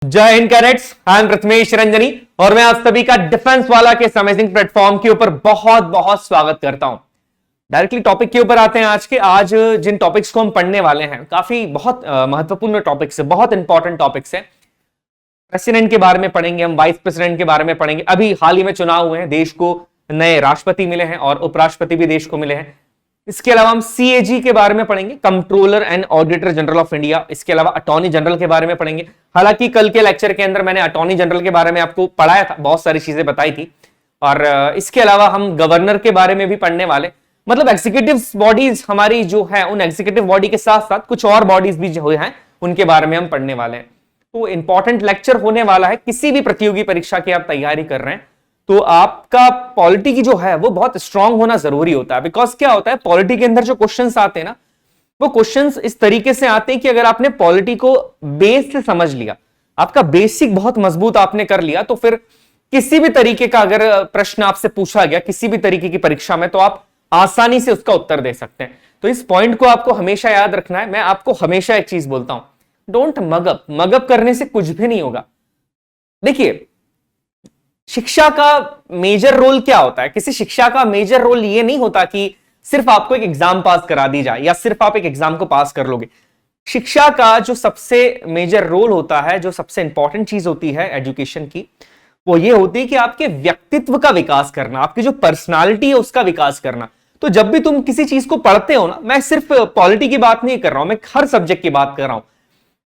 जय Hind cadets, I am Prathamesh Ranjani और मैं आप सभी का डिफेंस वाला के अमेजिंग प्लेटफॉर्म के ऊपर बहुत बहुत स्वागत करता हूं। डायरेक्टली टॉपिक के ऊपर आते हैं। आज जिन टॉपिक्स को हम पढ़ने वाले हैं काफी बहुत महत्वपूर्ण टॉपिक्स है, बहुत इंपॉर्टेंट टॉपिक्स है। प्रेसिडेंट के बारे में पढ़ेंगे, हम वाइस प्रेसिडेंट के बारे में पढ़ेंगे। अभी हाल ही में चुनाव हुए हैं, देश को नए राष्ट्रपति मिले हैं और उपराष्ट्रपति भी देश को मिले हैं। इसके अलावा हम सीएजी के बारे में पढ़ेंगे, controller and auditor general of India. इसके अलावा अटॉर्नी जनरल के बारे में पढ़ेंगे। हालांकि कल के लेक्चर के अंदर मैंने अटॉर्नी जनरल के बारे में आपको पढ़ाया था, बहुत सारी चीजें बताई थी। और इसके अलावा हम गवर्नर के बारे में भी पढ़ने वाले, मतलब एग्जीक्यूटिव बॉडीज हमारी जो है, उन एग्जीक्यूटिव बॉडी के साथ साथ कुछ और बॉडीज भी जो हैं उनके बारे में हम पढ़ने वाले हैं। तो इंपॉर्टेंट लेक्चर होने वाला है। किसी भी प्रतियोगी परीक्षा की आप तैयारी कर रहे हैं तो आपका पॉलिटी की जो है वो बहुत स्ट्रांग होना जरूरी होता है। बिकॉज क्या होता है, पॉलिटी के अंदर जो क्वेश्चंस आते हैं ना, वो क्वेश्चंस इस तरीके से आते हैं कि अगर आपने पॉलिटी को बेस से समझ लिया, आपका बेसिक बहुत मजबूत आपने कर लिया, तो फिर किसी भी तरीके का अगर प्रश्न आपसे पूछा गया किसी भी तरीके की परीक्षा में, तो आप आसानी से उसका उत्तर दे सकते हैं। तो इस पॉइंट को आपको हमेशा याद रखना है। मैं आपको हमेशा एक चीज बोलता हूं, डोंट मगअप। मगअप करने से कुछ भी नहीं होगा। देखिए, शिक्षा का मेजर रोल क्या होता है? किसी शिक्षा का मेजर रोल ये नहीं होता कि सिर्फ आपको एक एग्जाम पास करा दी जाए या सिर्फ आप एक एग्जाम को पास कर लोगे। शिक्षा का जो सबसे मेजर रोल होता है, जो सबसे इंपॉर्टेंट चीज होती है एजुकेशन की, वो ये होती है कि आपके व्यक्तित्व का विकास करना, आपकी जो पर्सनालिटी है उसका विकास करना। तो जब भी तुम किसी चीज को पढ़ते हो ना, मैं सिर्फ पॉलिटी की बात नहीं कर रहा हूं, मैं हर सब्जेक्ट की बात कर रहा हूं।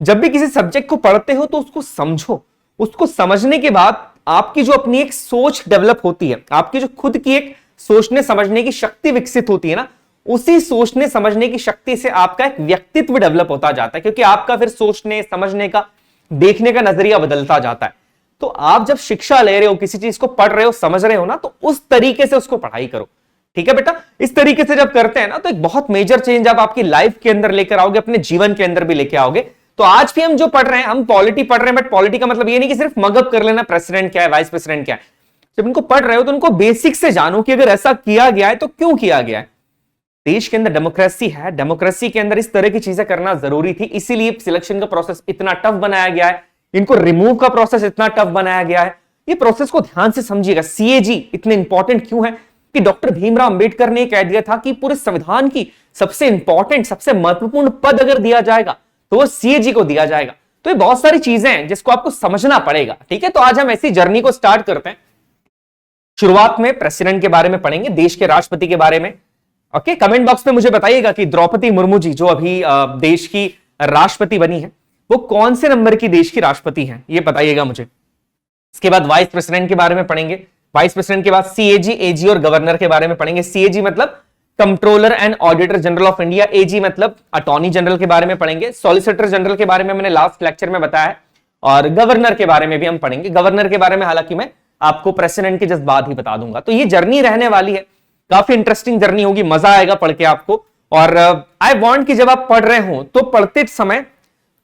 जब भी किसी सब्जेक्ट को पढ़ते हो तो उसको समझो। उसको समझने के बाद आपकी जो अपनी एक सोच डेवलप होती है, आपकी जो खुद की एक सोचने समझने की शक्ति विकसित होती है ना, उसी सोचने समझने की शक्ति से आपका एक व्यक्तित्व डेवलप होता जाता है। क्योंकि आपका फिर सोचने समझने का, देखने का नजरिया बदलता जाता है। तो आप जब शिक्षा ले रहे हो, किसी चीज को पढ़ रहे हो, समझ रहे हो ना, तो उस तरीके से उसको पढ़ाई करो। ठीक है बेटा? इस तरीके से जब करते हैं ना, तो एक बहुत मेजर चेंज आप आपकी लाइफ के अंदर लेकर आओगे, अपने जीवन के अंदर भी लेके आओगे। तो आज भी हम जो पढ़ रहे हैं, हम पॉलिटी पढ़ रहे हैं, बट पॉलिटी का मतलब ये नहीं कि सिर्फ मगअप कर लेना प्रेसिडेंट क्या है, वाइस प्रेसिडेंट क्या है। जब इनको पढ़ रहे हो तो उनको बेसिक से जानो कि अगर ऐसा किया गया है तो क्यों किया गया है। देश के अंदर डेमोक्रेसी है, डेमोक्रेसी के अंदर इस तरह की चीजें करना जरूरी थी, इसीलिए सिलेक्शन का प्रोसेस इतना टफ बनाया गया है, इनको रिमूव का प्रोसेस इतना टफ बनाया गया है। ये प्रोसेस को ध्यान से समझिएगा। सीएजी इतने इंपॉर्टेंट क्यों है कि डॉक्टर भीमराव अंबेडकर ने कह दिया था कि पूरे संविधान की सबसे इंपॉर्टेंट, सबसे महत्वपूर्ण पद अगर दिया जाएगा तो वो सीएजी को दिया जाएगा। तो ये बहुत सारी चीजें हैं जिसको आपको समझना पड़ेगा। ठीक है? तो आज हम ऐसी जर्नी को स्टार्ट करते हैं। शुरुआत में प्रेसिडेंट के बारे में पढ़ेंगे, देश के राष्ट्रपति के बारे में। ओके, कमेंट बॉक्स में मुझे बताइएगा कि द्रौपदी मुर्मू जी जो अभी देश की राष्ट्रपति बनी है, वो कौन से नंबर की देश की राष्ट्रपति है, ये बताइएगा मुझे। इसके बाद वाइस प्रेसिडेंट के बारे में पढ़ेंगे। वाइस प्रेसिडेंट के बाद सीएजी, एजी और गवर्नर के बारे में पढ़ेंगे। सीएजी मतलब controller and auditor general of India, AG मतलब अटॉर्नी जनरल के बारे में पढ़ेंगे। सॉलिसिटर जनरल के बारे में मैंने लास्ट लेक्चर में बताया है, और गवर्नर के बारे में भी हम पढ़ेंगे। गवर्नर के बारे में हालांकि मैं आपको प्रेसिडेंट के जस्ट बाद ही बता दूंगा। तो ये जर्नी रहने वाली है, काफी इंटरेस्टिंग जर्नी होगी, मजा आएगा पढ़ के आपको। और आई वांट कि जब आप पढ़ रहे हो तो पढ़ते समय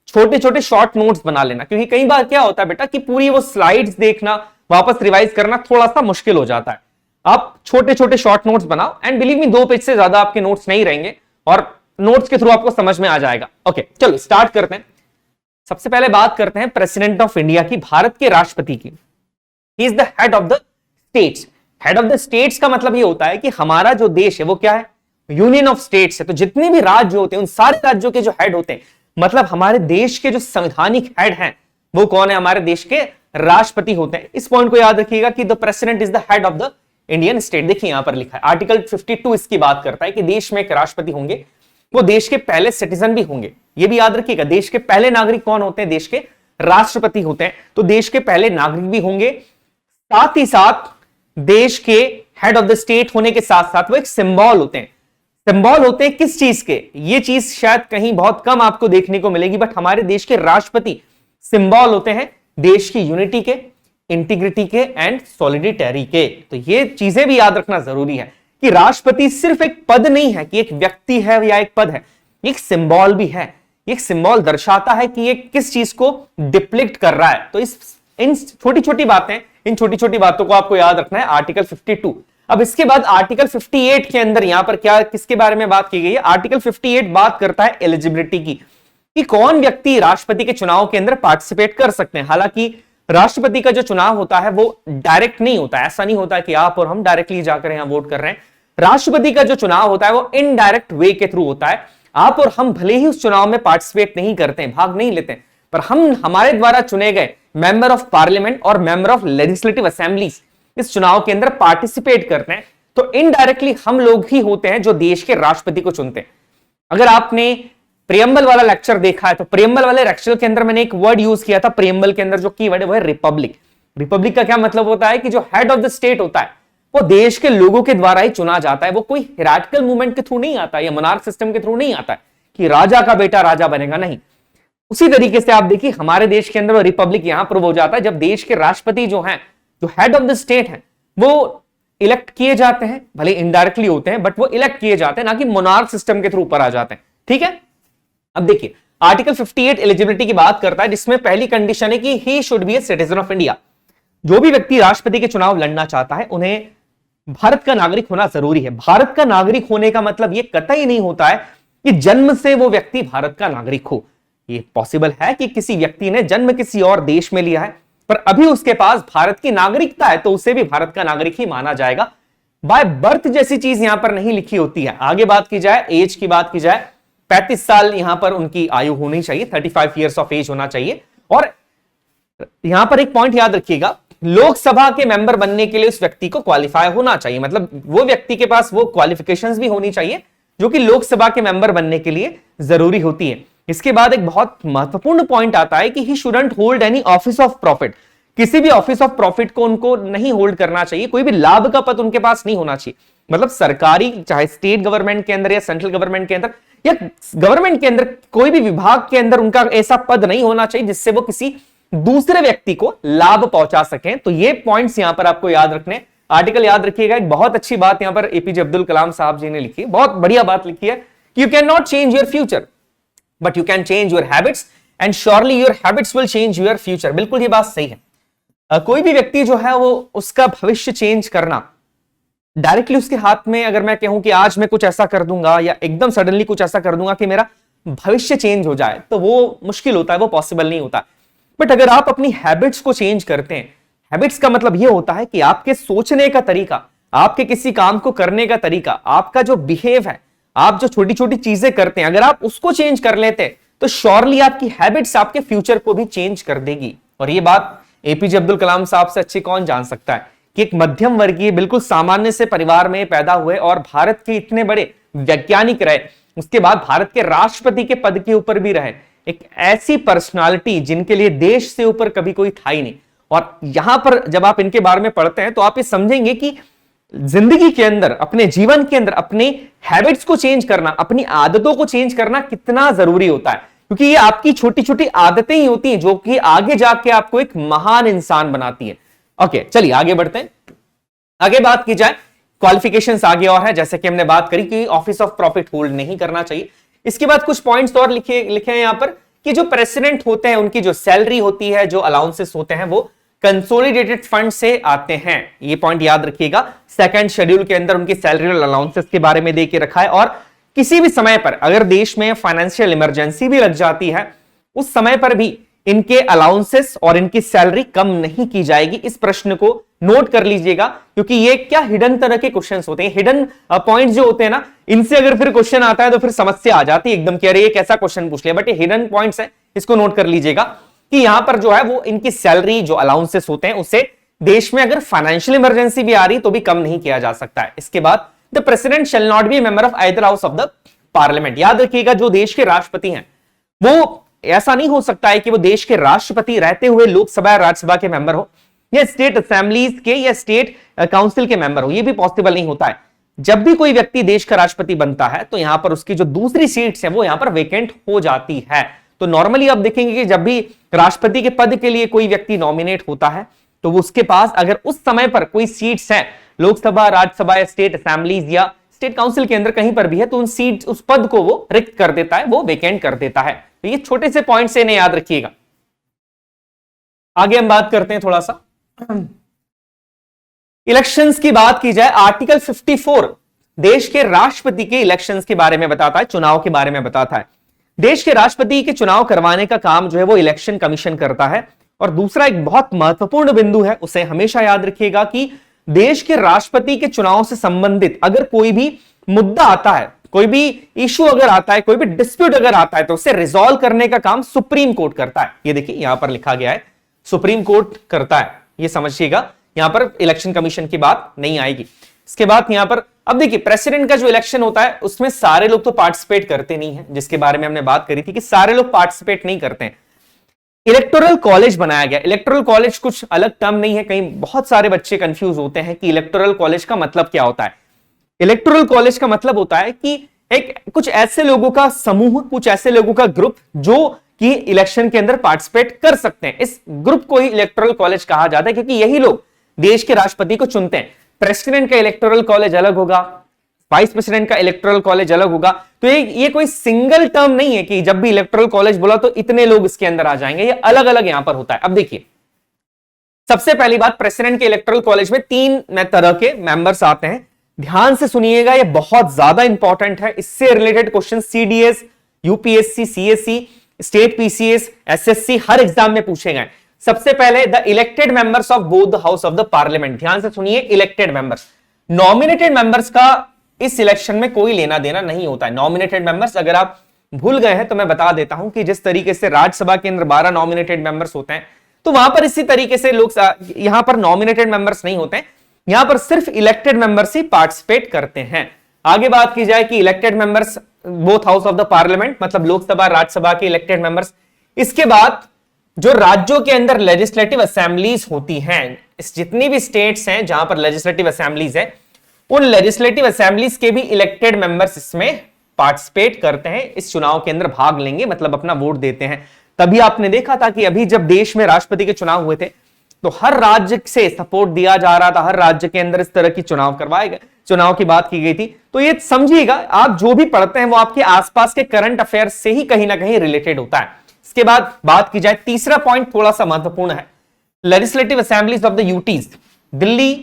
छोटे छोटे शॉर्ट नोट्स बना लेना, क्योंकि कई बार क्या होता है बेटा कि पूरी वो स्लाइड्स देखना, वापस रिवाइज करना थोड़ा सा मुश्किल हो जाता है। आप छोटे छोटे शॉर्ट नोट्स बनाओ, एंड बिलीव मी 2 पेज से ज्यादा आपके नोट्स नहीं रहेंगे और नोट्स के थ्रू आपको समझ में आ जाएगा। ओके, चलो स्टार्ट करते हैं। सबसे पहले बात करते हैं प्रेसिडेंट ऑफ इंडिया की, भारत के राष्ट्रपति की। He is the head of the states. Head of the states का मतलब ये होता है कि हमारा जो देश है वो क्या है, यूनियन ऑफ स्टेट्स है। तो जितने भी राज्य होते हैं उन सारे राज्यों के जो हेड होते हैं, मतलब हमारे देश के जो संवैधानिक हेड हैं, वो कौन है? हमारे देश के राष्ट्रपति होते हैं। इस पॉइंट को याद रखिएगा कि the president is the head of the Indian state. देखिए यहां पर लिखा है, आर्टिकल 52 इसकी बात करता है कि देश में एक राष्ट्रपति होंगे, वो देश के पहले सिटीजन भी होंगे। ये भी याद रखिएगा, देश के पहले नागरिक कौन होते हैं? देश के राष्ट्रपति होते हैं। तो देश के पहले नागरिक भी होंगे, साथ ही साथ देश के हेड ऑफ द स्टेट होने के साथ साथ वो एक सिंबल होते हैं। सिंबल होते हैं किस चीज के? ये चीज शायद कहीं बहुत कम आपको देखने को मिलेगी, बट हमारे देश के राष्ट्रपति सिंबल होते हैं देश की यूनिटी के, इंटीग्रिटी के एंड सॉलिडिटरी के। तो ये चीजें भी याद रखना जरूरी है कि राष्ट्रपति सिर्फ एक पद नहीं है, कि एक व्यक्ति है या एक पद है, एक सिंबल भी है। एक सिंबल दर्शाता है कि ये किस चीज को डिप्लिक्ट कर रहा है। तो इन छोटी छोटी बातें, इन छोटी छोटी बातों को आपको याद रखना है। आर्टिकल 52। अब इसके बाद आर्टिकल 58 के अंदर यहां पर क्या, किसके बारे में बात की गई है? आर्टिकल 58 बात करता है एलिजिबिलिटी की। कि कौन व्यक्ति राष्ट्रपति के चुनाव के अंदर पार्टिसिपेट कर सकते हैं। हालांकि राष्ट्रपति का जो चुनाव होता है वो डायरेक्ट नहीं होता, ऐसा नहीं होता कि आप और हम डायरेक्टली जाकर यहां वोट कर रहे हैं। राष्ट्रपति का जो चुनाव होता है वो इनडायरेक्ट वे के थ्रू होता है। आप और हम भले ही उस चुनाव में पार्टिसिपेट नहीं करते हैं, भाग नहीं लेते हैं, पर हम हमारे द्वारा चुने गए मेंबर ऑफ पार्लियामेंट और मेंबर ऑफ लेजिस्लेटिव असेंबलीज इस चुनाव के अंदर पार्टिसिपेट करते हैं। तो इनडायरेक्टली हम लोग ही होते हैं जो देश के राष्ट्रपति को चुनते हैं। अगर आपने प्रियम्बल वाला लेक्चर देखा है तो प्रियम्बल वाले लेक्चर के अंदर मैंने एक वर्ड यूज किया था, प्रियम्बल के अंदर जो कीवर्ड है वो है रिपब्लिक। रिपब्लिक का क्या मतलब होता है कि जो हेड ऑफ द स्टेट होता है वो देश के लोगों के द्वारा ही चुना जाता है। वो कोई हिरार्चिकल मूवमेंट के थ्रू नहीं आता या मोनार्क सिस्टम के थ्रू नहीं आता है कि राजा का बेटा राजा बनेगा, नहीं। उसी तरीके से आप देखिए हमारे देश के अंदर वो रिपब्लिक यहां प्रूव हो जाता है जब देश के राष्ट्रपति जो हैं, जो हेड ऑफ द स्टेट हैं, वो इलेक्ट किए जाते हैं, भले इनडायरेक्टली होते हैं बट वो इलेक्ट किए जाते हैं, ना कि मोनार्क सिस्टम के थ्रू ऊपर आ जाते हैं। ठीक है, अब देखिए आर्टिकल 58 एलिजिबिलिटी की बात करता है, जिसमें पहली कंडीशन है कि he should be a citizen of India. जो भी व्यक्ति राष्ट्रपति के चुनाव लड़ना चाहता है उन्हें भारत का नागरिक होना जरूरी है। भारत का नागरिक होने का मतलब यह कतई नहीं होता है कि जन्म से वो व्यक्ति भारत का नागरिक हो। ये पॉसिबल है कि किसी व्यक्ति ने जन्म किसी और देश में लिया है पर अभी उसके पास भारत की नागरिकता है तो उसे भी भारत का नागरिक ही माना जाएगा। बाय बर्थ जैसी चीज यहां पर नहीं लिखी होती है। आगे बात की जाए, एज की बात की जाए, 35 साल यहां पर उनकी आयु होनी चाहिए, 35 ईयर्स ऑफ एज होना चाहिए। और यहां पर एक पॉइंट याद रखिएगा, लोकसभा के मेंबर बनने के लिए उस व्यक्ति को क्वालिफाई होना चाहिए, मतलब वो व्यक्ति के पास वो क्वालिफिकेशंस भी होनी चाहिए जो कि लोकसभा के मेंबर बनने के लिए जरूरी होती है। इसके बाद एक बहुत महत्वपूर्ण पॉइंट आता है कि he shouldn't hold any office of profit. किसी भी ऑफिस ऑफ प्रॉफिट को उनको नहीं होल्ड करना चाहिए, कोई भी लाभ का पद उनके पास नहीं होना चाहिए। मतलब सरकारी, चाहे स्टेट गवर्नमेंट के अंदर या सेंट्रल गवर्नमेंट के अंदर या गवर्नमेंट के अंदर, कोई भी विभाग के अंदर उनका ऐसा पद नहीं होना चाहिए जिससे वो किसी दूसरे व्यक्ति को लाभ पहुंचा सकें। तो ये पॉइंट्स यहां पर आपको याद रखने। आर्टिकल याद रखिएगा, एक बहुत अच्छी बात यहां पर एपीजे अब्दुल कलाम साहब जी ने लिखी है, बहुत बढ़िया बात लिखी है, you can not change your future but you can change your habits and surely your habits will change your future. बिल्कुल ये बात सही है। कोई भी व्यक्ति जो है वो उसका भविष्य चेंज करना डायरेक्टली उसके हाथ में, अगर मैं कहूं कि आज मैं कुछ ऐसा कर दूंगा या एकदम सडनली कुछ ऐसा कर दूंगा कि मेरा भविष्य चेंज हो जाए, तो वो मुश्किल होता है, वो पॉसिबल नहीं होता। बट अगर आप अपनी हैबिट्स को चेंज करते हैं, हैबिट्स का मतलब यह होता है कि आपके सोचने का तरीका, आपके किसी काम को करने का तरीका, आपका जो बिहेव है, आप जो छोटी छोटी चीजें करते हैं, अगर आप उसको चेंज कर लेते हैं तो श्योरली आपकी हैबिट्स आपके फ्यूचर को भी चेंज कर देगी। और ये बात एपीजे अब्दुल कलाम साहब से अच्छी कौन जान सकता है कि एक मध्यम वर्गीय, बिल्कुल सामान्य से परिवार में पैदा हुए और भारत के इतने बड़े वैज्ञानिक रहे, उसके बाद भारत के राष्ट्रपति के पद के ऊपर भी रहे, एक ऐसी पर्सनालिटी जिनके लिए देश से ऊपर कभी कोई था ही नहीं। और यहां पर जब आप इनके बारे में पढ़ते हैं तो आप ये समझेंगे कि जिंदगी के अंदर, अपने जीवन के अंदर अपने हैबिट्स को चेंज करना, अपनी आदतों को चेंज करना कितना जरूरी होता है, क्योंकि ये आपकी छोटी छोटी आदतें ही होती हैं जो कि आगे जाके आपको एक महान इंसान बनाती है। ओके, चलिए आगे बढ़ते हैं। आगे बात की जाए, क्वालिफिकेशंस आगे और है, जैसे कि हमने बात करी कि ऑफिस ऑफ प्रॉफिट होल्ड नहीं करना चाहिए। इसके बाद कुछ पॉइंट्स और लिखे हैं यहां पर कि जो प्रेसिडेंट होते हैं उनकी जो सैलरी होती है, जो अलाउंसेस होते हैं, वो कंसोलिडेटेड फंड से आते हैं। ये पॉइंट याद रखिएगा। सेकंड शेड्यूल के अंदर उनकी सैलरी और अलाउंसेस के बारे में देके रखा है। और किसी भी समय पर अगर देश में फाइनेंशियल इमरजेंसी भी लग जाती है, उस समय पर भी इनके अलाउंसेस और इनकी सैलरी कम नहीं की जाएगी। इस प्रश्न को नोट कर लीजिएगा, क्योंकि ये क्या हिडन तरह के क्वेश्चंस होते हैं, हिडन पॉइंट्स जो होते हैं ना, इनसे अगर फिर क्वेश्चन आता है तो फिर समस्या आ जाती है एकदम कि अरे ये कैसा क्वेश्चन पूछ लिया। बट ये हिडन पॉइंट्स है, इसको नोट कर लीजिएगा कि यहां पर जो है वो इनकी सैलरी, जो अलाउंसेस होते हैं, उसे देश में अगर फाइनेंशियल इमरजेंसी भी आ रही तो भी कम नहीं किया जा सकता है। इसके बाद the president shall not be member of either house of the parliament. याद रखिएगा, जो देश के राष्ट्रपति हैं वो ऐसा नहीं हो सकता है कि वो देश के राष्ट्रपति रहते हुए लोकसभा या राज्यसभा के मेंबर हो या स्टेट असेंबलीज के या स्टेट काउंसिल के मेंबर हो, ये भी पॉसिबल नहीं होता है। जब भी कोई व्यक्ति देश का राष्ट्रपति बनता है तो यहां पर उसकी जो दूसरी सीट्स है वो यहां पर वेकेंट हो जाती है। तो नॉर्मली आप देखेंगे कि जब भी राष्ट्रपति के पद के लिए कोई व्यक्ति नॉमिनेट होता है तो उसके पास अगर उस समय पर कोई सीट्स हैं लोकसभा, राज्यसभा या स्टेट असेंबलीज या स्टेट काउंसिल के अंदर कहीं पर भी है, तो उन सीट, उस पद को वो रिक्त कर देता है, वो वेकेंट कर देता है। तो ये छोटे से पॉइंट से इन्हें याद रखिएगा। आगे हम बात करते हैं थोड़ा सा इलेक्शंस की बात की जाए। आर्टिकल 54 देश के राष्ट्रपति के इलेक्शंस के बारे में बताता है, चुनाव के बारे में बताता है। देश के राष्ट्रपति के चुनाव करवाने का काम जो है वो इलेक्शन कमीशन करता है। और दूसरा एक बहुत महत्वपूर्ण बिंदु है, उसे हमेशा याद रखिएगा कि देश के राष्ट्रपति के चुनाव से संबंधित अगर कोई भी मुद्दा आता है, कोई भी इशू अगर आता है, कोई भी डिस्प्यूट अगर आता है, तो उसे रिजॉल्व करने का काम सुप्रीम कोर्ट करता है। ये देखिए यहां पर लिखा गया है, सुप्रीम कोर्ट करता है, ये समझिएगा। यहां पर इलेक्शन कमीशन की बात नहीं आएगी। इसके बाद यहां पर अब देखिए प्रेसिडेंट का जो इलेक्शन होता है उसमें सारे लोग तो पार्टिसिपेट करते नहीं है, जिसके बारे में हमने बात करी थी कि सारे लोग पार्टिसिपेट नहीं करते हैं। इलेक्टोरल कॉलेज बनाया गया। इलेक्टोरल कॉलेज कुछ अलग टर्म नहीं है, कहीं बहुत सारे बच्चे कंफ्यूज होते हैं कि इलेक्टोरल कॉलेज का मतलब क्या होता है। इलेक्टोरल कॉलेज का मतलब होता है कि एक कुछ ऐसे लोगों का समूह, कुछ ऐसे लोगों का ग्रुप जो कि इलेक्शन के अंदर पार्टिसिपेट कर सकते हैं। इस ग्रुप को ही इलेक्टोरल कॉलेज कहा जाता है, क्योंकि यही लोग देश के राष्ट्रपति को चुनते हैं। प्रेसिडेंट का इलेक्टोरल कॉलेज अलग होगा, वाइस प्रेसिडेंट का इलेक्टोरल कॉलेज अलग होगा। तो ये कोई सिंगल टर्म नहीं है कि जब भी इलेक्टोरल कॉलेज बोला तो इतने लोग इसके अंदर आ जाएंगे, ये अलग अलग यहां पर होता है। अब देखिए सबसे पहली बात, प्रेसिडेंट के इलेक्टोरल कॉलेज में 3 तरह के मेंबर्स आते हैं। ध्यान से सुनिएगा, ये बहुत ज्यादा इंपॉर्टेंट है। इससे related question CDS, UPSC, CSC, state PCS, SSC हर एग्जाम में पूछे गए। सबसे पहले the elected members of both the house of the parliament. ध्यान से सुनिए, इलेक्टेड मेंबर्स। नॉमिनेटेड मेंबर्स का इस इलेक्शन में कोई लेना देना नहीं होता है। नॉमिनेटेड मेंबर्स अगर आप भूल गए हैं तो मैं बता देता हूं कि जिस तरीके से राज्यसभा के अंदर 12 नॉमिनेटेड मेंबर्स होते हैं, तो वहां पर इसी तरीके से लोग यहां पर नॉमिनेटेड मेंबर्स नहीं होते हैं, यहां पर सिर्फ इलेक्टेड मेंबर्स ही पार्टिसिपेट करते हैं। आगे बात की जाए कि elected members both house of the parliament, मतलब लोकसभा राज्यसभा के इलेक्टेड मेंबर्स। इसके बाद जो राज्यों के अंदर लेजिस्लेटिव असेंबलीज होती हैं, जितनी भी स्टेट्स हैं जहां पर लेजिस्लेटिव असेंबलीज है, उन लेजिस्लेटिव असेंबलीज के भी इलेक्टेड मेंबर्स इसमें पार्टिसिपेट करते हैं, इस चुनाव के अंदर भाग लेंगे, मतलब अपना वोट देते हैं। तभी आपने देखा था कि अभी जब देश में राष्ट्रपति के चुनाव हुए थे तो हर राज्य से सपोर्ट दिया जा रहा था, हर राज्य के अंदर इस तरह की चुनाव करवाए गए, चुनाव की बात की गई थी। तो ये समझिएगा, आप जो भी पढ़ते हैं वो आपके आसपास के करंट अफेयर से ही कहीं ना कहीं रिलेटेड होता है। इसके बाद बात की जाए, तीसरा पॉइंट थोड़ा सा महत्वपूर्ण है, legislative assemblies of the UTs. Delhi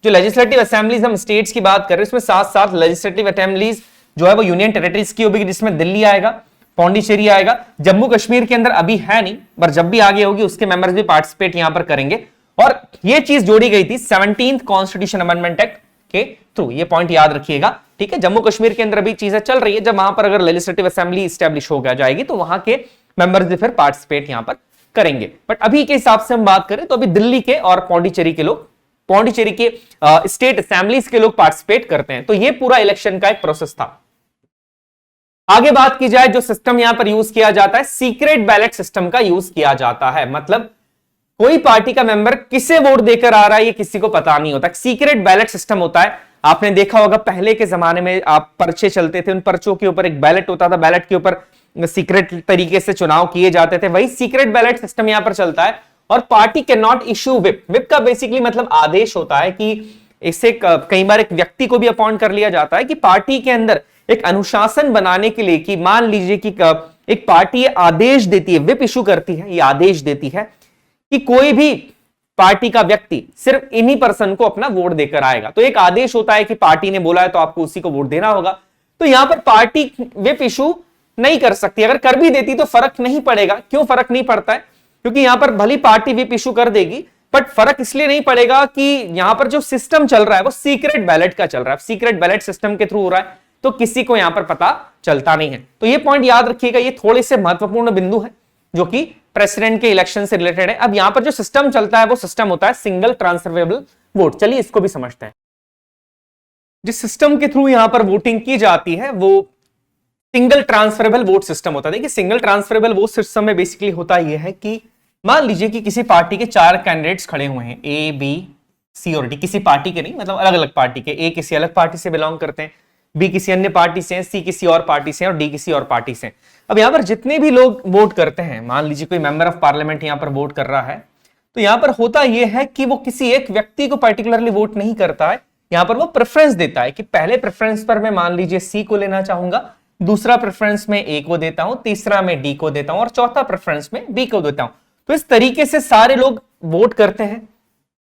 जो लेजिस्लेटिव असेंबलीज हम स्टेट्स की बात कर रहे हैं, उसमें साथ साथ लेजिस्लेटिव असेंबलीज जो है वो यूनियन टेरिटरीज की होगी, जिसमें दिल्ली आएगा, पौंडीचेरी आएगा। जम्मू कश्मीर के अंदर अभी है नहीं, पर जब भी आगे होगी उसके मेंबर्स भी पार्टिसिपेट यहां पर करेंगे। और ये चीज जोड़ी गई थी 17th कॉन्स्टिट्यूशन अमेंडमेंट एक्ट के थ्रू, ये पॉइंट याद रखिएगा, ठीक है। जम्मू कश्मीर के अंदर भी चीजें चल रही है, जब वहां पर अगर लेजिस्लेटिव असेंबली स्टैब्लिश हो जाएगी तो वहां के मेंबर्स भी फिर पार्टिसिपेट यहां पर करेंगे। बट अभी के हिसाब से हम बात करें तो अभी दिल्ली के और पौंडीचेरी के लोग, पौंडीचेरी के स्टेट असेंबलीज के लोग पार्टिसिपेट करते हैं। तो ये पूरा इलेक्शन का एक प्रोसेस था। आगे बात की जाए, जो सिस्टम यहां पर यूज किया जाता है, सीक्रेट बैलेट सिस्टम का यूज किया जाता है। मतलब कोई पार्टी का मेंबर किसे वोट देकर आ रहा है ये किसी को पता नहीं होता, सीक्रेट बैलेट सिस्टम होता है। आपने देखा होगा पहले के जमाने में आप पर्चे चलते थे, उन पर्चों के ऊपर एक बैलेट होता था, बैलेट के ऊपर सीक्रेट तरीके से चुनाव किए जाते थे, वही सीक्रेट बैलेट सिस्टम यहां पर चलता है। और party can not issue whip. Whip का बेसिकली मतलब आदेश होता है कि इससे कई बार एक व्यक्ति को भी अपॉइंट कर लिया जाता है कि पार्टी के अंदर एक अनुशासन बनाने के लिए, कि मान लीजिए कि एक पार्टी आदेश देती है, व्हिप इशू करती है, ये आदेश देती है कि कोई भी पार्टी का व्यक्ति सिर्फ इन्हीं पर्सन को अपना वोट देकर आएगा। तो एक आदेश होता है कि पार्टी ने बोला है तो आपको उसी को वोट देना होगा। तो यहां पर पार्टी व्हिप इशू नहीं कर सकती, अगर कर भी देती तो फर्क नहीं पड़ेगा। क्यों फर्क नहीं पड़ता है? क्योंकि यहां पर भली पार्टी व्हिप इशू कर देगी, बट फर्क इसलिए नहीं पड़ेगा कि यहां पर जो सिस्टम चल रहा है वो सीक्रेट बैलेट का चल रहा है, सीक्रेट बैलेट सिस्टम के थ्रू हो रहा है, तो किसी को यहां पर पता चलता नहीं है। तो ये पॉइंट याद रखिएगा, ये थोड़े से महत्वपूर्ण बिंदु है जो कि प्रेसिडेंट के इलेक्शन से रिलेटेड है। अब यहां पर जो सिस्टम चलता है वो सिस्टम होता है सिंगल ट्रांसफरेबल वोट। चलिए इसको भी समझते हैं। जिस सिस्टम के थ्रू यहां पर वोटिंग की जाती है वो सिंगल ट्रांसफरेबल वोट सिस्टम होता है। देखिए सिंगल ट्रांसफरेबल वोट सिस्टम में बेसिकली होता यह है कि मान लीजिए कि किसी पार्टी के 4 कैंडिडेट्स खड़े हुए हैं, ए, बी, सी और डी, किसी पार्टी के नहीं, मतलब अलग अलग पार्टी के। ए किसी अलग पार्टी से बिलोंग करते हैं, बी किसी अन्य पार्टी से, सी किसी और पार्टी से और डी किसी और पार्टी से। अब यहां पर जितने भी लोग वोट करते हैं, मान लीजिए कोई मेंबर ऑफ पार्लियामेंट यहां पर वोट कर रहा है, तो यहां पर होता यह है कि वो किसी एक व्यक्ति को पर्टिकुलरली वोट नहीं करता है, यहां पर वो प्रेफरेंस देता है कि पहले प्रेफरेंस पर मैं मान लीजिए सी को लेना चाहूंगा, दूसरा प्रेफरेंस में ए को देता हूं, तीसरा में डी को देता हूं और चौथा प्रेफरेंस में बी को देता हूं। तो इस तरीके से सारे लोग वोट करते हैं।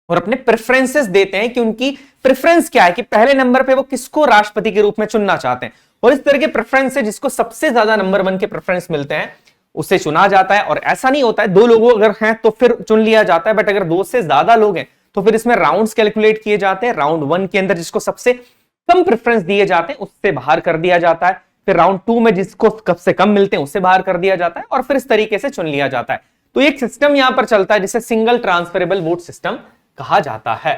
और अपने प्रेफरेंसेस देते हैं कि उनकी प्रेफरेंस क्या है, कि पहले नंबर पे वो किसको राष्ट्रपति के रूप में चुनना चाहते हैं। और इस तरह के प्रेफरेंस है जिसको सबसे ज्यादा नंबर 1 के प्रेफरेंस मिलते हैं उससे चुना जाता है। और ऐसा नहीं होता है 2 लोग अगर हैं तो फिर चुन लिया जाता है, बट अगर 2 से ज्यादा लोग हैं तो फिर इसमें राउंड्स कैलकुलेट किए जाते हैं। राउंड 1 के अंदर जिसको सबसे कम प्रेफरेंस दिए जाते हैं उससे बाहर कर दिया जाता है, फिर राउंड 2 में जिसको कम से कम मिलते हैं उससे बाहर कर दिया जाता है, और फिर इस तरीके से चुन लिया जाता है। तो एक सिस्टम यहां पर चलता है जिसे सिंगल ट्रांसफरेबल वोट सिस्टम कहा जाता है।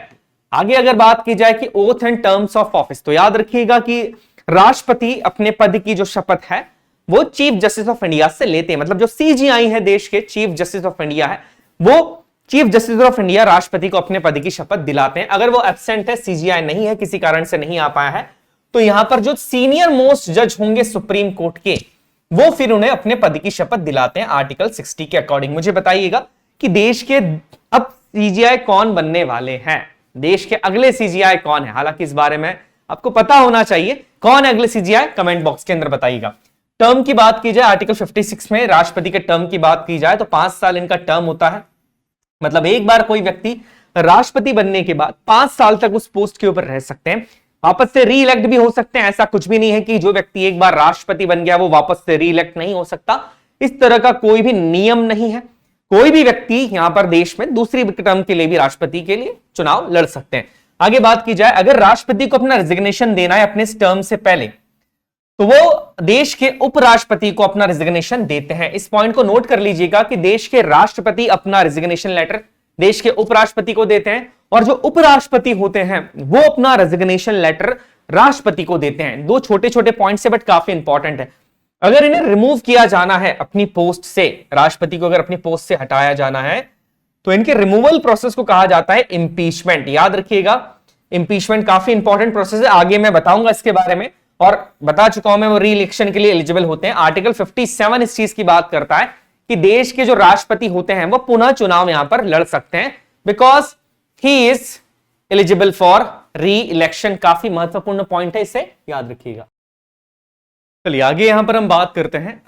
आगे अगर बात की जाए कि oath and terms of office, तो याद रखिएगा कि राष्ट्रपति अपने पद की जो शपथ है वो चीफ जस्टिस ऑफ इंडिया से लेते हैं। मतलब जो सीजीआई है देश के चीफ जस्टिस ऑफ इंडिया है, वो चीफ जस्टिस ऑफ इंडिया राष्ट्रपति को अपने पद की शपथ दिलाते हैं। अगर वो एब्सेंट है, सीजीआई नहीं है, किसी कारण से नहीं आ पाया है, तो यहां पर जो सीनियर मोस्ट जज होंगे सुप्रीम कोर्ट के, वो फिर उन्हें अपने पद की शपथ दिलाते हैं आर्टिकल 60 के अकॉर्डिंग। मुझे बताइएगा कि देश के अब सीजीआई कौन बनने वाले हैं, देश के अगले सीजीआई कौन है। हालांकि इस बारे में आपको पता होना चाहिए कौन है अगले सीजीआई, कमेंट बॉक्स के अंदर बताइएगा। टर्म की बात की जाए आर्टिकल 56 में राष्ट्रपति के टर्म की बात की जाए तो 5 साल इनका टर्म होता है। मतलब एक बार कोई व्यक्ति राष्ट्रपति बनने के बाद 5 साल तक उस पोस्ट के ऊपर रह सकते हैं, वापस से री इलेक्ट भी हो सकते हैं। ऐसा कुछ भी नहीं है कि जो व्यक्ति एक बार राष्ट्रपति बन गया वो वापस से री इलेक्ट नहीं हो सकता, इस तरह का कोई भी नियम नहीं है। कोई भी व्यक्ति यहां पर देश में दूसरी टर्म के लिए भी राष्ट्रपति के लिए चुनाव लड़ सकते हैं। आगे बात की जाए, अगर राष्ट्रपति को अपना रिजिग्नेशन देना है अपने टर्म से पहले, तो वो देश के उपराष्ट्रपति को अपना रिजिग्नेशन देते हैं। इस पॉइंट को नोट कर लीजिएगा कि देश के राष्ट्रपति अपना रिजिग्नेशन लेटर देश के उपराष्ट्रपति को देते हैं, और जो उपराष्ट्रपति होते हैं वो अपना रेजिग्नेशन लेटर राष्ट्रपति को देते हैं। 2 छोटे छोटे पॉइंट से बट काफी इंपॉर्टेंट है। अगर इन्हें रिमूव किया जाना है अपनी पोस्ट से, राष्ट्रपति को अगर अपनी पोस्ट से हटाया जाना है, तो इनके रिमूवल प्रोसेस को कहा जाता है इंपीचमेंट। याद रखिएगा, इंपीचमेंट काफी इंपॉर्टेंट प्रोसेस है, आगे मैं बताऊंगा इसके बारे में, और बता चुका हूं मैं वो री इलेक्शन के लिए एलिजिबल होते हैं। आर्टिकल 57 इस चीज की बात करता है कि देश के जो राष्ट्रपति होते हैं वो पुनः चुनाव यहां पर लड़ सकते हैं, because he is eligible for री इलेक्शन। काफी महत्वपूर्ण पॉइंट है, इसे याद रखिएगा। चलिए आगे यहां पर हम बात करते हैं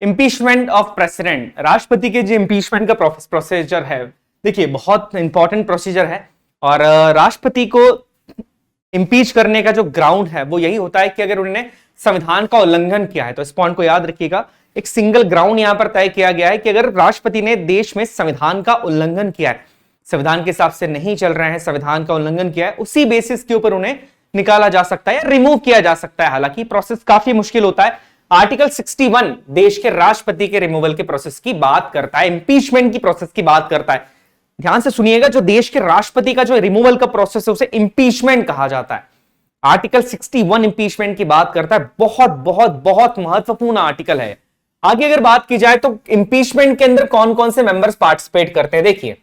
इंपीचमेंट ऑफ प्रेसिडेंट। राष्ट्रपति के जो इंपीचमेंट का प्रोसीजर है, देखिए बहुत इंपॉर्टेंट प्रोसीजर है, और राष्ट्रपति को इंपीच करने का जो ग्राउंड है वो यही होता है कि अगर उन्होंने संविधान का उल्लंघन किया है। तो इस पॉइंट को याद रखिएगा, एक सिंगल ग्राउंड यहां पर तय किया गया है कि अगर राष्ट्रपति ने देश में संविधान का उल्लंघन किया है, संविधान के हिसाब से नहीं चल रहे हैं, संविधान का उल्लंघन किया है, उसी बेसिस के ऊपर उन्हें निकाला जा सकता है या रिमूव किया जा सकता है। हालांकि प्रोसेस काफी मुश्किल होता है। आर्टिकल 61 देश के राष्ट्रपति के रिमूवल के प्रोसेस की बात करता है, इंपीचमेंट की प्रोसेस की बात करता है। ध्यान से सुनिएगा, जो देश के राष्ट्रपति का जो रिमूवल का प्रोसेस है उसे इंपीचमेंट कहा जाता है। आर्टिकल 61 इंपीचमेंट की बात करता है, बहुत बहुत बहुत महत्वपूर्ण आर्टिकल है। आगे अगर बात की जाए तो इंपीचमेंट के अंदर कौन कौन से मेंबर्स पार्टिसिपेट करते हैं, देखिए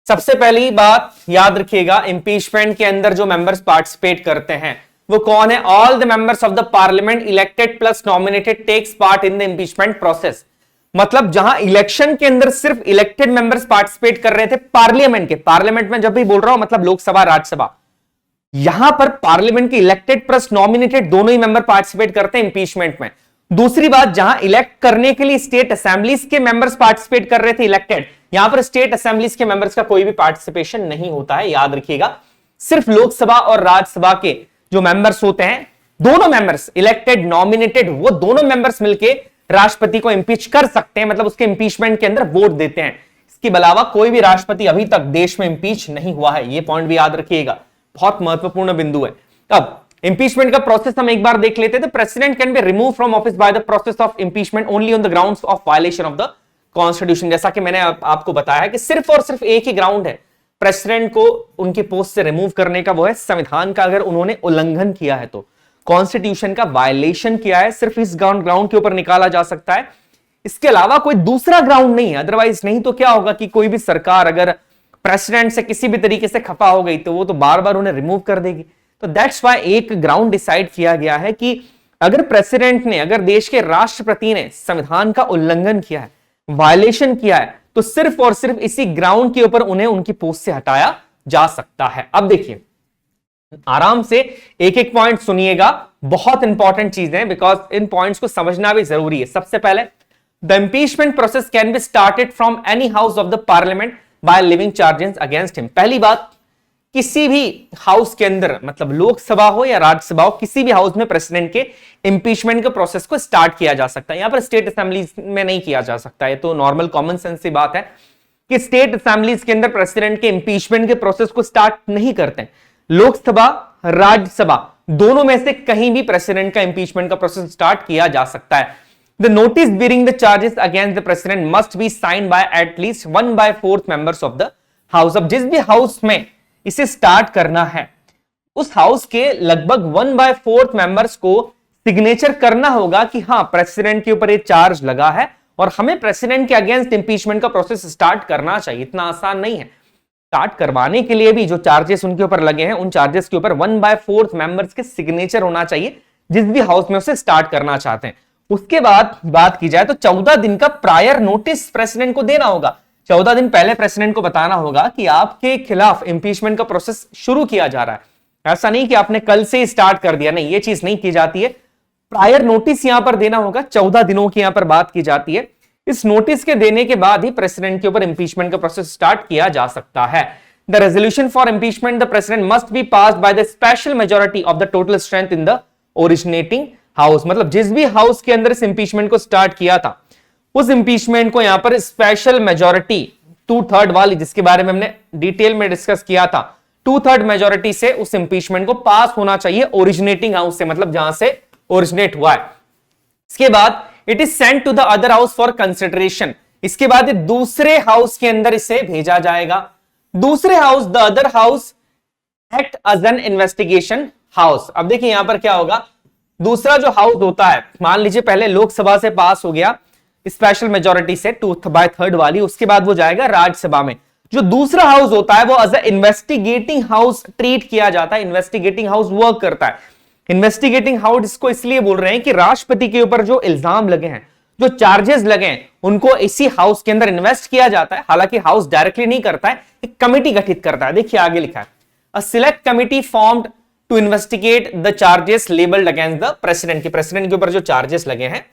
सबसे पहली बात याद रखिएगा, इंपीचमेंट के अंदर जो मेंबर्स पार्टिसिपेट करते हैं वो कौन है? All the members of the parliament elected plus nominated takes part in the impeachment process. मतलब जहां इलेक्शन के अंदर सिर्फ इलेक्टेड मेंबर्स पार्टिसिपेट कर रहे थे पार्लियामेंट के, पार्लियामेंट में जब भी बोल रहा हूं मतलब लोकसभा राज्यसभा, यहां पर पार्लियामेंट के इलेक्टेड प्लस नॉमिनेटेड दोनों ही मेंबर पार्टिसिपेट करते हैं इंपीचमेंट में। दूसरी बात, जहां इलेक्ट करने के लिए स्टेट असेंबलीज के मेंबर्स पार्टिसिपेट कर रहे थे इलेक्टेड, यहां पर स्टेट असेंबलीज के मेंबर्स का कोई भी पार्टिसिपेशन नहीं होता है, याद रखिएगा। सिर्फ लोकसभा और राज्यसभा के जो मेंबर्स होते हैं, दोनों मेंबर्स इलेक्टेड नॉमिनेटेड, वो दोनों मेंबर्स मिलके राष्ट्रपति को इंपीच कर सकते हैं, मतलब उसके इंपीचमेंट के अंदर वोट देते हैं। इसके अलावा कोई भी राष्ट्रपति अभी तक देश में इंपीच नहीं हुआ है, ये पॉइंट भी याद रखिएगा, बहुत महत्वपूर्ण बिंदु है। अब इंपीचमेंट का प्रोसेस हम एक बार देख लेते हैं। President can be remove from office by the process of impeachment only on the grounds of violation of the constitution. जैसा कि मैंने आपको बताया कि सिर्फ और सिर्फ एक ही ग्राउंड है प्रेसिडेंट को उनकी पोस्ट से रिमूव करने का, वो है संविधान का अगर उन्होंने उल्लंघन किया है, तो कॉन्स्टिट्यूशन का वायलेशन किया है, सिर्फ इस ग्राउंड के ऊपर निकाला जा सकता है। इसके अलावा कोई दूसरा ग्राउंड नहीं है। अदरवाइज नहीं तो क्या होगा कि कोई भी सरकार अगर प्रेसिडेंट से किसी भी तरीके से खफा हो गई तो वो तो बार बार उन्हें रिमूव कर देगी। तो दैट्स व्हाई एक ग्राउंड डिसाइड किया गया है कि अगर प्रेसिडेंट ने, अगर देश के राष्ट्रपति ने संविधान का उल्लंघन किया है, वायलेशन किया है, तो सिर्फ और सिर्फ इसी ग्राउंड के ऊपर उन्हें उनकी पोस्ट से हटाया जा सकता है। अब देखिए आराम से एक एक पॉइंट सुनिएगा, बहुत इंपॉर्टेंट चीजें हैं, बिकॉज इन पॉइंट्स को समझना भी जरूरी है। सबसे पहले, the impeachment process can be started from any house of the parliament by living charges against him. पहली बात, किसी भी हाउस के अंदर, मतलब लोकसभा हो या राज्यसभा हो, किसी भी हाउस में प्रेसिडेंट के इंपीचमेंट के प्रोसेस को स्टार्ट किया जा सकता है। यहां पर स्टेट असेंबली में नहीं किया जा सकता है। तो नॉर्मल कॉमन सेंस की बात है कि स्टेट असेंबलीज के अंदर प्रेसिडेंट के इंपीचमेंट के प्रोसेस को स्टार्ट नहीं करते। लोकसभा, राज्यसभा दोनों में से कहीं भी प्रेसिडेंट का इंपीचमेंट का प्रोसेस स्टार्ट किया जा सकता है। The notice bearing the charges against the president must be signed by at least 1/4 members of the house. अब जिस भी हाउस में इसे स्टार्ट करना है, उस हाउस के लगभग 1/4 मेंबर्स को सिग्नेचर करना होगा कि हां, प्रेसिडेंट के ऊपर ये चार्ज लगा है और हमें प्रेसिडेंट के अगेंस्ट इंपीचमेंट का प्रोसेस स्टार्ट करना चाहिए। इतना आसान नहीं है। स्टार्ट करवाने के लिए भी जो चार्जेस उनके ऊपर लगे हैं, उन चार्जेस के ऊपर 1/4 मेंबर्स के सिग्नेचर होना चाहिए, जिस भी हाउस में उसे स्टार्ट करना चाहते हैं। उसके बाद बात की जाए तो 14 दिन का प्रायर नोटिस प्रेसिडेंट को देना होगा। 14 दिन पहले प्रेसिडेंट को बताना होगा कि आपके खिलाफ इंपीचमेंट का प्रोसेस शुरू किया जा रहा है। ऐसा नहीं कि आपने कल से ही स्टार्ट कर दिया, नहीं, ये चीज नहीं की जाती है। प्रायर नोटिस यहां पर देना होगा। 14 दिनों की यहां पर बात की जाती है। इस नोटिस के देने के बाद ही प्रेसिडेंट के ऊपर इंपीचमेंट का प्रोसेस स्टार्ट किया जा सकता है। The resolution for impeachment the president must be passed by the special majority of the total strength in the originating house. मतलब जिस भी हाउस के अंदर इस इंपीचमेंट को स्टार्ट किया था, उस इंपीचमेंट को यहां पर स्पेशल मेजॉरिटी 2/3 वाली, जिसके बारे में हमने डिटेल में डिस्कस किया था, 2/3 मेजॉरिटी से उस इंपीचमेंट को पास होना चाहिए ओरिजिनेटिंग हाउस से, मतलब जहां से ओरिजिनेट हुआ है। इसके बाद it is sent to the other house for consideration. इसके बाद दूसरे हाउस के अंदर इसे भेजा जाएगा। दूसरे house, the other house act as an investigation house. अब देखिए यहां पर क्या होगा, दूसरा जो हाउस होता है, मान लीजिए पहले लोकसभा से पास हो गया स्पेशल मेजॉरिटी से 2/3 वाली, उसके बाद वो जाएगा राज्यसभा में। जो दूसरा हाउस होता है वो as a investigating house treat किया जाता है। इन्वेस्टिगेटिंग हाउस वर्क करता है। इन्वेस्टिगेटिंग हाउस इसको इसलिए बोल रहे हैं कि राष्ट्रपति के ऊपर जो इल्जाम लगे हैं, जो चार्जेस लगे हैं, उनको इसी हाउस के अंदर इन्वेस्ट किया जाता है। हालांकि हाउस डायरेक्टली नहीं करता है, एक कमिटी गठित करता है। देखिए आगे लिखा है, a select committee formed to investigate the charges labelled against the president. के प्रेसिडेंट के ऊपर जो चार्जेस लगे हैं,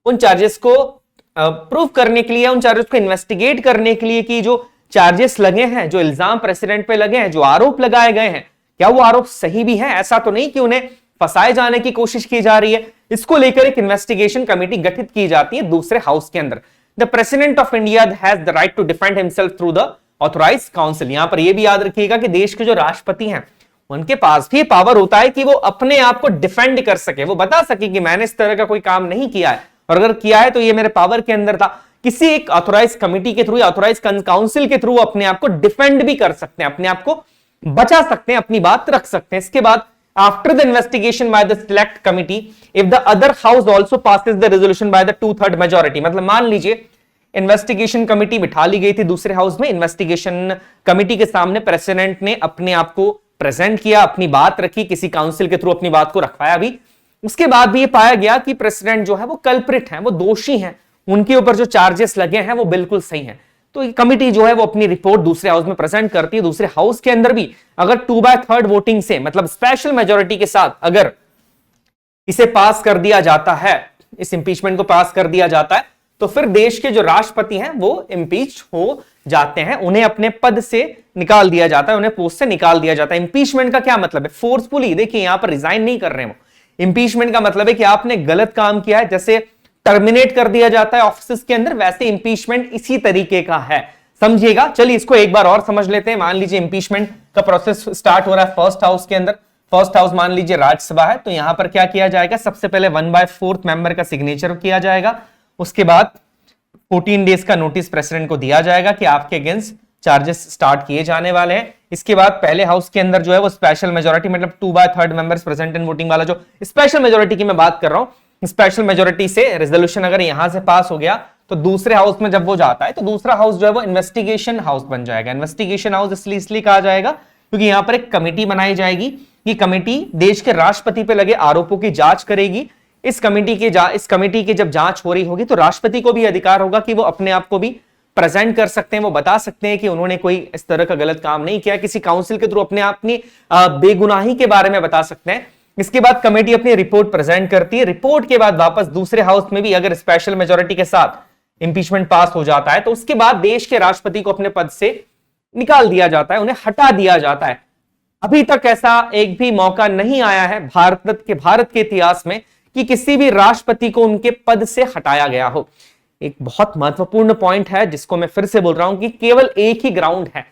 उन चार्जेस को प्रूव करने के लिए, उन चार्जेस को इन्वेस्टिगेट करने के लिए कि जो चार्जेस लगे हैं, जो इल्जाम प्रेसिडेंट पे लगे हैं, जो आरोप लगाए गए हैं, क्या वो आरोप सही भी है। ऐसा तो नहीं कि उन्हें फंसाए जाने की कोशिश की जा रही है। इसको लेकर एक इन्वेस्टिगेशन कमेटी गठित की जाती है दूसरे हाउस के अंदर। The president of India has the right to defend himself through the authorised council. यहां पर यह भी याद रखिएगा कि देश के जो राष्ट्रपति हैं, उनके पास भी पावर होता है कि वो अपने आप को डिफेंड कर सके। वो बता सके कि मैंने इस तरह का कोई काम नहीं किया है, और अगर किया है तो ये मेरे पावर के अंदर था। किसी एक ऑथोराइज कमिटी के थ्रू या ऑथोराइज काउंसिल के थ्रू अपने आप को डिफेंड भी कर सकते हैं, अपने आप को बचा सकते हैं, अपनी बात रख सकते हैं। इसके बाद after the investigation by the select committee, if the other house also passes the resolution by the 2/3 majority. मतलब मान लीजिए इन्वेस्टिगेशन कमिटी बिठा ली गई थी दूसरे हाउस में। इन्वेस्टिगेशन कमिटी के सामने प्रेसिडेंट ने अपने आप को प्रेजेंट किया, अपनी बात रखी, किसी काउंसिल के थ्रू अपनी बात को रखवाया भी। उसके बाद भी ये पाया गया कि प्रेसिडेंट जो है वो कल्प्रिट है, वो दोषी हैं, उनके ऊपर जो चार्जेस लगे हैं वो बिल्कुल सही हैं। तो ये कमिटी जो है वो अपनी रिपोर्ट दूसरे हाउस में प्रेजेंट करती है। दूसरे हाउस के अंदर भी अगर 2/3 वोटिंग से, मतलब स्पेशल मेजॉरिटी के साथ अगर इसे पास कर दिया जाता है, इस इंपीचमेंट को पास कर दिया जाता है, तो फिर देश के जो राष्ट्रपति हैं वो इंपीच हो जाते हैं। उन्हें अपने पद से निकाल दिया जाता है, उन्हें पोस्ट से निकाल दिया जाता है। इंपीचमेंट का क्या मतलब है? फोर्सफुली। देखिए यहां पर रिजाइन नहीं कर रहे हैं वो। इंपीचमेंट का मतलब है कि आपने गलत काम किया है, जैसे टर्मिनेट कर दिया जाता है ऑफिस के अंदर, वैसे इंपीचमेंट इसी तरीके का है। समझिएगा। चलिए इसको एक बार और समझ लेते हैं। मान लीजिए इंपीचमेंट का प्रोसेस स्टार्ट हो रहा है फर्स्ट हाउस के अंदर। फर्स्ट हाउस मान लीजिए राज्यसभा है, तो यहां पर क्या किया जाएगा? सबसे पहले 1/4 मेंबर का सिग्नेचर किया जाएगा। उसके बाद 14 डेज का नोटिस प्रेसिडेंट को दिया जाएगा कि आपके अगेंस्ट चार्जेस स्टार्ट किए जाने वाले हैं। इसके बाद पहले हाउस के अंदर जो है वो स्पेशल मेजॉरिटी, मतलब 2/3 मेंबर्स प्रेजेंट इन वोटिंग वाला जो स्पेशल मेजॉरिटी की मैं बात कर रहा हूं, स्पेशल मेजॉरिटी से रेजोल्यूशन अगर यहां से पास हो गया तो दूसरे हाउस में जब वो जाता है तो दूसरा हाउस जो है वो इन्वेस्टिगेशन हाउस बन जाएगा। इन्वेस्टिगेशन हाउस इसलिए कहा जाएगा क्योंकि यहां पर एक कमेटी बनाई जाएगी। ये कमेटी देश के राष्ट्रपति पे लगे आरोपों की जांच करेगी। इस कमेटी की जब जांच हो रही होगी तो राष्ट्रपति को भी अधिकार होगा कि वो अपने आप को भी प्रेजेंट कर सकते हैं, वो बता सकते हैं कि उन्होंने कोई इस तरह का गलत काम नहीं किया। किसी काउंसिल के थ्रू अपने अपनी बेगुनाही के बारे में बता सकते हैं। इसके बाद कमेटी अपनी रिपोर्ट प्रेजेंट करती है। रिपोर्ट के बाद वापस दूसरे हाउस में भी अगर स्पेशल मेजॉरिटी के साथ इंपीचमेंट पास हो जाता है तो उसके बाद देश के राष्ट्रपति को अपने पद से निकाल दिया जाता है, उन्हें हटा दिया जाता है। अभी तक ऐसा एक भी मौका नहीं आया है भारत के इतिहास में कि किसी भी राष्ट्रपति को उनके पद से हटाया गया हो। एक बहुत महत्वपूर्ण पॉइंट है जिसको मैं फिर से बोल रहा हूं कि केवल एक ही ग्राउंड है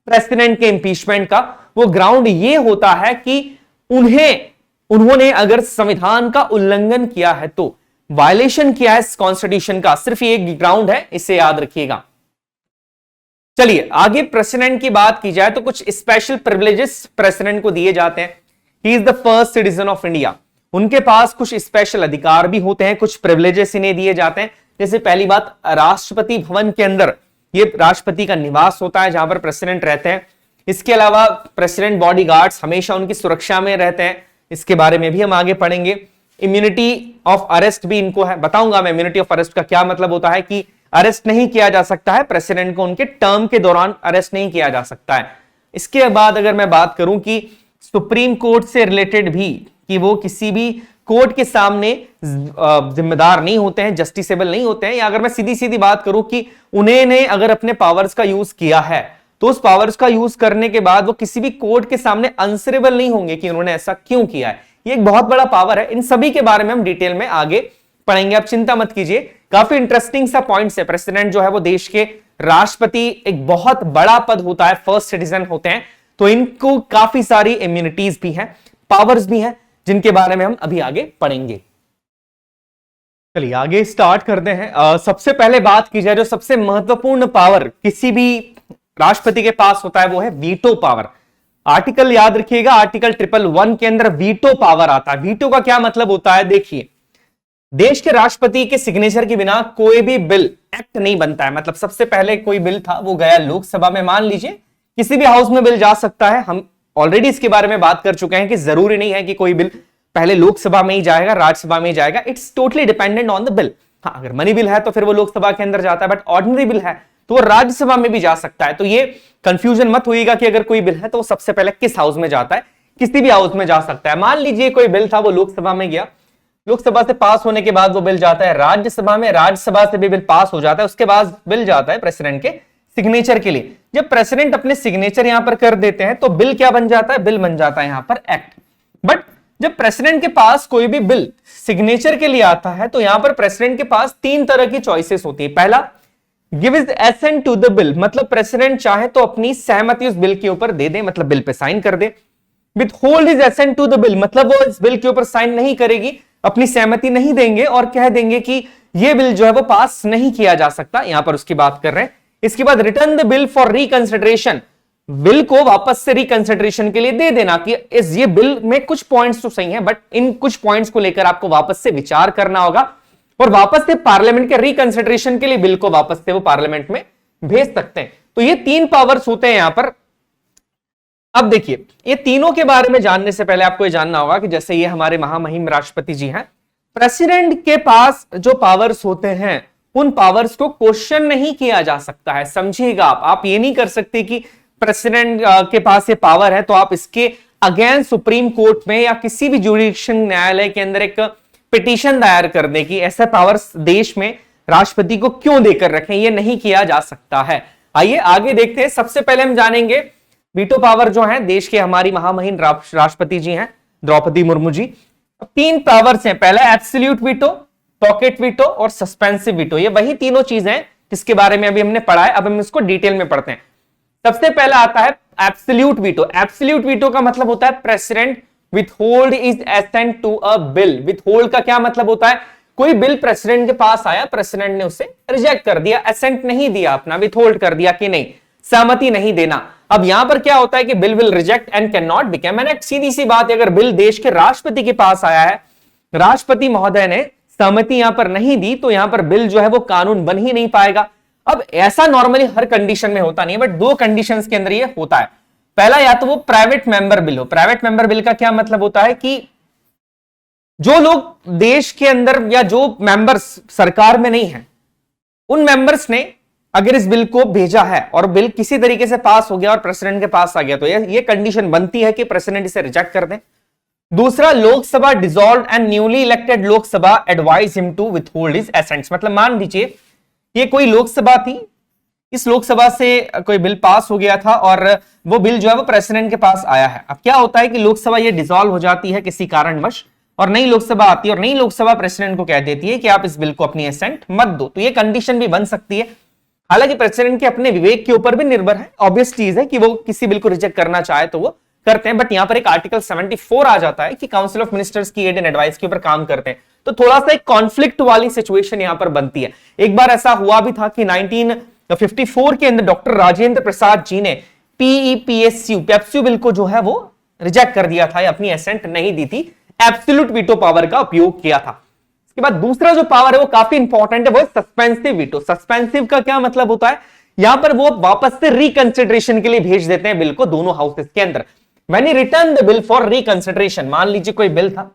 प्रेसिडेंट के इंपीचमेंट का। वो ग्राउंड ये होता है कि उन्होंने अगर संविधान का उल्लंघन किया है, तो वायलेशन किया है कॉन्स्टिट्यूशन का, सिर्फ ये एक ग्राउंड है, इसे याद रखिएगा। चलिए आगे प्रेसिडेंट की बात की जाए तो कुछ स्पेशल प्रिविलेजेस प्रेसिडेंट को दिए जाते हैं। He is the first citizen of India. उनके पास कुछ स्पेशल अधिकार भी होते हैं, कुछ प्रिविलेजेस इन्हें दिए जाते हैं। जैसे पहली बात, राष्ट्रपति भवन के अंदर ये राष्ट्रपति का निवास होता है जहां पर प्रेसिडेंट रहते हैं। इसके अलावा प्रेसिडेंट बॉडीगार्ड्स हमेशा उनकी सुरक्षा में रहते हैं, इसके बारे में भी हम आगे पढ़ेंगे। इम्यूनिटी ऑफ अरेस्ट भी इनको है, बताऊंगा मैं इम्यूनिटी ऑफ अरेस्ट का क्या मतलब होता है, कि अरेस्ट नहीं किया जा सकता है प्रेसिडेंट को, उनके टर्म के दौरान अरेस्ट नहीं किया जा सकता है। इसके बाद अगर मैं बात करूं कि सुप्रीम कोर्ट से रिलेटेड भी, कि वो किसी भी कोर्ट के सामने जिम्मेदार नहीं होते हैं, जस्टिसेबल नहीं होते हैं, या अगर मैं सीधी सीधी बात करूं कि उन्होंने अगर अपने पावर्स का यूज किया है तो उस पावर्स का यूज करने के बाद वो किसी भी कोर्ट के सामने आंसरेबल नहीं होंगे कि उन्होंने ऐसा क्यों किया है। ये एक बहुत बड़ा पावर है। इन सभी के बारे में हम डिटेल में आगे पढ़ेंगे, आप चिंता मत कीजिए। काफी इंटरेस्टिंग सा पॉइंट्स है। प्रेसिडेंट जो है वो देश के राष्ट्रपति, एक बहुत बड़ा पद होता है, फर्स्ट सिटीजन होते हैं, तो इनको काफी सारी इम्यूनिटीज भी हैं, पावर्स भी हैं, जिनके बारे में हम अभी आगे पढ़ेंगे। चलिए आगे स्टार्ट करते हैं। सबसे पहले बात की जाए जो सबसे महत्वपूर्ण पावर किसी भी राष्ट्रपति के पास होता है वो है वीटो पावर। आर्टिकल याद रखिएगा, आर्टिकल 111 के अंदर वीटो पावर आता है। वीटो का क्या मतलब होता है, देखिए, देश के राष्ट्रपति के सिग्नेचर के बिना कोई भी बिल, एक्ट नहीं बनता है। मतलब सबसे पहले कोई बिल था वो गया लोकसभा में, मान लीजिए किसी भी हाउस में बिल जा सकता है, हम ऑलरेडी इसके बारे में बात कर चुके हैं कि जरूरी नहीं है कि कोई बिल पहले लोकसभा में ही जाएगा, राज्यसभा में ही जाएगा, it's totally dependent on the bill. हाँ, अगर मनी बिल है तो फिर वो लोकसभा के अंदर जाता है, बट ऑर्डिनरी बिल है तो वो राज्यसभा में भी जा सकता है। तो ये कंफ्यूजन मत होइएगा कि अगर कोई बिल है तो वो सबसे पहले किस हाउस में जाता है, किसी भी हाउस में जा सकता है। मान लीजिए कोई बिल था वो लोकसभा में गया, लोकसभा से पास होने के बाद वो बिल जाता है राज्यसभा में, राज्यसभा से भी बिल पास हो जाता है, उसके बाद बिल जाता है प्रेसिडेंट के सिग्नेचर के लिए। जब प्रेसिडेंट अपने सिग्नेचर यहां पर कर देते हैं तो बिल क्या बन जाता है, बिल बन जाता है यहां पर एक्ट। बट जब प्रेसिडेंट के पास कोई भी बिल सिग्नेचर के लिए आता है तो यहां पर प्रेसिडेंट के पास तीन तरह की चॉइसेस होती है। पहला, give his assent to the bill, मतलब प्रेसिडेंट चाहे तो अपनी सहमति उस बिल के ऊपर दे दे, मतलब बिल पे साइन कर दे। Withhold his assent to the bill, मतलब वो इस बिल के ऊपर साइन नहीं करेगी, अपनी सहमति नहीं देंगे और कह देंगे कि ये बिल जो है वो पास नहीं किया जा सकता, यहां पर उसकी बात कर रहे हैं। इसके बाद return the bill for reconsideration, bill को वापस से रिकंसिडरेशन के लिए दे देना कि ये बिल में कुछ पॉइंट्स तो सही हैं बट इन कुछ पॉइंट्स को लेकर आपको वापस से विचार करना होगा, और वापस से पार्लियामेंट के रिकंसिडरेशन के लिए बिल को वापस से वो पार्लियामेंट में भेज सकते हैं। तो ये तीन पावर्स होते हैं यहां पर। अब देखिए, ये तीनों के बारे में जानने से पहले आपको ये जानना होगा कि जैसे ये हमारे महामहिम राष्ट्रपति जी हैं, प्रेसिडेंट के पास जो पावर्स होते हैं उन पावर्स को क्वेश्चन नहीं किया जा सकता है। समझिएगा, आप ये नहीं कर सकते कि प्रेसिडेंट के पास ये पावर है तो आप इसके अगेंस्ट सुप्रीम कोर्ट में या किसी भी जुडिशियल न्यायालय के अंदर एक पिटीशन दायर कर दे कि ऐसे पावर्स देश में राष्ट्रपति को क्यों देकर रखें, ये नहीं किया जा सकता है। आइए आगे देखते हैं। सबसे पहले हम जानेंगे वीटो पावर जो है देश के हमारी महामहिम राष्ट्रपति जी हैं द्रौपदी मुर्मू जी। तीन पावर्स हैं, पहला एब्सोल्यूट वीटो, पॉकेट वीटो और सस्पेंसिव वीटो। ये वही तीनों चीजें हैं जिसके बारे में अभी हमने पढ़ा है, अब हम इसको डिटेल में पढ़ते हैं। सबसे पहला आता है एब्सोल्यूट वीटो। एब्सोल्यूट वीटो का मतलब होता है president withhold is assent to a bill. Withhold का क्या मतलब होता है, कोई बिल प्रेसिडेंट के पास आया, प्रेसिडेंट ने उसे रिजेक्ट कर दिया, एसेंट नहीं दिया अपना, विथहोल्ड कर दिया कि नहीं, सहमति नहीं देना। अब यहां पर क्या होता है कि bill will reject and can not become an act. सीधी सी बात है, अगर बिल देश के राष्ट्रपति के पास आया है, राष्ट्रपति महोदय ने सहमति यहां पर नहीं दी, तो यहां पर बिल जो है वो कानून बन ही नहीं पाएगा। अब ऐसा नॉर्मली हर कंडीशन में होता नहीं है, बट दो कंडीशंस के अंदर ये होता है। पहला, या तो वो प्राइवेट मेंबर बिल हो। प्राइवेट मेंबर बिल का क्या मतलब होता है कि जो लोग देश के अंदर या जो मेंबर्स सरकार में नहीं है, उन मेंबर्स ने अगर इस बिल को भेजा है और बिल किसी तरीके से पास हो गया और प्रेसिडेंट के पास आ गया, तो ये कंडीशन बनती है कि प्रेसिडेंट इसे रिजेक्ट कर दें। दूसरा, Lok Sabha dissolve and newly elected Lok Sabha advise him to withhold his assents. मतलब मान लीजिए ये कोई लोकसभा थी, इस लोकसभा से कोई बिल पास हो गया था और वो बिल जो है वो प्रेसिडेंट के पास आया है। अब क्या होता है कि लोकसभा ये डिसॉल्व हो जाती है किसी कारणवश और नई लोकसभा आती है और नई लोकसभा प्रेसिडेंट को कह देती है कि आप इस बिल को अपनी असेंट मत दो। तो ये कंडीशन भी बन सकती है। हालांकि प्रेसिडेंट के अपने विवेक के ऊपर भी निर्भर है, ऑब्वियस चीज है कि वो किसी बिल को रिजेक्ट करना चाहे तो वो करते हैं। बट यहां पर एक आर्टिकल 74 आ जाता है कि काउंसिल ऑफ मिनिस्टर्स की एड एंड एडवाइस के ऊपर काम करते हैं, तो थोड़ा सा एक कॉन्फ्लिक्ट वाली सिचुएशन यहां पर बनती है। एक बार ऐसा हुआ भी था कि 1954 के अंदर डॉक्टर राजेंद्र प्रसाद जी ने पेप्स्यू बिल को जो है वो रिजेक्ट कर दिया था, अपनी एसेंट नहीं दी थी, एब्सोल्यूट वीटो पावर का उपयोग किया था। इसके बाद दूसरा जो पावर है वो काफी इंपॉर्टेंट है, वो सस्पेंसिव वीटो। सस्पेंसिव का क्या मतलब होता है, यहां पर वो वापस से रिकंसिडरेशन के लिए भेज देते हैं बिल को दोनों हाउसेस के अंदर। When you return the bill for reconsideration, मान लीजिए कोई बिल था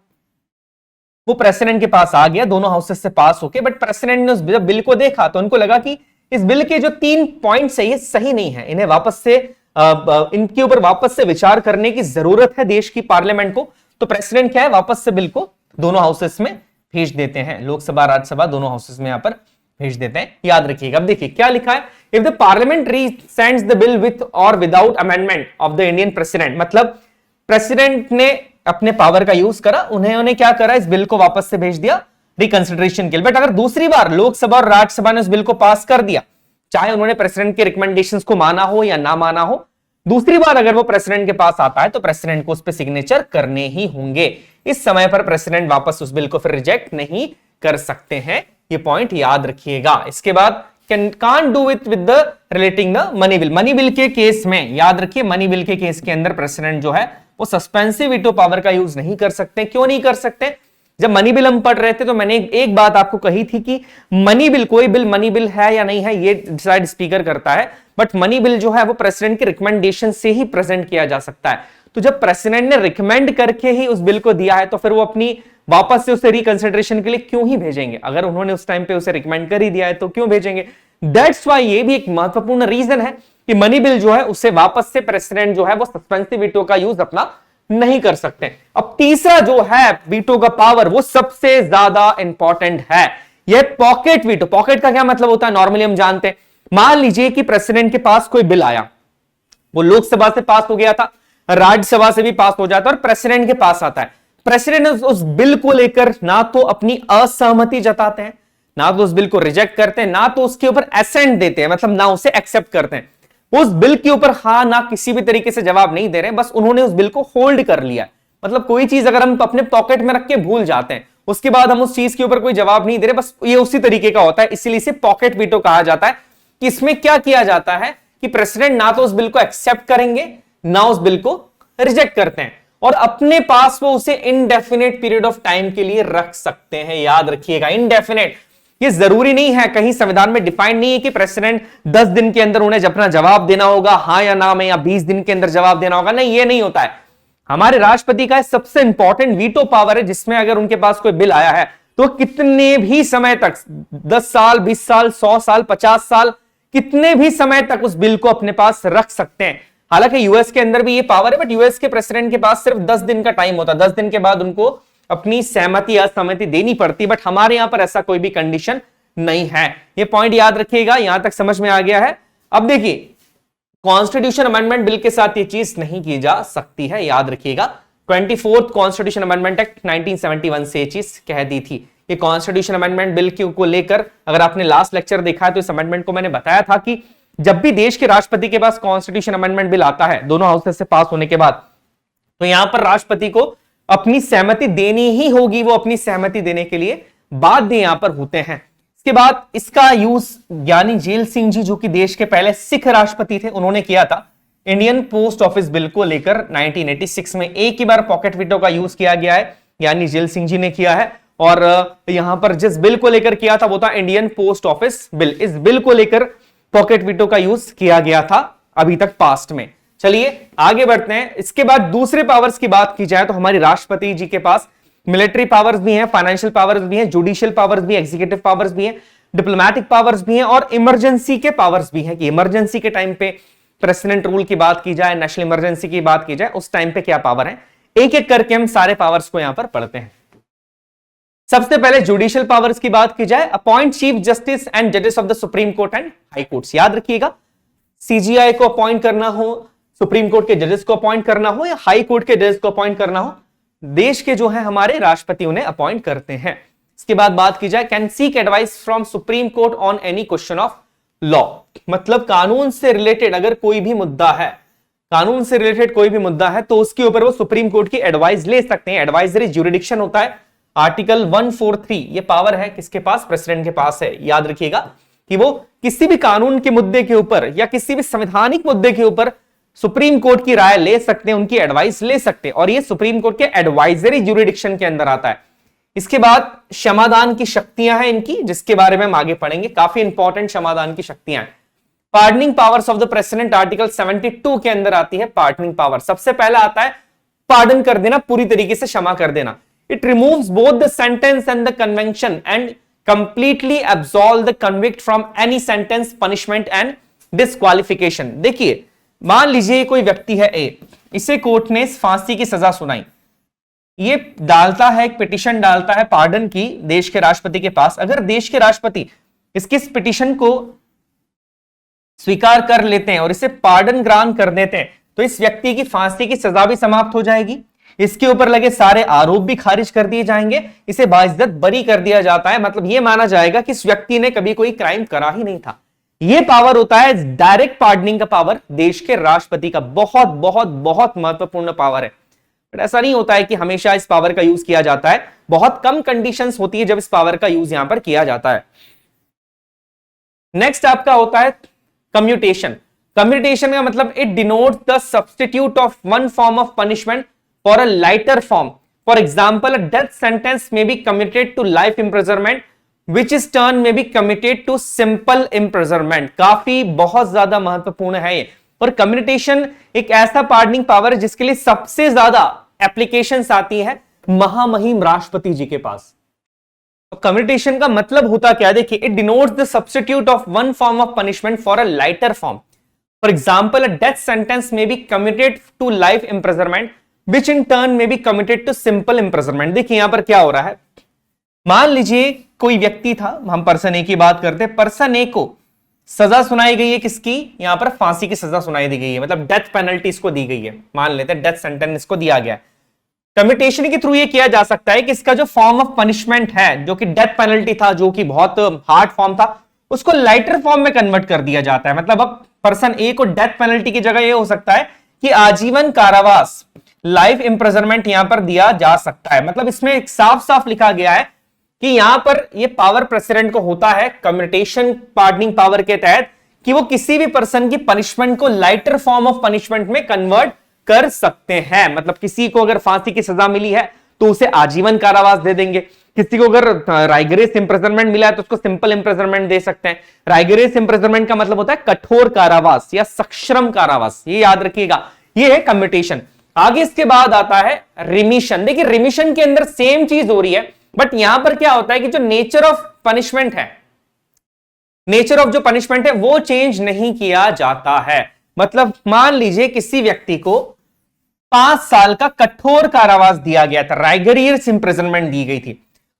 वो प्रेसिडेंट के पास आ गया दोनों हाउसेस से पास होके, बट प्रेसिडेंट ने उस बिल को देखा तो उनको लगा कि इस बिल के जो 3 पॉइंट्स है ये सही नहीं है, इन्हें वापस से इनके ऊपर वापस से विचार करने की जरूरत है देश की पार्लियामेंट को। तो प्रेसिडेंट क्या है, वापस से बिल को दोनों हाउसेस में भेज देते हैं, लोकसभा राज्यसभा दोनों हाउसेस में यहां पर भेज देते हैं। याद रखिएगा। अब देखिए क्या लिखा है, if the parliament resends the bill with और without amendment of the Indian president, मतलब प्रेसिडेंट ने अपने पावर का यूज करा, उन्होंने क्या करा, इस बिल को वापस से भेज दिया रिकंसिडरेशन के लिए। बट अगर दूसरी बार लोकसभा और राज्यसभा ने उस बिल को पास कर दिया, चाहे उन्होंने प्रेसिडेंट के रिकमेंडेशंस को माना हो या ना माना हो, दूसरी बार अगर वो प्रेसिडेंट के पास आता है तो प्रेसिडेंट को उस पर सिग्नेचर करने ही होंगे। इस समय पर प्रेसिडेंट वापस उस बिल को फिर रिजेक्ट नहीं कर सकते हैं, ये पॉइंट याद रखिएगा। इसके बाद can't do it with the relating the money bill। Money bill के केस में याद रखिए, मनी बिल के केस के अंदर प्रेसिडेंट जो है वो सस्पेंसिव वीटो पावर का यूज नहीं कर सकते। क्यों नहीं कर सकते, जब मनी बिल हम पढ़ रहे थे तो मैंने एक बात आपको कही थी कि मनी बिल, कोई बिल मनी बिल है या नहीं है ये डिसाइड स्पीकर करता है, बट मनी बिल जो है वो प्रेसिडेंट के रिकमेंडेशन से ही प्रेजेंट किया जा सकता है। तो जब प्रेसिडेंट ने रिकमेंड करके ही उस बिल को दिया है तो फिर वो अपनी वापस से उसे रिकंसिडरेशन के लिए क्यों ही भेजेंगे, अगर उन्होंने उस टाइम पे उसे रिकमेंड कर ही दिया है तो क्यों भेजेंगे। दैट्स वाई ये भी एक महत्वपूर्ण रीजन है कि मनी बिल जो है उसे वापस से प्रेसिडेंट जो है वो सस्पेंसिव वीटो का यूज अपना नहीं कर सकते। अब तीसरा जो है वीटो का पावर, वो सबसे ज्यादा इंपॉर्टेंट है, यह पॉकेट वीटो। पॉकेट का क्या मतलब होता है, नॉर्मली हम जानते हैं, मान लीजिए कि प्रेसिडेंट के पास कोई बिल आया, वो लोकसभा से पास हो गया था, राज्यसभा से भी पास हो जाता है और प्रेसिडेंट के पास आता है। प्रेसिडेंट उस बिल को लेकर ना तो अपनी असहमति जताते हैं, ना तो उस बिल को रिजेक्ट करते हैं, ना तो उसके ऊपर एसेंट देते हैं, मतलब ना उसे एक्सेप्ट करते हैं। उस बिल के ऊपर हाँ ना किसी भी तरीके से जवाब नहीं दे रहे, बस उन्होंने उस बिल को होल्ड कर लिया। मतलब कोई चीज अगर हम अपने पॉकेट में रख के भूल जाते हैं, उसके बाद हम उस चीज के ऊपर कोई जवाब नहीं दे रहे, बस ये उसी तरीके का होता है, इसीलिए इसे पॉकेट वीटो कहा जाता है। कि इसमें क्या किया जाता है कि प्रेसिडेंट ना तो उस बिल को एक्सेप्ट करेंगे ना उस बिल को रिजेक्ट करते हैं, और अपने पास वो उसे इनडेफिनेट पीरियड ऑफ टाइम के लिए रख सकते हैं। याद रखिएगा, इनडेफिनेट, ये जरूरी नहीं है, कहीं संविधान में डिफाइंड नहीं है कि प्रेसिडेंट 10 दिन के अंदर उन्हें अपना जवाब देना होगा हाँ या ना में, या 20 दिन के अंदर जवाब देना होगा, नहीं, ये नहीं होता है। हमारे राष्ट्रपति का सबसे इंपॉर्टेंट वीटो पावर है, जिसमें अगर उनके पास कोई बिल आया है तो कितने भी समय तक, 10 साल, 20 साल, 100 साल, 50 साल, कितने भी समय तक उस बिल को अपने पास रख सकते हैं। हालांकि यूएस के अंदर भी ये पावर है, बट यूएस के प्रेसिडेंट के पास सिर्फ 10 दिन का टाइम होता है, 10 दिन के बाद उनको अपनी सहमति या असहमति देनी पड़ती, बट हमारे यहां पर ऐसा कोई भी कंडीशन नहीं है। ये पॉइंट याद रखिएगा, यहां तक समझ में आ गया है। अब देखिए, कॉन्स्टिट्यूशन अमेंडमेंट बिल के साथ ये चीज नहीं की जा सकती है, याद रखिएगा। 24th कॉन्स्टिट्यूशन अमेंडमेंट एक्ट 1971 से ये चीज कह दी थी। ये कॉन्स्टिट्यूशन अमेंडमेंट बिल को लेकर अगर आपने लास्ट लेक्चर देखा है तो इस अमेंडमेंट को मैंने बताया था कि जब भी देश के राष्ट्रपति के पास कॉन्स्टिट्यूशन अमेंडमेंट बिल आता है दोनों हाउसेस से पास होने के बाद, तो यहां पर राष्ट्रपति को अपनी सहमति देनी ही होगी, वो अपनी सहमति देने के लिए बाध्य यहां पर होते हैं। इसके बाद इसका यूज ज्ञानी जेल सिंह जी, जो कि देश के पहले सिख राष्ट्रपति थे, उन्होंने किया था। इंडियन पोस्ट ऑफिस बिल को लेकर 1986 में एक ही बार पॉकेट वीटो का यूज किया गया है, ज्ञानी जेल सिंह जी ने किया है। और यहां पर जिस बिल को लेकर किया था वो था इंडियन पोस्ट ऑफिस बिल। इस बिल को लेकर पॉकेट वीटो का यूज किया गया था अभी तक पास्ट में। चलिए आगे बढ़ते हैं। इसके बाद दूसरे पावर्स की बात की जाए तो हमारी राष्ट्रपति जी के पास मिलिट्री पावर्स भी हैं, फाइनेंशियल पावर्स भी हैं, जुडिशियल पावर्स भी, एग्जीक्यूटिव पावर्स भी हैं, डिप्लोमैटिक पावर्स भी हैं और इमरजेंसी के पावर्स भी हैं कि इमरजेंसी के टाइम पे प्रेसिडेंट रूल की बात की जाए, नेशनल इमरजेंसी की बात की जाए, उस टाइम पे क्या पावर है। एक एक करके हम सारे पावर्स को यहां पर पढ़ते हैं। सबसे पहले जुडिशियल पावर्स की बात की जाए, अपॉइंट चीफ जस्टिस एंड जजेस of the supreme court and high courts. याद रखिएगा, सीजीआई को अपॉइंट करना हो, सुप्रीम कोर्ट के जजेस को अपॉइंट करना हो या हाई कोर्ट के जजेस को अपॉइंट करना हो, देश के जो है हमारे राष्ट्रपति उन्हें अपॉइंट करते हैं। इसके बाद बात की जाए, can seek advice from supreme court on any question of law. मतलब कानून से रिलेटेड अगर कोई भी मुद्दा है, कानून से रिलेटेड कोई भी मुद्दा है तो उसके ऊपर वो सुप्रीम कोर्ट की एडवाइस ले सकते हैं। एडवाइजरी ज्यूरिडिक्शन होता है। आर्टिकल 143 ये पावर है किसके पास? प्रेसिडेंट के पास है। याद रखिएगा कि वो किसी भी कानून के मुद्दे के ऊपर या किसी भी संवैधानिक मुद्दे के ऊपर सुप्रीम कोर्ट की राय ले सकते हैं, उनकी एडवाइस ले सकते हैं, और ये सुप्रीम कोर्ट के एडवाइजरी ज्यूरिडिक्शन के अंदर आता है। इसके बाद क्षमादान की शक्तियां हैं इनकी, जिसके बारे में हम आगे पढ़ेंगे। काफी इंपॉर्टेंट क्षमादान की शक्तियां हैं। Pardoning powers of the president article 72 के अंदर आती है पार्डनिंग पावर। सबसे पहला आता है पार्डन कर देना, पूरी तरीके से क्षमा कर देना। It removes both the sentence and the convention and completely absolve the convict from any sentence, punishment and disqualification. देखिए, मान लीजिए कोई व्यक्ति है ए, इसे कोर्ट ने फांसी की सजा सुनाई, ये डालता है, एक पिटीशन डालता है पार्डन की देश के राष्ट्रपति के पास। अगर देश के राष्ट्रपति इसकी इस पिटीशन को स्वीकार कर लेते हैं और इसे पार्डन ग्रांट कर देते हैं तो इस व्यक्ति की फांसी की सजा भी समाप्त हो जाएगी, इसके ऊपर लगे सारे आरोप भी खारिज कर दिए जाएंगे, इसे बाइज्जत बरी कर दिया जाता है। मतलब यह माना जाएगा कि इस व्यक्ति ने कभी कोई क्राइम करा ही नहीं था। यह पावर होता है डायरेक्ट पार्डनिंग का पावर, देश के राष्ट्रपति का। बहुत बहुत बहुत महत्वपूर्ण पावर है। बट ऐसा नहीं होता है कि हमेशा इस पावर का यूज किया जाता है, बहुत कम कंडीशंस होती है जब इस पावर का यूज यहां पर किया जाता है। नेक्स्ट आपका होता है कम्यूटेशन। कम्यूटेशन का मतलब it denotes the substitute of one form of punishment for a lighter form. For example, a death sentence may be commuted to life imprisonment which is turn may be commuted to simple imprisonment. काफी बहुत ज्यादा महत्वपूर्ण है ये। और commutation एक ऐसा pardoning power है जिसके लिए सबसे ज्यादा एप्लीकेशंस आती है महामहिम राष्ट्रपति जी के पास। कम्यूटेशन का मतलब होता क्या? देखिए, it denotes the substitute of one form of punishment for a lighter form. For example, a death sentence may be commuted to life imprisonment which in turn may be commuted to simple imprisonment. देखिए यहां पर क्या हो रहा है, मान लीजिए कोई व्यक्ति था, हम पर्सन ए की बात करते हैं, पर्सन ए को सजा सुनाई गई है किसकी? यहां पर फांसी की सजा सुनाई दी गई है, मतलब डेथ पेनल्टी इसको दी गई है। मान लेते हैं डेथ सेंटेंस इसको दिया गया है। कम्यूटेशन के थ्रू ये किया जा सकता है कि इसका जो फॉर्म ऑफ पनिशमेंट है, जो कि डेथ पेनल्टी था, जो कि बहुत हार्ड फॉर्म था, उसको लाइटर फॉर्म में कन्वर्ट कर दिया जाता है। मतलब अब पर्सन ए को डेथ पेनल्टी की जगह ये हो सकता है कि आजीवन कारावास, लाइफ इंप्रिजनमेंट यहां पर दिया जा सकता है। मतलब इसमें एक साफ साफ लिखा गया है कि यहां पर ये पावर प्रेसिडेंट को होता है कम्यूटेशन पार्डनिंग पावर के तहत कि वो किसी भी पर्सन की पनिशमेंट को लाइटर फॉर्म ऑफ पनिशमेंट में कन्वर्ट कर सकते हैं। मतलब किसी को अगर फांसी की सजा मिली है तो उसे आजीवन कारावास दे देंगे, किसी को अगर राइगरेस इंप्रिजनमेंट मिला है तो उसको सिंपल इंप्रिजनमेंट दे सकते हैं। राइगरेस इंप्रिजनमेंट का मतलब होता है कठोर कारावास या सश्रम कारावास, ये याद रखिएगा। ये है कम्यूटेशन। आगे इसके बाद आता है रिमिशन। देखिए, रिमिशन के अंदर सेम चीज हो रही है, बट यहां पर क्या होता है कि जो नेचर ऑफ पनिशमेंट है, नेचर ऑफ जो पनिशमेंट है वो चेंज नहीं किया जाता है। मतलब मान लीजिए किसी व्यक्ति को 5 साल का कठोर कारावास दिया गया था, राइगरियस इंप्रिजनमेंट दी गई थी,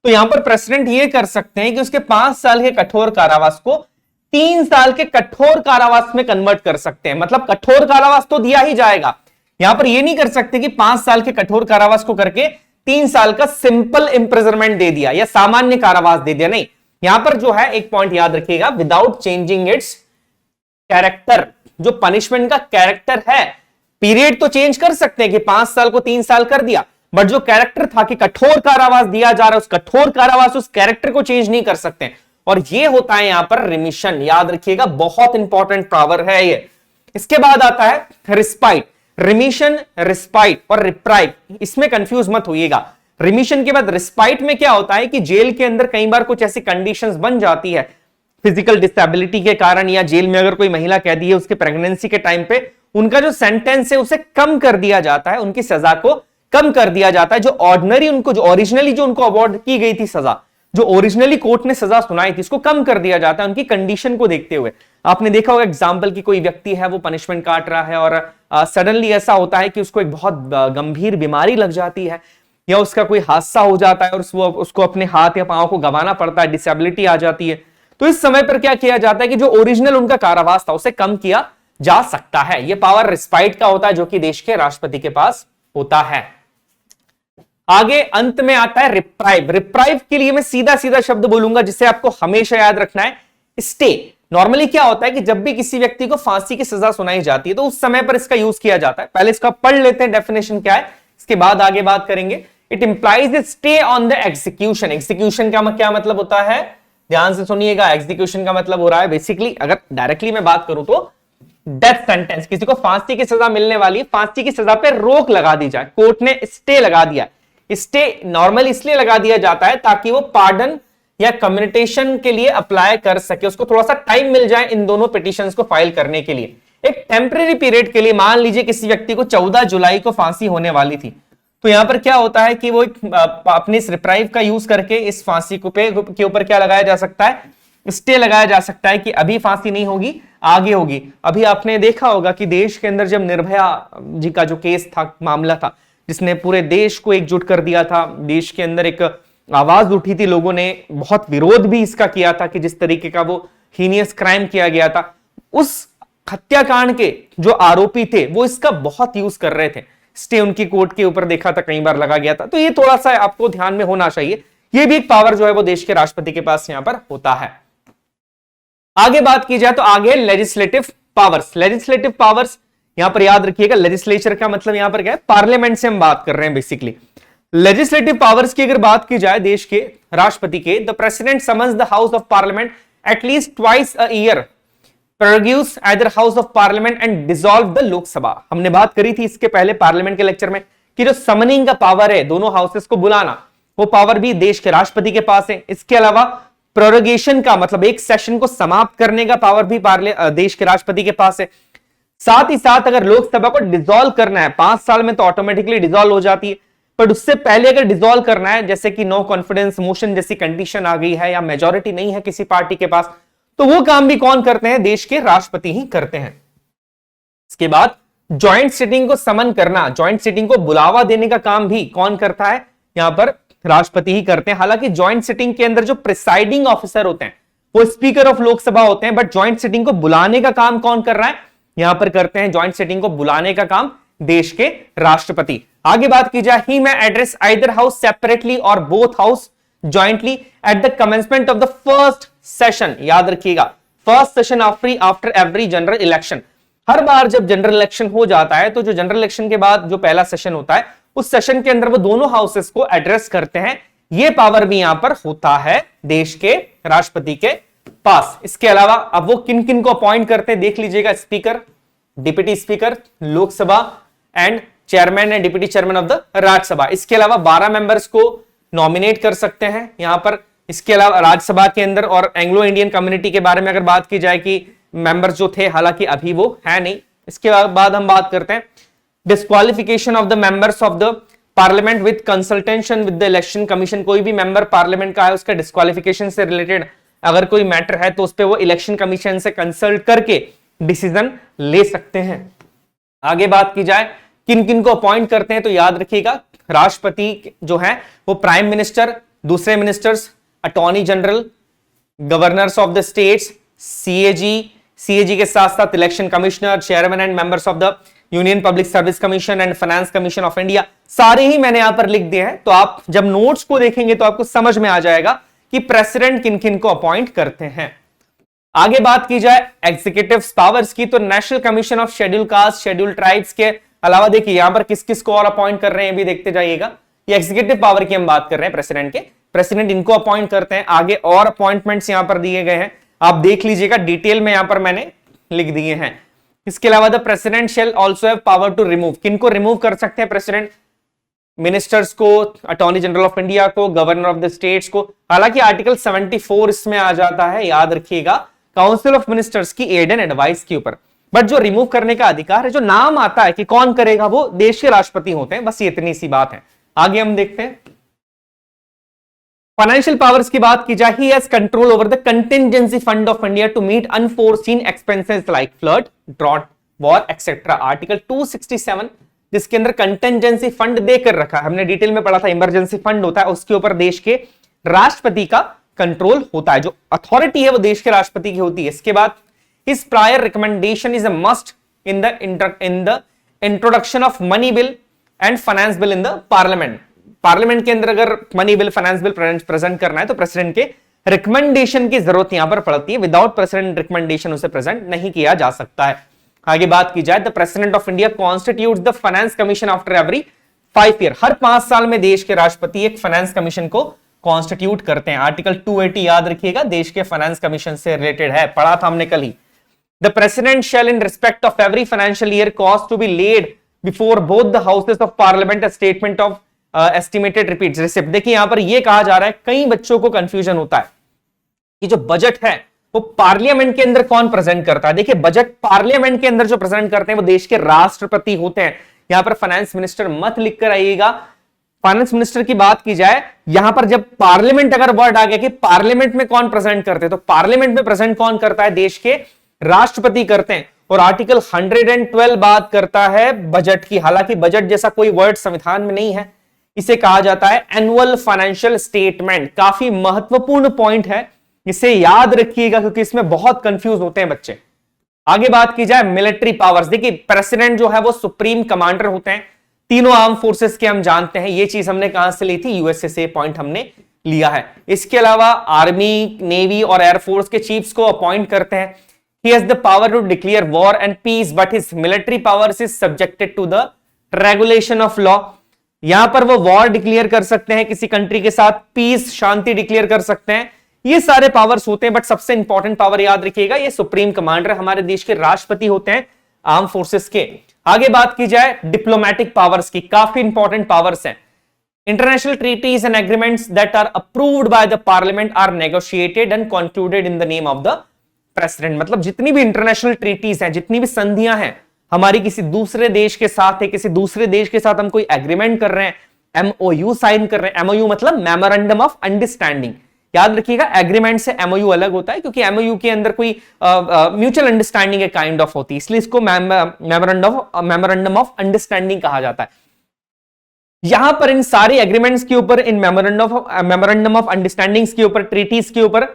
तो यहां पर प्रेसिडेंट ये कर सकते हैं कि उसके 5 साल के कठोर कारावास को 3 साल के कठोर कारावास में कन्वर्ट कर सकते हैं। मतलब कठोर कारावास तो दिया ही जाएगा, यहां पर ये नहीं कर सकते कि 5 साल के कठोर कारावास को करके 3 साल का सिंपल इंप्रिजनमेंट दे दिया या सामान्य कारावास दे दिया। नहीं, यहां पर जो है एक पॉइंट याद रखिएगा, विदाउट चेंजिंग इट्स कैरेक्टर। जो पनिशमेंट का कैरेक्टर है, पीरियड तो चेंज कर सकते हैं कि 5 साल को 3 साल कर दिया, बट जो कैरेक्टर था कि कठोर कारावास दिया जा रहा है, उस कठोर कारावास उस कैरेक्टर को चेंज नहीं कर सकते। और ये होता है यहां पर रिमिशन। याद रखिएगा, बहुत इंपॉर्टेंट पावर है ये। इसके बाद आता है रिस्पाइट। रिमिशन, रिस्पाइट और रिप्राइव, इसमें कंफ्यूज मत होइएगा। रिमिशन के बाद रिस्पाइट में क्या होता है कि जेल के अंदर कई बार कुछ ऐसी कंडीशंस बन जाती है फिजिकल डिसेबिलिटी के कारण, या जेल में अगर कोई महिला कैदी है उसके प्रेगनेंसी के टाइम पे उनका जो सेंटेंस है उसे कम कर दिया जाता है, उनकी सजा को कम कर दिया जाता है। जो ऑर्डिनरी उनको, जो ओरिजिनली जो उनको अवॉर्ड की गई थी सजा, जो ओरिजिनली कोर्ट ने सजा सुनाई थी, इसको कम कर दिया जाता है उनकी कंडीशन को देखते हुए। आपने देखा होगा एग्जाम्पल कि कोई व्यक्ति है वो पनिशमेंट काट रहा है और सडनली ऐसा होता है कि उसको एक बहुत गंभीर बीमारी लग जाती है, या उसका कोई हादसा हो जाता है और उसको अपने हाथ या पांव को गंवाना पड़ता है, डिसेबिलिटी आ जाती है, तो इस समय पर क्या किया जाता है कि जो ओरिजिनल उनका कारावास था उसे कम किया जा सकता है। यह पावर रिस्पाइट का होता है जो कि देश के राष्ट्रपति के पास होता है। आगे अंत में आता है रिप्राइव। रिप्राइव के लिए मैं सीधा सीधा शब्द बोलूंगा जिसे आपको हमेशा याद रखना है, स्टे। नॉर्मली क्या होता है कि जब भी किसी व्यक्ति को फांसी की सजा सुनाई जाती है तो उस समय पर इसका यूज किया जाता है। पहले इसका पढ़ लेते हैं डेफिनेशन क्या है, इसके बाद आगे बात करेंगे। It implies stay on the execution. Execution का क्या मतलब होता है, ध्यान से सुनिएगा। एग्जीक्यूशन का मतलब हो रहा है बेसिकली, अगर डायरेक्टली मैं बात करूं तो डेथ सेंटेंस, किसी को फांसी की सजा मिलने वाली, फांसी की सजा पे रोक लगा दी जाए, कोर्ट ने स्टे लगा दिया। स्टे नॉर्मल इसलिए लगा दिया जाता है ताकि वो पार्डन या कम्युनिटेशन के लिए अप्लाई कर सके, उसको थोड़ा सा टाइम मिल जाए इन दोनों पिटीशंस को फाइल करने के लिए। एक टेम्परेरी पीरियड के लिए, मान लीजिए किसी व्यक्ति को 14 जुलाई को फांसी होने वाली थी, तो यहां पर क्या होता है कि वो अपने इस रिप्राइव का यूज करके इस फांसी के ऊपर क्या लगाया जा सकता है, स्टे लगाया जा सकता है कि अभी फांसी नहीं होगी, आगे होगी। अभी आपने देखा होगा कि देश के अंदर जब निर्भया जी का जो केस था, मामला था, जिसने पूरे देश को एकजुट कर दिया था, देश के अंदर एक आवाज उठी थी, लोगों ने बहुत विरोध भी इसका किया था कि जिस तरीके का वो हीनियस क्राइम किया गया था, उस हत्याकांड के जो आरोपी थे वो इसका बहुत यूज कर रहे थे। स्टे उनकी कोर्ट के ऊपर देखा था कई बार लगा गया था, तो ये थोड़ा सा आपको ध्यान में होना चाहिए। ये भी एक पावर जो है वो देश के राष्ट्रपति के पास यहां पर होता है। आगे बात की जाए तो आगे लेजिस्लेटिव पावर्स। लेजिस्लेटिव पावर्स यहां पर याद रखिएगा, लेजिस्लेचर का मतलब यहां पर क्या है, पार्लियामेंट से हम बात कर रहे हैं बेसिकली। लेजिस्लेटिव पावर्स की अगर बात की जाए देश के राष्ट्रपति के, the president summons the house of parliament at least twice a year, produce either house of parliament and dissolve the Lok Sabha. हमने बात करी थी इसके पहले पार्लियामेंट के लेक्चर में कि जो समनिंग का पावर है, दोनों हाउसेस को बुलाना, वो पावर भी देश के राष्ट्रपति के पास है। इसके अलावा प्रोरोगेशन का मतलब एक सेशन को समाप्त करने का पावर भी देश के राष्ट्रपति के पास है। साथ ही साथ अगर लोकसभा को डिसॉल्व करना है, 5 साल में तो ऑटोमेटिकली डिसॉल्व हो जाती है, पर उससे पहले अगर डिसॉल्व करना है, जैसे कि नो कॉन्फिडेंस मोशन जैसी कंडीशन आ गई है या मेजॉरिटी नहीं है किसी पार्टी के पास, तो वो काम भी कौन करते हैं, देश के राष्ट्रपति ही करते हैं। इसके बाद ज्वाइंट सिटिंग को समन करना, ज्वाइंट सिटिंग को बुलावा देने का काम भी कौन करता है, यहां पर राष्ट्रपति ही करते हैं। हालांकि ज्वाइंट सिटिंग के अंदर जो प्रिसाइडिंग ऑफिसर होते हैं वो स्पीकर ऑफ लोकसभा होते हैं, बट ज्वाइंट सिटिंग को बुलाने का काम कौन कर रहा है, यहां पर करते हैं ज्वाइंट सिटिंग को बुलाने का काम देश के राष्ट्रपति। आगे बात की जाए, ही में एड्रेस आइदर हाउस सेपरेटली और both house jointly at the commencement of the first session. याद रखिएगा, first session after every general election. हर बार जब जनरल इलेक्शन हो जाता है तो जो जनरल इलेक्शन के बाद जो पहला सेशन होता है, उस सेशन के अंदर वो दोनों हाउसेस को एड्रेस करते हैं। ये पावर भी यहां पर होता है देश के राष्ट्रपति के पास। इसके अलावा अब वो किन किन को अपॉइंट करते हैं देख लीजिएगा, speaker, deputy speaker Lok Sabha and chairman and deputy chairman of the Rajya Sabha. इसके अलावा 12 मेंबर्स को नॉमिनेट कर सकते हैं यहां पर। इसके अलावा राज्यसभा के अंदर और एंग्लो इंडियन कम्युनिटी के बारे में अगर बात की जाए कि मेंबर्स जो थे, हालांकि अभी वो है नहीं। इसके बाद हम बात करते हैं disqualification of the members of the parliament with consultation with the election commission. कोई भी मेंबर पार्लियामेंट का है, उसका डिस्क्वालिफिकेशन से रिलेटेड अगर कोई मैटर है तो उस पर वो इलेक्शन कमीशन से कंसल्ट करके डिसीजन ले सकते हैं। आगे बात की जाए किन किन को अपॉइंट करते हैं, तो याद रखिएगा राष्ट्रपति जो है वो प्राइम मिनिस्टर, दूसरे ministers, attorney general, governors of the states, CAG के साथ साथ election commissioner, chairman and members of the union public service commission and finance commission of India, सारे ही मैंने यहां पर लिख दिए हैं। तो आप जब नोट्स को देखेंगे तो आपको समझ में आ जाएगा कि प्रेसिडेंट किन किन को अपॉइंट करते हैं। आगे बात की जाए एग्जीक्यूटिव पावर्स की, तो national commission of schedule caste, schedule tribes के अलावा देखिए यहां पर किस किस को और अपॉइंट कर रहे हैं भी देखते जाइएगा। ये एग्जीक्यूटिव पावर की हम बात कर रहे हैं प्रेसिडेंट के, प्रेसिडेंट इनको अपॉइंट करते हैं। आगे और अपॉइंटमेंट्स यहां पर दिए गए हैं, आप देख लीजिएगा, डिटेल में यहां पर मैंने लिख दिए हैं। इसके अलावा the president shall also have power to remove, किनको रिमूव कर सकते हैं प्रेसिडेंट, मिनिस्टर्स को, अटॉर्नी जनरल ऑफ इंडिया को, गवर्नर ऑफ द स्टेट्स को। हालांकि आर्टिकल 74 इसमें आ जाता है, याद रखिएगा, काउंसिल ऑफ मिनिस्टर्स की एड एंड एडवाइस के ऊपर। बट जो रिमूव करने का अधिकार है, जो नाम आता है कि कौन करेगा, वो देश के राष्ट्रपति होते हैं। बस ये इतनी सी बात है। आगे हम देखते हैं फाइनेंशियल पावर्स की बात की जाए, he has control over the contingency fund of India to meet unforeseen expenses like flood, drought, war etcetera. Article 267 जिसके अंदर कंटेंजेंसी फंड देकर रखा है, हमने डिटेल में पढ़ा था, इमरजेंसी फंड होता है, उसके ऊपर देश के राष्ट्रपति का कंट्रोल होता है, जो अथॉरिटी है वो देश के राष्ट्रपति की होती है। इसके बाद his prior recommendation is a must in the introduction of money bill and finance bill in the parliament. Parliament के अंदर अगर money bill, finance bill present करना है तो प्रेसिडेंट के रिकमेंडेशन की जरूरत यहां पर पड़ती है। विदाउट प्रेसिडेंट रिकमेंडेशन उसे प्रेजेंट नहीं किया जा सकता है। आगे बात की जाए, the president of India constitutes the finance commission after every 5 year. हर 5 साल में देश के राष्ट्रपति एक फाइनेंस कमीशन को कॉन्स्टिट्यूट करते हैं। आर्टिकल 280 याद रखिएगा, देश के फाइनेंस कमीशन से रिलेटेड है, पढ़ा था हमने कल ही। The president shall in respect of every financial year cause to be laid before both the houses of parliament a statement of estimated repeats receipt. देखिए यहां पर यह कहा जा रहा है, कई बच्चों को कंफ्यूजन होता है कि जो बजट है वो पार्लियामेंट के अंदर कौन प्रेजेंट करता है। देखिए बजट पार्लियामेंट के अंदर जो प्रेजेंट करते हैं वो देश के राष्ट्रपति होते हैं। यहां पर फाइनेंस मिनिस्टर मत लिख कर आइएगा। फाइनेंस मिनिस्टर की बात की जाए, यहां पर जब पार्लियामेंट अगर वर्ड आ गया कि पार्लियामेंट में कौन प्रेजेंट करते हैं, तो पार्लियामेंट में प्रेजेंट कौन करता है, देश के राष्ट्रपति करते हैं। और आर्टिकल 112 बात करता है बजट की। हालांकि बजट जैसा कोई वर्ड संविधान में नहीं है, इसे कहा जाता है एनुअल फाइनेंशियल स्टेटमेंट। काफी महत्वपूर्ण पॉइंट है, इसे याद रखिएगा क्योंकि इसमें बहुत कंफ्यूज होते हैं बच्चे। आगे बात की जाए मिलिट्री पावर्स, देखिए प्रेसिडेंट जो है वो सुप्रीम कमांडर होते हैं तीनों आर्म फोर्सेस के, हम जानते हैं। ये चीज हमने कहां से ली थी, यूएसए से पॉइंट हमने लिया है। इसके अलावा आर्मी, नेवी और एयरफोर्स के चीफ्स को अपॉइंट करते हैं। He has the power to declare war and peace, but his military powers is subjected to the regulation of law. यहां पर वो वॉर डिक्लेयर कर सकते हैं किसी कंट्री के साथ, पीस, शांति डिक्लेयर कर सकते हैं, ये सारे पावर्स होते हैं। बट सबसे इंपॉर्टेंट पावर याद रखिएगा, ये सुप्रीम कमांडर हमारे देश के राष्ट्रपति होते हैं आर्म फोर्सेस के। आगे बात की जाए डिप्लोमेटिक पावर्स की, काफी इंपॉर्टेंट पावर्स हैं। International treaties and agreements that are approved by the parliament are negotiated and concluded in the name of the president. मतलब जितनी भी इंटरनेशनल ट्रीटीज हैं, जितनी भी संधियां हैं हमारी किसी दूसरे देश के साथ है, किसी दूसरे देश के साथ हम कोई एग्रीमेंट कर रहे हैं, एमओयू साइन कर रहे हैं। एमओयू मतलब मेमोरेंडम ऑफ अंडरस्टैंडिंग। याद रखिएगा एग्रीमेंट से एमओयू अलग होता है, क्योंकि एमओयू के अंदर कोई म्यूचुअल अंडरस्टैंडिंग काइंड ऑफ होती है, इसलिए इसको मेमोरेंडम ऑफ अंडरस्टैंडिंग कहा जाता है। यहां पर इन सारे एग्रीमेंट्स के ऊपर, इन मेमोरेंडम ऑफ अंडरस्टैंडिंग्स के ऊपर, ट्रीटीज के ऊपर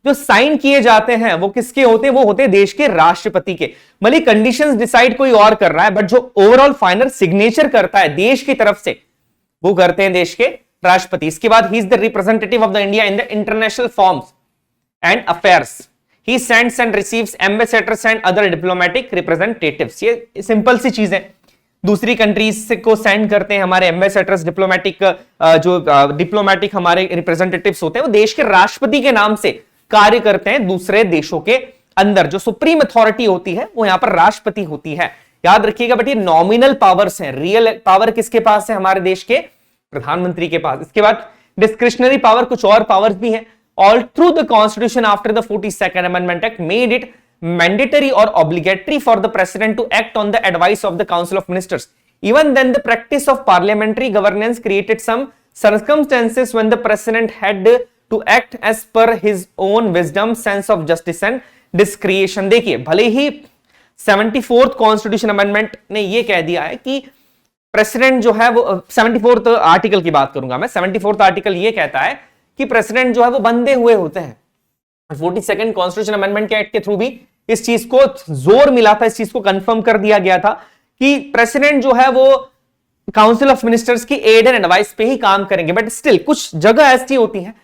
जो साइन किए जाते हैं वो किसके होते हैं, वो होते हैं देश के राष्ट्रपति के। भले कंडीशंस डिसाइड कोई और कर रहा है, बट जो ओवरऑल फाइनल सिग्नेचर करता है देश की तरफ से वो करते हैं देश के राष्ट्रपति। इसके बाद he is the representative of the India in the international forms and affairs. He sends and receives ambassadors and other diplomatic representatives. ये सिंपल सी चीज है, दूसरी कंट्रीज को सेंड करते हैं हमारे एम्बेसडर्स, जो डिप्लोमेटिक हमारे रिप्रेजेंटेटिव्स होते हैं वो देश के राष्ट्रपति के नाम से कार्य करते हैं दूसरे देशों के अंदर। जो सुप्रीम अथॉरिटी होती है वो यहां पर राष्ट्रपति होती है, याद रखिएगा। बट ये नॉमिनल पावर्स हैं, रियल पावर किसके पास है, हमारे देश के प्रधानमंत्री के पास। इसके बाद डिस्क्रिशनरी पावर, कुछ और पावर्स भी हैं। All through the constitution after the 42nd amendment act made it mandatory और obligatory for the president to act on the advice of the council of ministers. Even then the practice of parliamentary governance created some circumstances when the president had to act as per his own wisdom, sense of justice and discretion। देखिए भले ही 74th constitution amendment ने यह कह दिया है कि president जो है वो, 74th आर्टिकल की बात करूंगा मैं, 74th आर्टिकल ये कहता है कि प्रेसिडेंट जो है वो बंधे हुए होते हैं। 42nd कॉन्स्टिट्यूशन अमेंडमेंट के एक्ट के थ्रू भी इस चीज को जोर मिला था, इस चीज को कंफर्म कर दिया गया था कि प्रेसिडेंट जो है वो काउंसिल ऑफ मिनिस्टर्स की एड एंड एडवाइस पे ही काम करेंगे। बट स्टिल कुछ जगह ऐसी होती है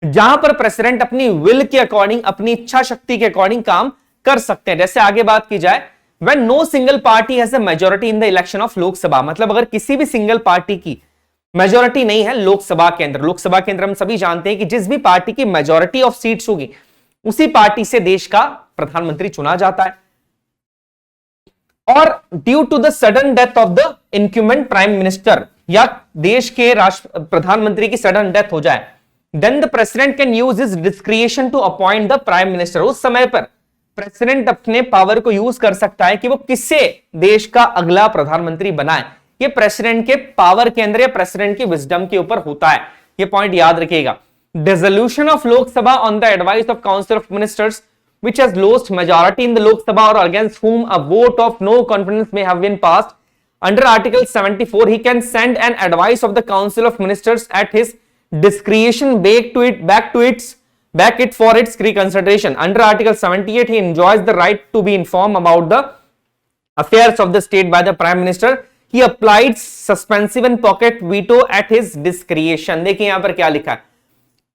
जहां पर प्रेसिडेंट अपनी विल के अकॉर्डिंग, अपनी इच्छा शक्ति के अकॉर्डिंग काम कर सकते हैं। जैसे आगे बात की जाए, when no single party has a majority in the election of Lok Sabha, मतलब अगर किसी भी सिंगल पार्टी की मेजॉरिटी नहीं है लोकसभा के अंदर। लोकसभा के अंदर हम सभी जानते हैं कि जिस भी पार्टी की मेजॉरिटी ऑफ सीट्स होगी उसी पार्टी से देश का प्रधानमंत्री चुना जाता है। और due to the sudden death of the incumbent prime minister, या देश के प्रधानमंत्री की सडन डेथ हो जाए, then the president can use his discretion to appoint the prime minister। उस समय पर प्रेसिडेंट अपने पावर को यूज कर सकता है कि वो किसे देश का अगला प्रधानमंत्री बनाए। ये प्रेसिडेंट के पावर के अंदर या प्रेसिडेंट की विजडम के ऊपर होता है, ये पॉइंट याद रखिएगा। Dissolution of Lok Sabha on the advice of council of ministers which has lost majority in the Lok Sabha or against whom a vote of no confidence may have been passed under article 74 he can send an advice of the council of ministers eight his डिस्क्रिएशन back it for its reconsideration. Under Article 78, he enjoys the right to be informed about the affairs of the state by the Prime Minister. He applied suspensive and pocket veto at his discretion. देखिए यहां पर क्या लिखा है,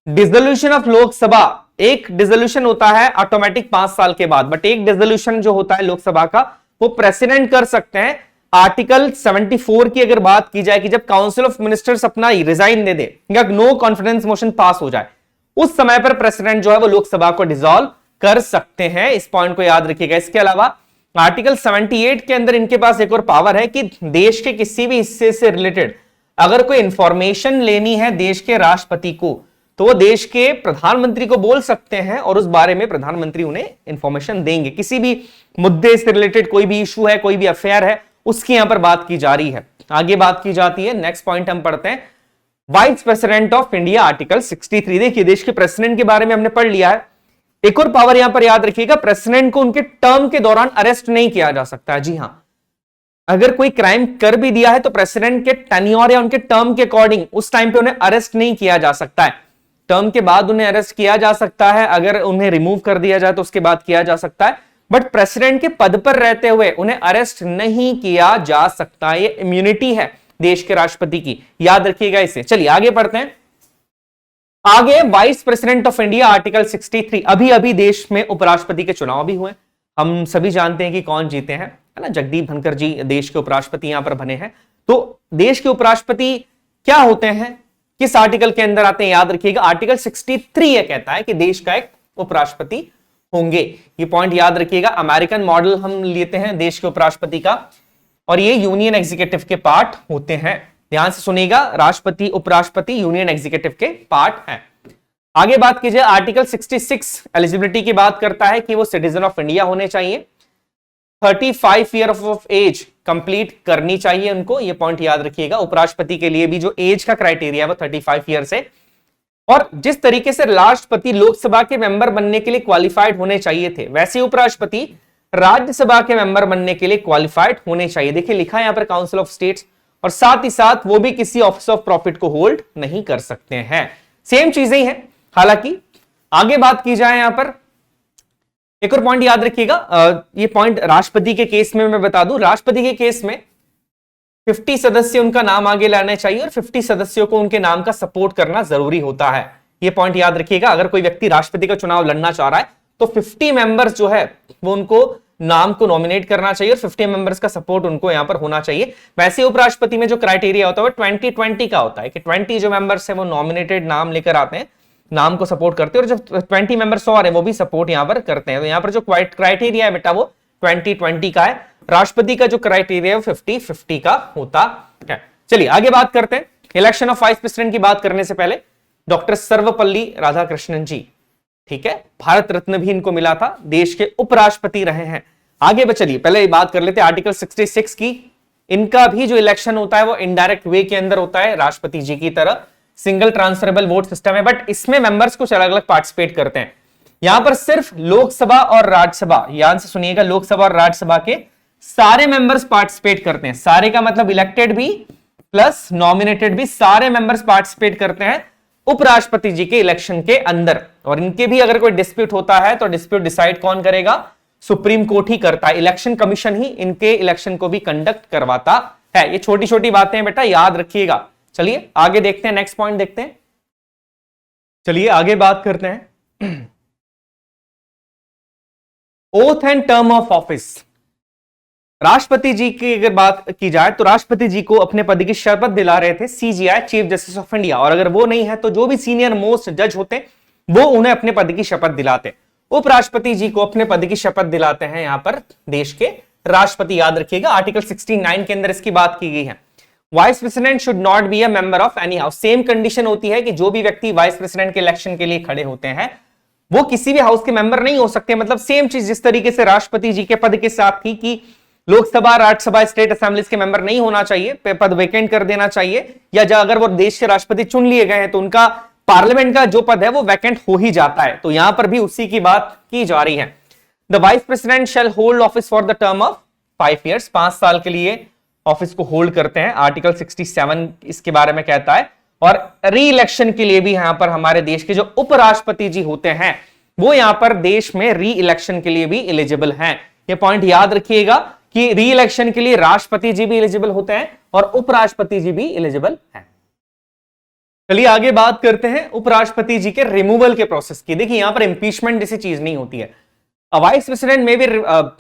dissolution of Lok Sabha, एक dissolution होता है automatic 5 साल के बाद, बट एक डिसोल्यूशन जो होता है लोकसभा का वो प्रेसिडेंट कर सकते हैं। आर्टिकल 74 की अगर बात की जाए कि जब काउंसिल ऑफ मिनिस्टर्स अपना रिजाइन दे दे या नो कॉन्फिडेंस मोशन पास हो जाए, उस समय पर प्रेसिडेंट जो है वो लोकसभा को डिसॉल्व कर सकते हैं। इस पॉइंट को याद रखिएगा। इसके अलावा आर्टिकल 78 के अंदर इनके पास एक और पावर है कि देश के किसी भी हिस्से से रिलेटेड अगर कोई इंफॉर्मेशन लेनी है देश के राष्ट्रपति को, तो वो देश के प्रधानमंत्री को बोल सकते हैं और उस बारे में प्रधानमंत्री उन्हें इंफॉर्मेशन देंगे। किसी भी मुद्दे से रिलेटेड कोई भी इशू है, कोई भी अफेयर है, उसकी यहां पर बात की जा रही है। आगे बात की जाती है, नेक्स्ट पॉइंट हम पढ़ते हैं, vice president of India article 63। देखिए देश के प्रेसिडेंट के बारे में हमने पढ़ लिया है। एक और पावर यहां पर याद रखिएगा, प्रेसिडेंट को उनके टर्म के दौरान अरेस्ट नहीं किया जा सकता है। जी हां, अगर कोई क्राइम कर भी दिया है तो प्रेसिडेंट के टेन्योर या उनके टर्म के अकॉर्डिंग उस टाइम पे उन्हें अरेस्ट नहीं किया जा सकता है। टर्म के बाद उन्हें अरेस्ट किया जा सकता है, अगर उन्हें रिमूव कर दिया जाए तो उसके बाद किया जा सकता है, बट प्रेसिडेंट के पद पर रहते हुए उन्हें अरेस्ट नहीं किया जा सकता। ये इम्यूनिटी है देश के राष्ट्रपति की, याद रखिएगा इसे। चलिए आगे पढ़ते हैं। आगे vice president of India article 63। अभी अभी देश में उपराष्ट्रपति के चुनाव भी हुए, हम सभी जानते हैं कि कौन जीते हैं, है ना, जगदीप धनखड़ जी देश के उपराष्ट्रपति यहां पर बने हैं। तो देश के उपराष्ट्रपति क्या होते हैं, किस आर्टिकल के अंदर आते हैं, याद रखिएगा आर्टिकल 63 यह कहता है कि देश का एक उपराष्ट्रपति होंगे। ये पॉइंट याद रखिएगा। अमेरिकन मॉडल हम लेते हैं देश के उपराष्ट्रपति का, और ये यूनियन एग्जीक्यूटिव के पार्ट होते हैं। ध्यान से सुनिएगा, राष्ट्रपति उपराष्ट्रपति यूनियन एग्जीक्यूटिव के पार्ट हैं। आगे बात कीजिए, आर्टिकल 66 एलिजिबिलिटी की बात करता है कि वो सिटीजन ऑफ इंडिया होने चाहिए, 35 ईयर ऑफ एज कंप्लीट करनी चाहिए उनको, ये पॉइंट याद रखिएगा। उपराष्ट्रपति के लिए भी जो एज का क्राइटेरिया है वो 35 ईयर से, और जिस तरीके से राष्ट्रपति लोकसभा के मेंबर बनने के लिए क्वालिफाइड होने चाहिए थे, वैसे उपराष्ट्रपति राज्यसभा के मेंबर बनने के लिए क्वालिफाइड होने चाहिए। देखिए लिखा है यहां पर काउंसिल ऑफ स्टेट्स, और साथ ही साथ वो भी किसी ऑफिस ऑफ प्रॉफिट को होल्ड नहीं कर सकते हैं। सेम चीजें ही हैं। हालांकि आगे बात की जाए, यहां पर एक और पॉइंट याद रखिएगा। ये पॉइंट राष्ट्रपति के केस में मैं बता दूं, राष्ट्रपति के केस में 50 सदस्य उनका नाम आगे लाने चाहिए और 50 सदस्यों को उनके नाम का सपोर्ट करना जरूरी होता है। ये पॉइंट याद रखिएगा। अगर कोई व्यक्ति राष्ट्रपति का चुनाव लड़ना चाह रहा है तो 50 मेंबर्स जो है वो उनको नाम को नॉमिनेट करना चाहिए और 50 मेंबर्स का सपोर्ट उनको यहां पर होना चाहिए। वैसे उपराष्ट्रपति में जो क्राइटेरिया होता है वो 20-20 का होता है कि 20 जो मेंबर्स है वो नॉमिनेटेड नाम लेकर आते हैं, नाम को सपोर्ट करते हैं, और जो 20 मेंबर्स और है वो भी सपोर्ट यहां पर करते हैं। तो यहां पर जो क्राइटेरिया है बेटा वो 20-20 का है। राष्ट्रपति का जो क्राइटेरिया है 50-50 का होता है। चलिए आगे बात करते हैं। इलेक्शन ऑफ वाइस प्रेसिडेंट की बात करने से पहले डॉक्टर सर्वपल्ली राधाकृष्णन जी, ठीक है, भारत रत्न भी इनको मिला था, देश के उपराष्ट्रपति रहे हैं। आगे चलिए पहले बात कर लेते हैं आर्टिकल 66 की। इनका भी जो इलेक्शन होता है वो इनडायरेक्ट वे के अंदर होता है, राष्ट्रपति जी की तरह सिंगल ट्रांसफरेबल वोट सिस्टम है, बट इसमें मेंबर्स कुछ अलग अलग पार्टिसिपेट करते हैं। यहां पर सिर्फ लोकसभा और राज्यसभा, ध्यान से सुनिएगा, लोकसभा और राज्यसभा के सारे मेंबर्स पार्टिसिपेट करते हैं। सारे का मतलब इलेक्टेड भी प्लस नॉमिनेटेड भी, सारे मेंबर्स पार्टिसिपेट करते हैं उपराष्ट्रपति जी के इलेक्शन के अंदर। और इनके भी अगर कोई डिस्प्यूट होता है तो डिस्प्यूट डिसाइड कौन करेगा, सुप्रीम कोर्ट ही करता है। इलेक्शन कमीशन ही इनके इलेक्शन को भी कंडक्ट करवाता है। ये छोटी छोटी बातें बेटा याद रखिएगा। चलिए आगे देखते हैं, नेक्स्ट पॉइंट देखते हैं। चलिए आगे बात करते हैं oath and term of office. राष्ट्रपति जी की अगर बात की जाए तो राष्ट्रपति जी को अपने पद की शपथ दिला रहे थे CGI, chief justice of India, और अगर वो नहीं है तो जो भी सीनियर मोस्ट जज होते वो उन्हें अपने पद की शपथ दिलाते। उपराष्ट्रपति जी को अपने पद की शपथ दिलाते हैं यहां पर देश के राष्ट्रपति, याद रखिएगा। आर्टिकल 69 के अंदर इसकी बात की गई है। Vice president should not be a member of any house. Same condition होती है कि जो भी व्यक्ति वाइस प्रेसिडेंट के इलेक्शन के लिए खड़े होते हैं वो किसी भी हाउस के मेंबर नहीं हो सकते। मतलब सेम चीज जिस तरीके से राष्ट्रपति जी के पद के साथ थी कि लोकसभा, राज्यसभा, स्टेट असेंबलीज के मेंबर नहीं होना चाहिए, पद वेकेंट कर देना चाहिए, या अगर वो देश के राष्ट्रपति चुन लिए गए हैं तो उनका पार्लियामेंट का जो पद है वो वैकेंट हो ही जाता है। तो यहां पर भी उसी की बात की जा रही है। The vice president shall hold office for the term of 5 years, 5 साल के लिए ऑफिस को होल्ड करते हैं, आर्टिकल 67 इसके बारे में कहता है। और री इलेक्शन के लिए भी यहां पर हमारे देश के जो उपराष्ट्रपति जी होते हैं वो यहां पर देश में री इलेक्शन के लिए भी एलिजिबल हैं। ये पॉइंट याद रखिएगा कि री इलेक्शन के लिए राष्ट्रपति जी भी एलिजिबल होते हैं और उपराष्ट्रपति जी भी एलिजिबल हैं। चलिए आगे बात करते हैं उपराष्ट्रपति जी के रिमूवल के प्रोसेस की। देखिए यहां पर इंपीचमेंट जैसी चीज नहीं होती है। A vice president may be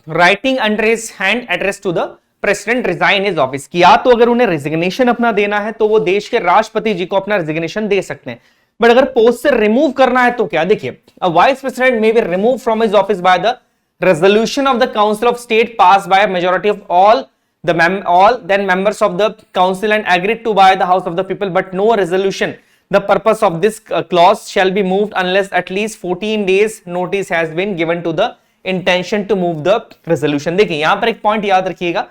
writing under his hand address to the president resign his office कि या तो अगर उन्हें रेजिग्नेशन अपना देना है तो वो देश के राष्ट्रपति जी को अपना रेजिग्नेशन दे सकते हैं, बट अगर पोस्ट से रिमूव करना है तो क्या, देखिए a vice president may be removed from his office by the resolution of the council of state passed by a majority of all then members of the council and agreed to by the house of the people, but no resolution the purpose of this clause shall be moved unless at least 14 days notice has been given to the intention to move the resolution। देखिए यहां पर एक point याद रखिएगा,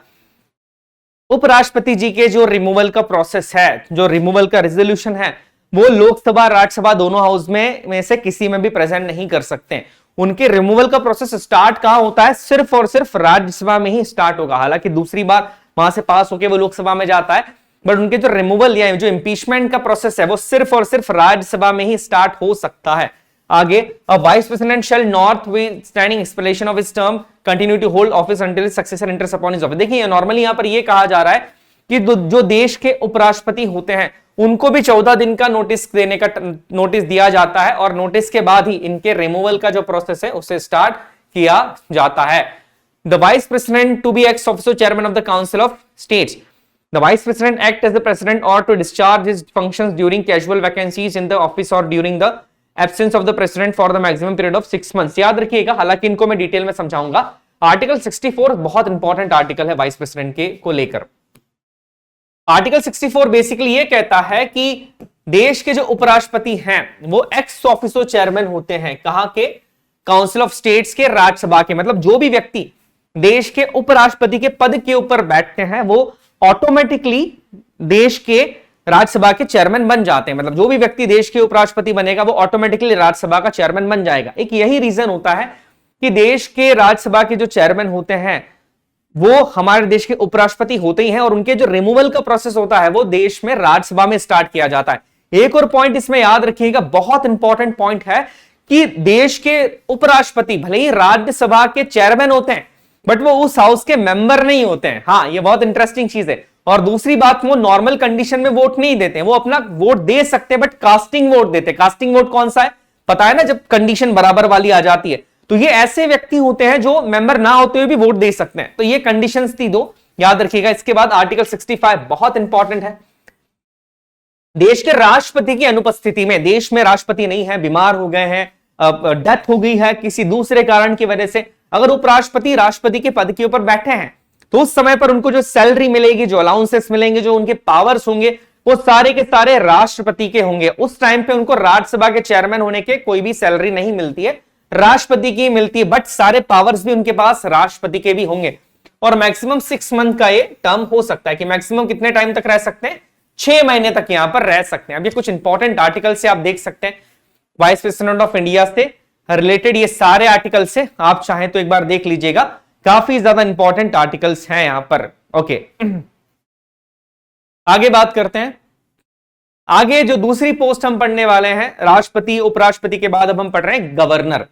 उपराष्ट्रपति जी के जो removal का प्रोसेस है, जो रिमूवल का रेजोल्यूशन है, वो लोकसभा राज्यसभा दोनों हाउस में से किसी में भी प्रेजेंट नहीं कर सकते। उनके रिमूवल का प्रोसेस स्टार्ट कहां होता है, सिर्फ और सिर्फ राज्यसभा में ही स्टार्ट होगा। हालांकि दूसरी बार वहां से पास होकर वो लोकसभा में जाता है, बट उनके जो रिमूवल या जो इंपीचमेंट का प्रोसेस है वो सिर्फ और सिर्फ राज्यसभा में ही स्टार्ट हो सकता है। आगे, a vice president shall notwithstanding expiration of his term continue to hold office until his successor enters upon his office. देखिए नॉर्मली यहां पर यह कहा जा रहा है कि जो देश के उपराष्ट्रपति होते हैं उनको भी 14 दिन का नोटिस देने का नोटिस दिया जाता है और नोटिस के बाद ही इनके रिमूवल का जो प्रोसेस है उसे स्टार्ट किया जाता है। The vice president to be ex officer chairman of the council of states. The vice president act as the president or to discharge his functions during casual vacancies in the office or during the absence of the president for the maximum period of 6 months। याद रखिएगा, हालांकि इनको मैं detail में समझाऊंगा। Article 64 बहुत important article है vice president के को लेकर। आर्टिकल 64 बेसिकली ये कहता है कि देश के जो उपराष्ट्रपति हैं वो एक्स ऑफिसो चेयरमैन होते हैं। कहां के, काउंसिल ऑफ स्टेट्स के, राज्यसभा के। मतलब जो भी व्यक्ति देश के उपराष्ट्रपति के पद के ऊपर बैठते हैं वो ऑटोमेटिकली देश के राज्यसभा के चेयरमैन बन जाते हैं। मतलब जो भी व्यक्ति देश के उपराष्ट्रपति बनेगा वो ऑटोमेटिकली राज्यसभा का चेयरमैन बन जाएगा। एक यही रीजन होता है कि देश के राज्यसभा के जो चेयरमैन होते हैं वो हमारे देश के उपराष्ट्रपति होते ही हैं और उनके जो रिमूवल का प्रोसेस होता है वो देश में राज्यसभा में स्टार्ट किया जाता है। एक और पॉइंट इसमें याद रखिएगा, बहुत इंपॉर्टेंट पॉइंट है कि देश के उपराष्ट्रपति भले ही राज्यसभा के चेयरमैन होते हैं बट वो उस हाउस के मेंबर नहीं होते हैं। हाँ, ये बहुत इंटरेस्टिंग चीज है। और दूसरी बात, वो नॉर्मल कंडीशन में वोट नहीं देते हैं, वो अपना वोट दे सकते हैं बट कास्टिंग वोट देते हैं। कास्टिंग वोट कौन सा है पता है ना, जब कंडीशन बराबर वाली आ जाती है तो ये ऐसे व्यक्ति होते हैं जो मेंबर ना होते हुए भी वोट दे सकते हैं। तो ये कंडीशंस थी दो, याद रखिएगा। इसके बाद आर्टिकल 65 बहुत इंपॉर्टेंट है। देश के राष्ट्रपति की अनुपस्थिति में, देश में राष्ट्रपति नहीं है, बीमार हो गए हैं, डेथ हो गई है किसी दूसरे कारण की वजह से, अगर उपराष्ट्रपति राष्ट्रपति के पद के ऊपर बैठे हैं तो उस समय पर उनको जो सैलरी मिलेगी, जो अलाउंसेस मिलेंगे, जो उनके पावर्स होंगे वो सारे के सारे राष्ट्रपति के होंगे। उस टाइम पे उनको राज्यसभा के चेयरमैन होने के कोई भी सैलरी नहीं मिलती है, राष्ट्रपति की मिलती है, बट सारे पावर्स भी उनके पास राष्ट्रपति के भी होंगे। और मैक्सिमम 6 मंथ का ये टर्म हो सकता है कि मैक्सिमम कितने टाइम तक रह सकते हैं, 6 महीने तक यहां पर रह सकते हैं। अब ये कुछ इंपॉर्टेंट आर्टिकल से आप देख सकते हैं, वाइस प्रेसिडेंट ऑफ इंडिया से रिलेटेड ये सारे आर्टिकल से आप चाहें तो एक बार देख लीजिएगा, काफी ज्यादा इंपॉर्टेंट आर्टिकल्स हैं यहां पर। ओके, आगे बात करते हैं। आगे जो दूसरी पोस्ट हम पढ़ने वाले हैं, राष्ट्रपति उपराष्ट्रपति के बाद अब हम पढ़ रहे हैं गवर्नर।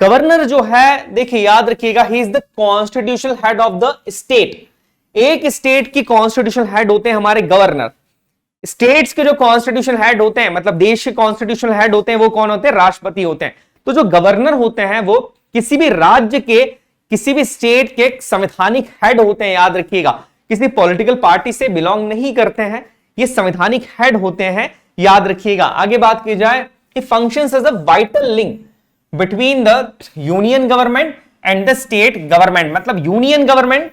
गवर्नर जो है, देखिए याद रखिएगा, he is the constitutional head of the state. एक स्टेट की कॉन्स्टिट्यूशनल हेड होते हैं हमारे गवर्नर। स्टेट्स के जो कॉन्स्टिट्यूशन हेड होते हैं, मतलब देश के कॉन्स्टिट्यूशनल हेड होते हैं, वो कौन होते हैं, राष्ट्रपति होते हैं। तो जो गवर्नर होते हैं वो किसी भी राज्य के, किसी भी स्टेट के संवैधानिक हेड होते हैं। याद रखिएगा, किसी पॉलिटिकल पार्टी से बिलोंग नहीं करते हैं, ये संवैधानिक हेड होते हैं, याद रखिएगा। आगे बात की जाए, functions as a vital link between the union government and the state government. मतलब यूनियन गवर्नमेंट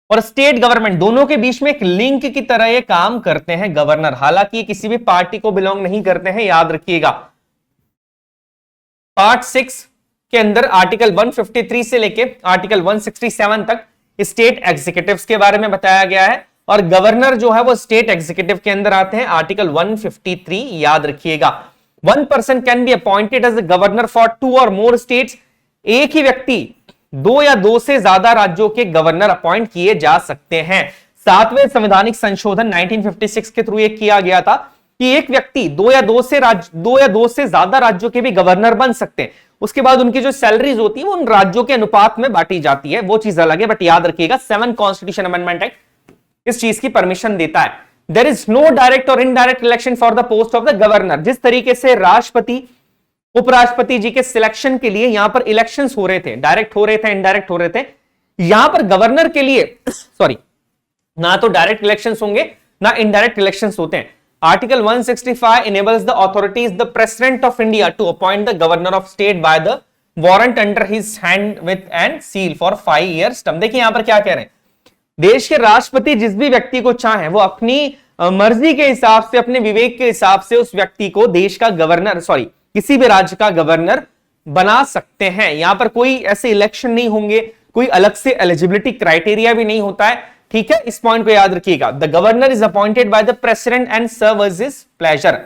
और स्टेट गवर्नमेंट दोनों के बीच में एक लिंक की तरह ये काम करते हैं गवर्नर। हालांकि ये किसी भी पार्टी को बिलोंग नहीं करते हैं, याद रखिएगा। पार्ट 6 के अंदर आर्टिकल 153 से लेके आर्टिकल 167 तक स्टेट एग्जीक्यूटिव्स के बारे में बताया गया है और गवर्नर जो है वो स्टेट एग्जीक्यूटिव के अंदर आते हैं, आर्टिकल 153, याद रखिएगा। 1 person can be appointed as the governor for 2 or more states. एक ही व्यक्ति दो या दो से ज्यादा राज्यों के गवर्नर अपॉइंट किए जा सकते हैं। 7वें संवैधानिक संशोधन 1956 के थ्रू ये किया गया था कि एक व्यक्ति दो या दो से ज्यादा राज्यों के भी गवर्नर बन सकते हैं। उसके बाद उनकी जो सैलरीज होती है वो उन राज्यों के अनुपात में बांटी जाती है, वो चीज अलग है। बट याद रखिएगा 7 कॉन्स्टिट्यूशन अमेंडमेंट एक्ट इस चीज की परमिशन देता है। देयर इज नो डायरेक्ट और indirect election for the post of the governor. जिस तरीके से राष्ट्रपति उपराष्ट्रपति जी के सिलेक्शन के लिए यहां पर इलेक्शंस हो रहे थे, डायरेक्ट हो रहे थे, इनडायरेक्ट हो रहे थे, यहां पर गवर्नर के लिए सॉरी ना तो डायरेक्ट इलेक्शंस होंगे ना इनडायरेक्ट इलेक्शंस होते हैं। Article 165 enables the authorities the president of India to appoint the governor of state by the warrant under his hand with and seal for 5 years term। देखिए यहां पर क्या कह रहे हैं, देश के राष्ट्रपति जिस भी व्यक्ति को चाहे वो अपनी मर्जी के हिसाब से, अपने विवेक के हिसाब से उस व्यक्ति को देश का गवर्नर किसी भी राज्य का गवर्नर बना सकते हैं। यहां पर कोई ऐसे इलेक्शन नहीं होंगे, कोई अलग से एलिजिबिलिटी क्राइटेरिया भी नहीं होता है, ठीक है। इस पॉइंट को याद रखिएगा। The governor is appointed by the president and serve as his pleasure.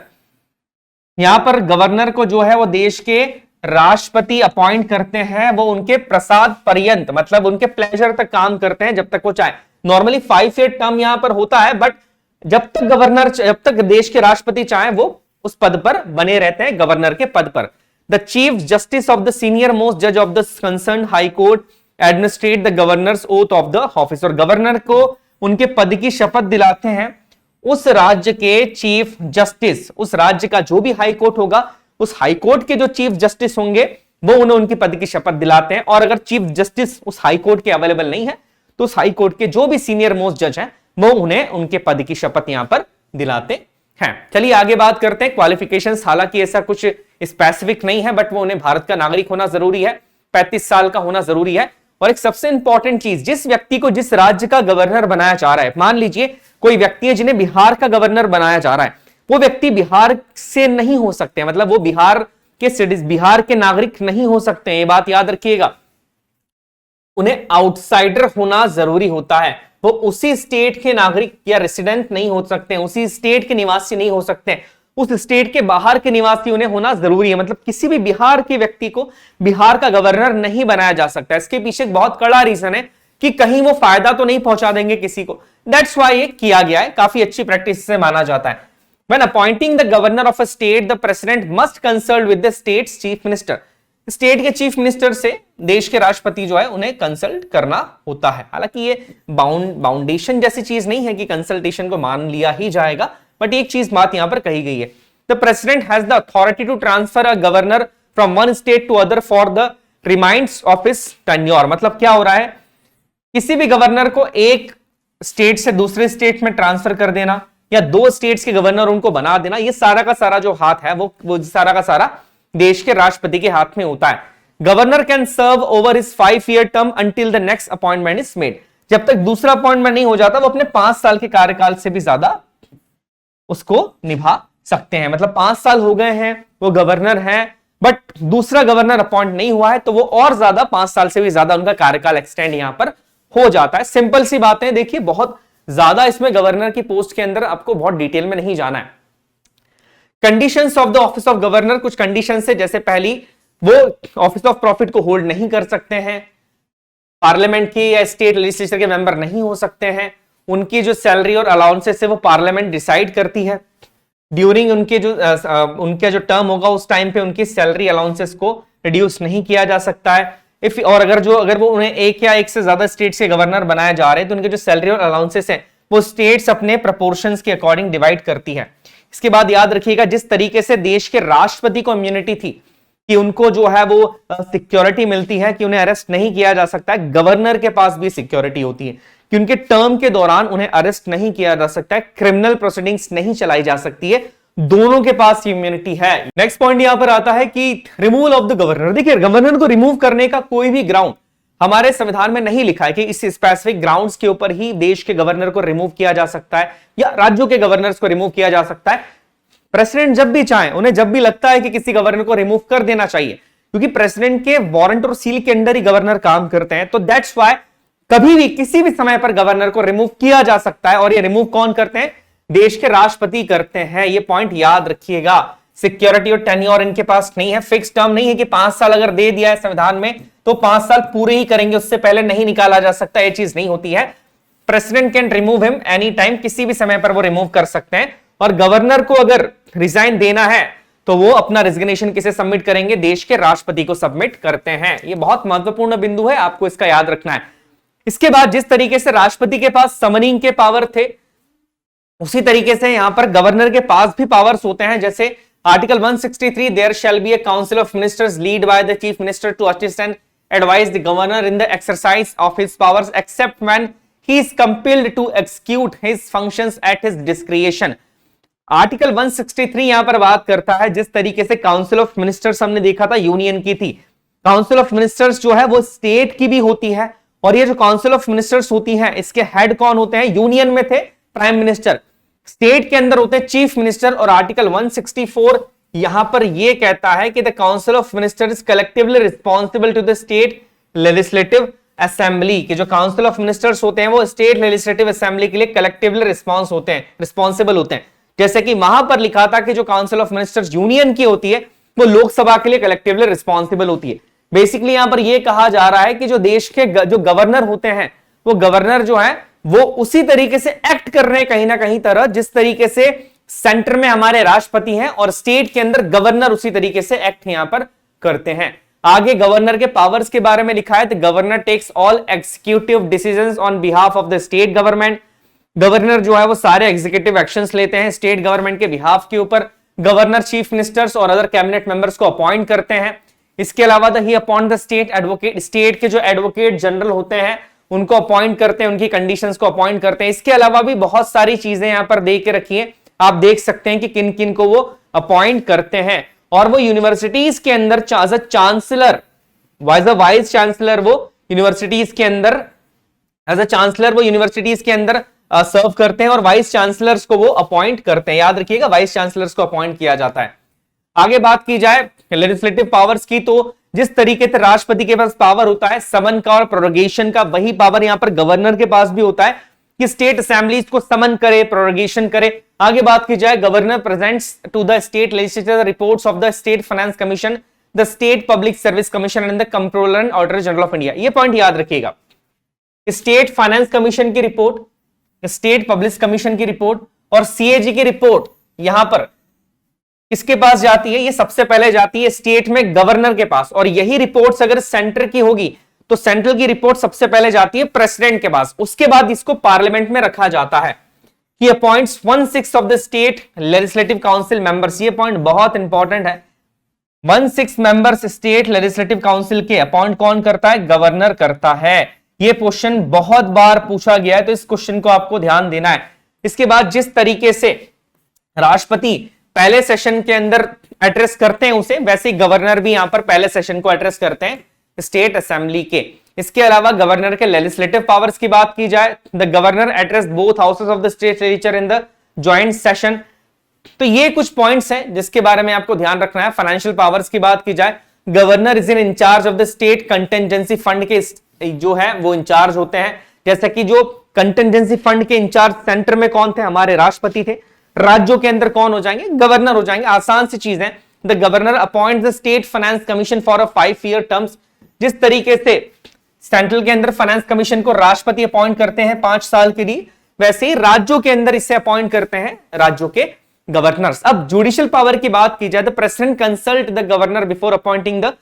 यहां पर गवर्नर को जो है वो देश के राष्ट्रपति अपॉइंट करते हैं, वो उनके प्रसाद पर्यंत मतलब उनके प्लेजर तक काम करते हैं जब तक वो चाहे। नॉर्मली 5 ईयर टर्म यहां पर होता है, बट जब तक देश के राष्ट्रपति चाहे वो उस पद पर बने रहते हैं, गवर्नर के पद पर। The chief justice of the senior most जज of the concern high court administrate the governor's oath of the office. और गवर्नर को उनके पद की शपथ दिलाते हैं उस राज्य के चीफ जस्टिस, उस राज्य का जो भी हाई कोर्ट होगा, उस हाई कोर्ट के जो चीफ जस्टिस होंगे वो उन्हें उनकी पद की शपथ दिलाते हैं। और अगर चीफ जस्टिस उस हाई कोर्ट के अवेलेबल नहीं है तो उस हाई कोर्ट के जो भी सीनियर मोस्ट जज हैं वो उन्हें उनके पद की शपथ यहां पर दिलाते हैं। चलिए आगे बात करते हैं क्वालिफिकेशंस। हालांकि ऐसा कुछ स्पेसिफिक नहीं है, बट वो उन्हें भारत का नागरिक होना जरूरी है, 35 साल का होना जरूरी है। और एक सबसे इंपॉर्टेंट चीज, जिस व्यक्ति को जिस राज्य का गवर्नर बनाया जा रहा है, मान लीजिए कोई व्यक्ति है जिन्हें बिहार का गवर्नर बनाया जा रहा है, वो व्यक्ति बिहार से नहीं हो सकते, मतलब वो बिहार के नागरिक नहीं हो सकते हैं, ये बात याद रखिएगा। उन्हें आउटसाइडर होना जरूरी होता है, वो उसी स्टेट के नागरिक या रेसिडेंट नहीं हो सकते, उसी स्टेट के निवासी नहीं हो सकते, उस स्टेट के बाहर के निवासी उन्हें होना जरूरी है। मतलब किसी भी बिहार के व्यक्ति को बिहार का गवर्नर नहीं बनाया जा सकता। इसके पीछे एक बहुत कड़ा रीजन है कि कहीं वो फायदा तो नहीं पहुंचा देंगे किसी को, दैट्स व्हाई ये किया गया है। काफी अच्छी प्रैक्टिस से माना जाता है। When appointing the governor of a state, the president must consult with the state's chief minister। State के चीफ मिनिस्टर से देश के राष्ट्रपति जो है उन्हें कंसल्ट करना होता है। हालांकि ये बाउंडेशन जैसी चीज नहीं है कि कंसल्टेशन को मान लिया ही जाएगा, बट एक चीज बात यहां पर कही गई है, the president has the authority to transfer a governor from one state to other for the reminds of his tenure. मतलब क्या हो रहा है, किसी भी गवर्नर को एक स्टेट से दूसरे स्टेट में ट्रांसफर कर देना या 2 स्टेट्स के गवर्नर उनको बना देना, ये सारा का सारा जो हाथ है वो सारा का सारा देश के राष्ट्रपति के हाथ में होता है। Governor can serve over his 5 year term until the next appointment is made. जब तक दूसरा अपॉइंटमेंट नहीं हो जाता वो अपने 5 साल के कार्यकाल से भी ज्यादा उसको निभा सकते हैं। मतलब 5 साल हो गए हैं, वो गवर्नर हैं, बट दूसरा गवर्नर अपॉइंट नहीं हुआ है तो वो और ज्यादा 5 साल से भी ज्यादा उनका कार्यकाल एक्सटेंड यहां पर हो जाता है। सिंपल सी बातें, देखिए बहुत ज्यादा इसमें गवर्नर की पोस्ट के अंदर आपको बहुत डिटेल में नहीं जाना है। Conditions of the office of governor, कुछ कंडीशंस है, जैसे पहली, वो ऑफिस ऑफ प्रॉफिट को होल्ड नहीं कर सकते हैं, पार्लियामेंट के या स्टेट लेजिस्लेचर के मेंबर नहीं हो सकते हैं, उनकी जो सैलरी और अलाउंसेस है वो पार्लियामेंट डिसाइड करती है, ड्यूरिंग उनका जो टर्म होगा उस टाइम पे उनकी सैलरी अलाउंसेस को रिड्यूस नहीं किया जा सकता है। और अगर वो उन्हें एक या एक से ज्यादा स्टेट्स के गवर्नर बनाए जा रहे हैं तो उनके जो सैलरी और अलाउंसेस हैं वो स्टेट्स अपने प्रपोर्शंस के अकॉर्डिंग डिवाइड करती है। इसके बाद याद रखिएगा, जिस तरीके से देश के राष्ट्रपति को इम्यूनिटी थी कि उनको जो है वो सिक्योरिटी मिलती है कि उन्हें अरेस्ट नहीं किया जा सकता है, गवर्नर के पास भी सिक्योरिटी होती है कि उनके टर्म के दौरान उन्हें अरेस्ट नहीं किया जा सकता है, क्रिमिनल प्रोसीडिंग्स नहीं चलाई जा सकती है, दोनों के पास इम्यूनिटी है। नेक्स्ट पॉइंट यहां पर आता है कि रिमूवल ऑफ द गवर्नर। देखिए गवर्नर को रिमूव करने का कोई भी ग्राउंड हमारे संविधान में नहीं लिखा है कि इस स्पेसिफिक ग्राउंड्स के ऊपर ही देश के गवर्नर को रिमूव किया जा सकता है या राज्यों के गवर्नर्स को रिमूव किया जा सकता है। प्रेसिडेंट जब भी चाहे, उन्हें जब भी लगता है कि किसी गवर्नर को रिमूव कर देना चाहिए, क्योंकि प्रेसिडेंट के वारंट और सील के अंडर ही गवर्नर काम करते हैं, तो दैट्स व्हाई कभी भी किसी भी समय पर गवर्नर को रिमूव किया जा सकता है। और ये रिमूव कौन करते हैं, देश के राष्ट्रपति करते हैं। ये पॉइंट याद रखिएगा। सिक्योरिटी और टेन्योर इनके पास नहीं है, फिक्स टर्म नहीं है कि 5 साल अगर दे दिया है संविधान में तो 5 साल पूरे ही करेंगे, उससे पहले नहीं निकाला जा सकता, ये चीज नहीं होती है। President can remove him any time, किसी भी समय पर वो रिमूव कर सकते हैं। और गवर्नर को अगर रिजाइन देना है तो वो अपना रेजिग्नेशन किसे सबमिट करेंगे, देश के राष्ट्रपति को सबमिट करते हैं। ये बहुत महत्वपूर्ण बिंदु है, आपको इसका याद रखना है। इसके बाद जिस तरीके से राष्ट्रपति के पास समनिंग के पावर थे, उसी तरीके से यहां पर गवर्नर के पास भी पावर्स होते हैं। जैसे article 163, there shall be a council of ministers lead by the chief minister to assist and advise the governor in the exercise of his powers except when he is compelled to execute his functions at his discretion. Article 163 यहां पर बात करता है जिस तरीके से council of ministers हमने देखा था यूनियन की थी, काउंसिल ऑफ मिनिस्टर्स जो है वो स्टेट की भी होती है। और ये जो काउंसिल ऑफ मिनिस्टर्स होती है इसके हेड कौन होते हैं, यूनियन में थे प्राइम मिनिस्टर, स्टेट के अंदर होते हैं चीफ मिनिस्टर। और आर्टिकल 164 यहां पर यह कहता है कि the council of ministers collectively responsible to the state legislative assembly, के जो काउंसिल ऑफ मिनिस्टर्स होते हैं वो स्टेट लेजिस्लेटिव असेंबली के लिए कलेक्टिवली रिस्पॉन्सिबल होते हैं। जैसे कि वहां पर लिखा था कि जो काउंसिल ऑफ मिनिस्टर्स यूनियन की होती है वो लोकसभा के लिए कलेक्टिवली रिस्पॉन्सिबल होती है। बेसिकली यहां पर यह कहा जा रहा है कि जो देश के जो गवर्नर होते हैं वो गवर्नर जो है वो उसी तरीके से एक्ट कर रहे हैं कहीं ना कहीं तरह, जिस तरीके से सेंटर में हमारे राष्ट्रपति हैं और स्टेट के अंदर गवर्नर उसी तरीके से एक्ट यहां पर करते हैं। आगे गवर्नर के पावर्स के बारे में लिखा है, तो governor takes all executive decisions on behalf of the state government. Governor जो है वो सारे एग्जीक्यूटिव एक्शंस लेते हैं स्टेट गवर्नमेंट के बिहाफ के ऊपर। गवर्नर चीफ मिनिस्टर्स और अदर कैबिनेट मेंबर्स को अपॉइंट करते हैं। इसके अलावा he appoint the state advocate, state के जो एडवोकेट जनरल होते हैं उनको अपॉइंट करते हैं, उनकी कंडीशंस को अपॉइंट करते हैं। इसके अलावा भी बहुत सारी चीजें यहां पर दे के रखी है, आप देख सकते हैं कि किन किन को वो अपॉइंट करते हैं। और वो यूनिवर्सिटीज के अंदर as a chancellor, vice chancellor वो यूनिवर्सिटीज के अंदर एज अ चांसलर वो यूनिवर्सिटीज के अंदर सर्व करते हैं और वाइस चांसलर्स को वो अपॉइंट करते हैं। याद रखिएगा वाइस चांसलर्स को अपॉइंट किया जाता है। आगे बात की जाए लेजिस्लेटिव पावर्स की, तो जिस तरीके से राष्ट्रपति के पास पावर होता है समन का और प्रोरोगेशन का, वही पावर यहां पर गवर्नर के पास भी होता है कि स्टेट असेंबलीज को समन करे, प्रोरोगेशन करे। आगे बात की जाए, governor presents to the state legislature reports of the state finance commission, the state public service commission and the controller and auditor general of India. ये पॉइंट याद रखिएगा, स्टेट फाइनेंस कमीशन की रिपोर्ट, स्टेट पब्लिक कमीशन की report और CAG की report यहां पर किसके पास जाती है, ये सबसे पहले जाती है स्टेट में गवर्नर के पास। और यही रिपोर्ट्स अगर सेंटर की होगी तो सेंट्रल की रिपोर्ट सबसे पहले जाती है प्रेसिडेंट के पास। उसके बाद इसको पार्लियामेंट में रखा जाता है। He appoints 1/6 of the state legislative council members. ये पॉइंट बहुत इंपॉर्टेंट है। 1/6 मेंबर्स स्टेट लेजिस्लेटिव काउंसिल के अपॉइंट कौन करता है, गवर्नर करता है। ये क्वेश्चन बहुत बार पूछा गया है तो इस क्वेश्चन को आपको ध्यान देना है। इसके बाद जिस तरीके से राष्ट्रपति पहले सेशन के अंदर एड्रेस करते हैं उसे, वैसे गवर्नर भी यहां पर पहले सेशन को एड्रेस करते हैं स्टेट असेंबली के। इसके अलावा गवर्नर के लेजिस्लेटिव पावर्स की बात की जाए, the governor address both houses of the state legislature in the joint session. तो ये कुछ पॉइंट्स हैं जिसके बारे में आपको ध्यान रखना है। फाइनेंशियल पावर्स की बात की जाए, governor is in charge of the state contingency fund के जो है वो इंचार्ज होते हैं। जैसे कि जो कंटिजेंसी फंड के इंचार्ज सेंटर में कौन थे, हमारे राष्ट्रपति थे। राज्यों के अंदर कौन हो जाएंगे, गवर्नर हो जाएंगे। आसान सी चीज है। The governor appoint the state finance commission for a 5-year terms. जिस तरीके से सेंट्रल के अंदर फाइनेंस कमीशन को राष्ट्रपति अपॉइंट करते हैं 5 साल के लिए, वैसे ही राज्यों के अंदर इसे अपॉइंट करते हैं राज्यों के गवर्नर्स। अब जुडिशियल पावर की बात की जाए, the president consult the governor before appointing the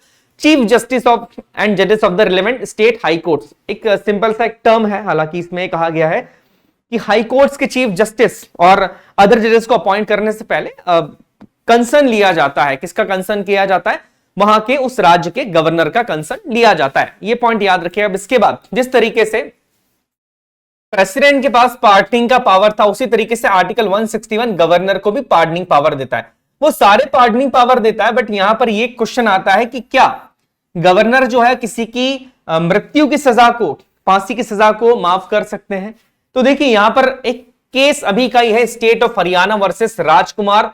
chief justice of and जजेस of the relevant state high courts. एक सिंपल सा एक टर्म है, हालांकि इसमें कहा गया है कि हाई कोर्ट्स के चीफ जस्टिस और अदर जजेस को अपॉइंट करने से पहले कंसर्न लिया जाता है। किसका कंसर्न किया जाता है, वहां के उस राज्य के गवर्नर का कंसर्न लिया जाता है। ये पॉइंट याद रखिएगा। अब इसके बाद जिस तरीके से प्रेसिडेंट के पास पार्डनिंग का पावर था, उसी तरीके से आर्टिकल 161 गवर्नर को भी पार्डनिंग पावर देता है। वो सारे पार्डनिंग पावर देता है, बट यहां पर ये क्वेश्चन आता है कि क्या गवर्नर जो है किसी की मृत्यु की सजा को, फांसी की सजा को माफ कर सकते हैं। तो देखिए यहां पर एक केस अभी का ही है, स्टेट ऑफ हरियाणा वर्सेस राजकुमार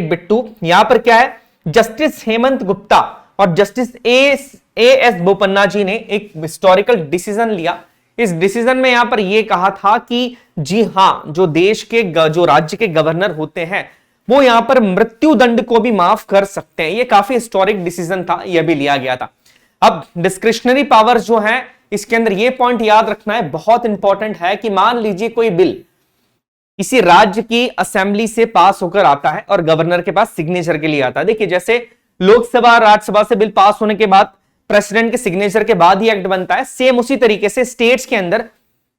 @बिट्टू। यहां पर क्या है, जस्टिस हेमंत गुप्ता और जस्टिस एएस बोपन्ना जी ने एक हिस्टोरिकल डिसीजन लिया। इस डिसीजन में यहां पर यह कहा था कि जी हां, जो देश के जो राज्य के गवर्नर होते हैं वो यहां पर मृत्यु दंड को भी माफ कर सकते हैं। ये काफी हिस्टोरिक डिसीजन था, यह भी लिया गया था। अब डिस्क्रिशनरी पावर जो है, इसके अंदर ये पॉइंट याद रखना है, बहुत इंपॉर्टेंट है कि मान लीजिए कोई बिल किसी राज्य की असेंबली से पास होकर आता है और गवर्नर के पास सिग्नेचर के लिए आता है। देखिए, जैसे लोकसभा राज्यसभा से बिल पास होने के बाद प्रेसिडेंट के सिग्नेचर के बाद ही एक्ट बनता है, सेम उसी तरीके से स्टेट्स के अंदर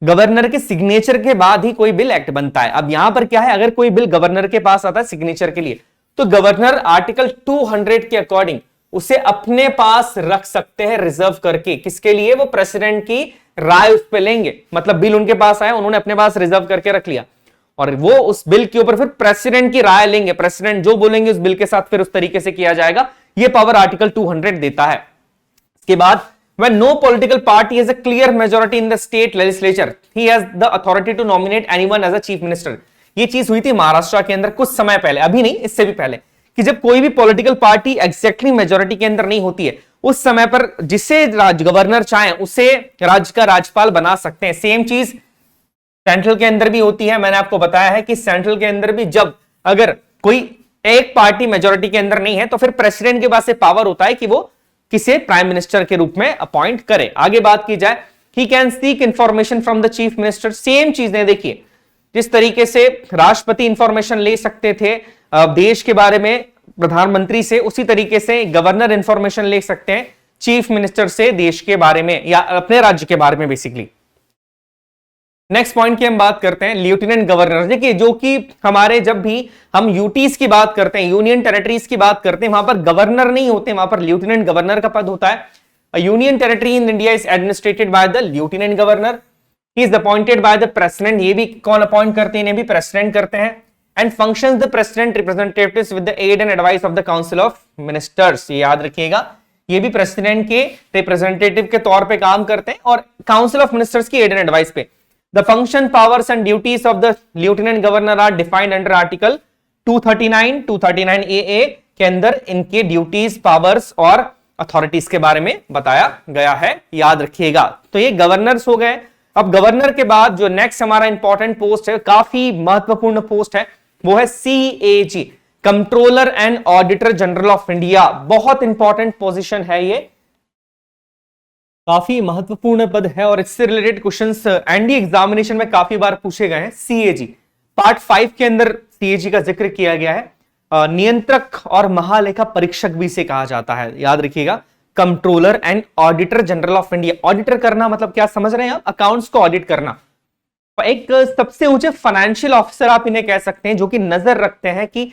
गवर्नर के सिग्नेचर के बाद ही कोई बिल एक्ट बनता है। अब यहां पर क्या है, अगर कोई बिल गवर्नर के पास आता है सिग्नेचर के लिए, तो गवर्नर आर्टिकल 200 के अकॉर्डिंग उसे अपने पास रख सकते हैं रिजर्व करके। किसके लिए? वो प्रेसिडेंट की राय उस पर लेंगे, मतलब बिल उनके पास आया, उन्होंने अपने पास रिजर्व करके रख लिया और वो उस बिल के ऊपर फिर प्रेसिडेंट की राय लेंगे। प्रेसिडेंट जो बोलेंगे उस बिल के साथ फिर उस तरीके से किया जाएगा। ये पावर आर्टिकल 200 देता है। इसके बाद when no political party has a clear majority in the state legislature, he has the authority to nominate anyone as a chief minister। ये चीज हुई थी महाराष्ट्र के अंदर कुछ समय पहले, अभी नहीं, इससे भी पहले, कि जब कोई भी पॉलिटिकल पार्टी एग्जैक्टली मेजोरिटी के अंदर नहीं होती है, उस समय पर जिसे गवर्नर चाहे उसे राज्य का राज्यपाल बना सकते हैं। सेम चीज सेंट्रल के अंदर भी होती है। मैंने आपको बताया है कि सेंट्रल के अंदर भी जब अगर कोई एक पार्टी मेजोरिटी के अंदर नहीं है, तो फिर प्रेसिडेंट के पास पावर होता है कि वो किसे प्राइम मिनिस्टर के रूप में अपॉइंट करे। आगे बात की जाए, he can seek information from the chief minister. Same चीजें देखिए, जिस तरीके से राष्ट्रपति इंफॉर्मेशन ले सकते थे देश के बारे में प्रधानमंत्री से, उसी तरीके से गवर्नर इंफॉर्मेशन ले सकते हैं चीफ मिनिस्टर से देश के बारे में या अपने राज्य के बारे में बेसिकली। नेक्स्ट पॉइंट की हम बात करते हैं लेफ्टिनेंट गवर्नर। देखिए, जो कि हमारे जब भी हम यूटीज की बात करते हैं, यूनियन टेरिटरीज की बात करते हैं, वहां पर गवर्नर नहीं होते, वहां पर लेफ्टिनेंट गवर्नर का पद होता है। Union territory in India is administrated by the lieutenant governor. He is appointed by the president. ये भी कौन अपॉइंट करते हैं? इन्हें भी प्रेसिडेंट करते हैं। And functions the president representatives with the aid and advice of the council of ministers. ये याद रखिएगा, ये भी प्रेसिडेंट के रिप्रेजेंटेटिव के तौर पे काम करते हैं और काउंसिल ऑफ मिनिस्टर्स की एड एंड एडवाइस पे। The function, powers and duties of the lieutenant governor are defined under article 239, 239AA के अंदर इनके ड्यूटीज, पावर्स और अथॉरिटीज के बारे में बताया गया है, याद रखिएगा। तो ये गवर्नर्स हो गए। अब गवर्नर के बाद जो नेक्स्ट हमारा इंपॉर्टेंट पोस्ट है, काफी महत्वपूर्ण पोस्ट है, वो है CAG, controller and auditor general of India. बहुत इंपॉर्टेंट पोजीशन है ये, काफी महत्वपूर्ण पद है और इससे रिलेटेड क्वेश्चंस एनडी एग्जामिनेशन में काफी बार पूछे गए हैं। CAG पार्ट 5 के अंदर CAG का जिक्र किया गया है। नियंत्रक और महालेखा परीक्षक भी इसे कहा जाता है, याद रखिएगा। Controller and auditor general of India. Auditor करना मतलब क्या समझ रहे हैं आप? अकाउंट्स को ऑडिट करना। एक सबसे ऊंचे फाइनेंशियल ऑफिसर आप इन्हें कह सकते हैं, जो कि नजर रखते हैं कि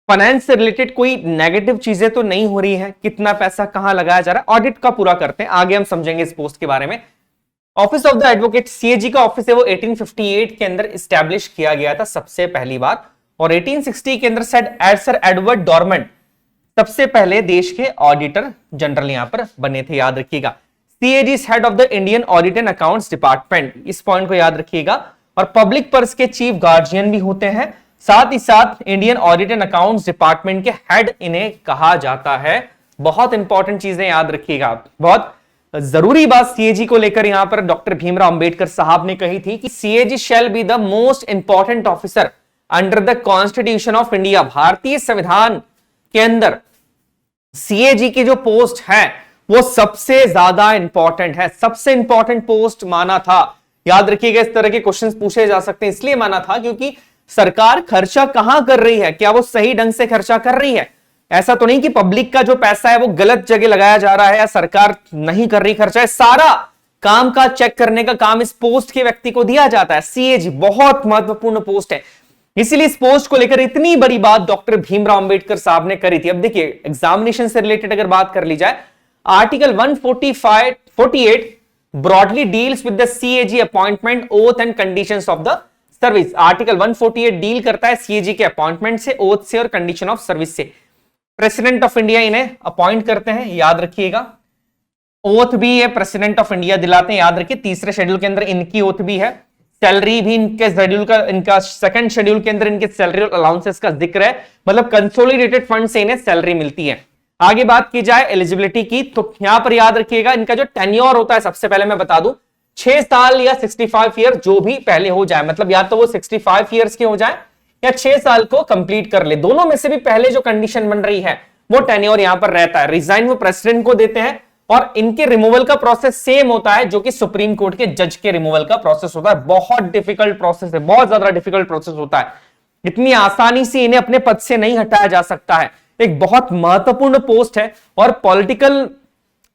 फाइनेंस से रिलेटेड कोई नेगेटिव चीजें तो नहीं हो रही है, कितना पैसा कहां लगाया जा रहा है, ऑडिट का पूरा करते हैं। आगे हम समझेंगे इस पोस्ट के बारे में। Office of the advocate, CAG का ऑफिस है वो 1858 के अंदर स्टैब्लिश किया गया था सबसे पहली बार, और 1860 के अंदर सर एडवर्ड डॉर्मेंट सबसे पहले देश के ऑडिटर जनरल यहां पर बने थे, याद रखिएगा। CAG is head of the Indian audit and accounts department, इस पॉइंट को याद रखिएगा। और पब्लिक पर्स के चीफ गार्जियन भी होते हैं, साथ ही साथ Indian audit and accounts department के हेड इन्हें कहा जाता है। बहुत इंपॉर्टेंट चीजें याद रखिएगा। बहुत जरूरी बात CAG को लेकर यहां पर डॉक्टर भीमराव अंबेडकर साहब ने कही थी कि CAG shall be the most important officer under the constitution of India. भारतीय संविधान के अंदर CAG की जो पोस्ट है वो सबसे ज्यादा इंपॉर्टेंट है, सबसे इंपॉर्टेंट पोस्ट माना था। याद रखिएगा, इस तरह के क्वेश्चंस पूछे जा सकते हैं, इसलिए माना था क्योंकि सरकार खर्चा कहां कर रही है, क्या वो सही ढंग से खर्चा कर रही है। ऐसा तो नहीं कि पब्लिक का जो पैसा है वो गलत जगह लगाया जा रहा है या सरकार नहीं कर रही खर्चा है। सारा काम का चेक करने का काम इस पोस्ट के व्यक्ति को दिया जाता है। CAG बहुत महत्वपूर्ण पोस्ट है, इसीलिए इस पोस्ट को लेकर इतनी बड़ी बात डॉक्टर भीमराव अंबेडकर साहब ने करी थी। अब देखिए, एग्जामिनेशन से रिलेटेड अगर बात कर ली जाए, article 148 broadly deals with the CAG appointment, oath and conditions of the service. Article 148 deal करता है CAG के अपॉइंटमेंट से, ओथ से और कंडीशन ऑफ सर्विस से। प्रेसिडेंट ऑफ इंडिया इन्हें अपॉइंट करते हैं, याद रखिएगा। ओथ भी ये प्रेसिडेंट ऑफ इंडिया दिलाते हैं, याद रखिए। तीसरे शेड्यूल के अंदर इनकी ओथ भी है। सैलरी भी इनके शेड्यूल का, इनका सेकंड शेड्यूल के अंदर इनके सैलरी और अलाउंसेस का जिक्र है, मतलब कंसोलिडेटेड फंड से इन्हें सैलरी मिलती है। आगे बात की जाए एलिजिबिलिटी की, तो यहां पर याद रखिएगा इनका जो टेन्योर होता है, सबसे पहले मैं बता दूं, 6 साल या 65 ईयर, जो भी पहले हो जाए, मतलब या तो वो 65 ईयर्स के हो जाए या 6 साल को कंप्लीट कर ले। दोनों में से भी पहले जो कंडीशन बन रही है वो टेन्योर यहां पर रहता है। रिजाइन वो प्रेसिडेंट को देते हैं और इनके रिमूवल का प्रोसेस सेम होता है जो कि सुप्रीम कोर्ट के जज के रिमूवल का प्रोसेस होता है। बहुत डिफिकल्ट प्रोसेस है, बहुत ज्यादा डिफिकल्ट प्रोसेस होता है। इतनी आसानी से इन्हें अपने पद से नहीं हटाया जा सकता है। एक बहुत महत्वपूर्ण पोस्ट है और पॉलिटिकल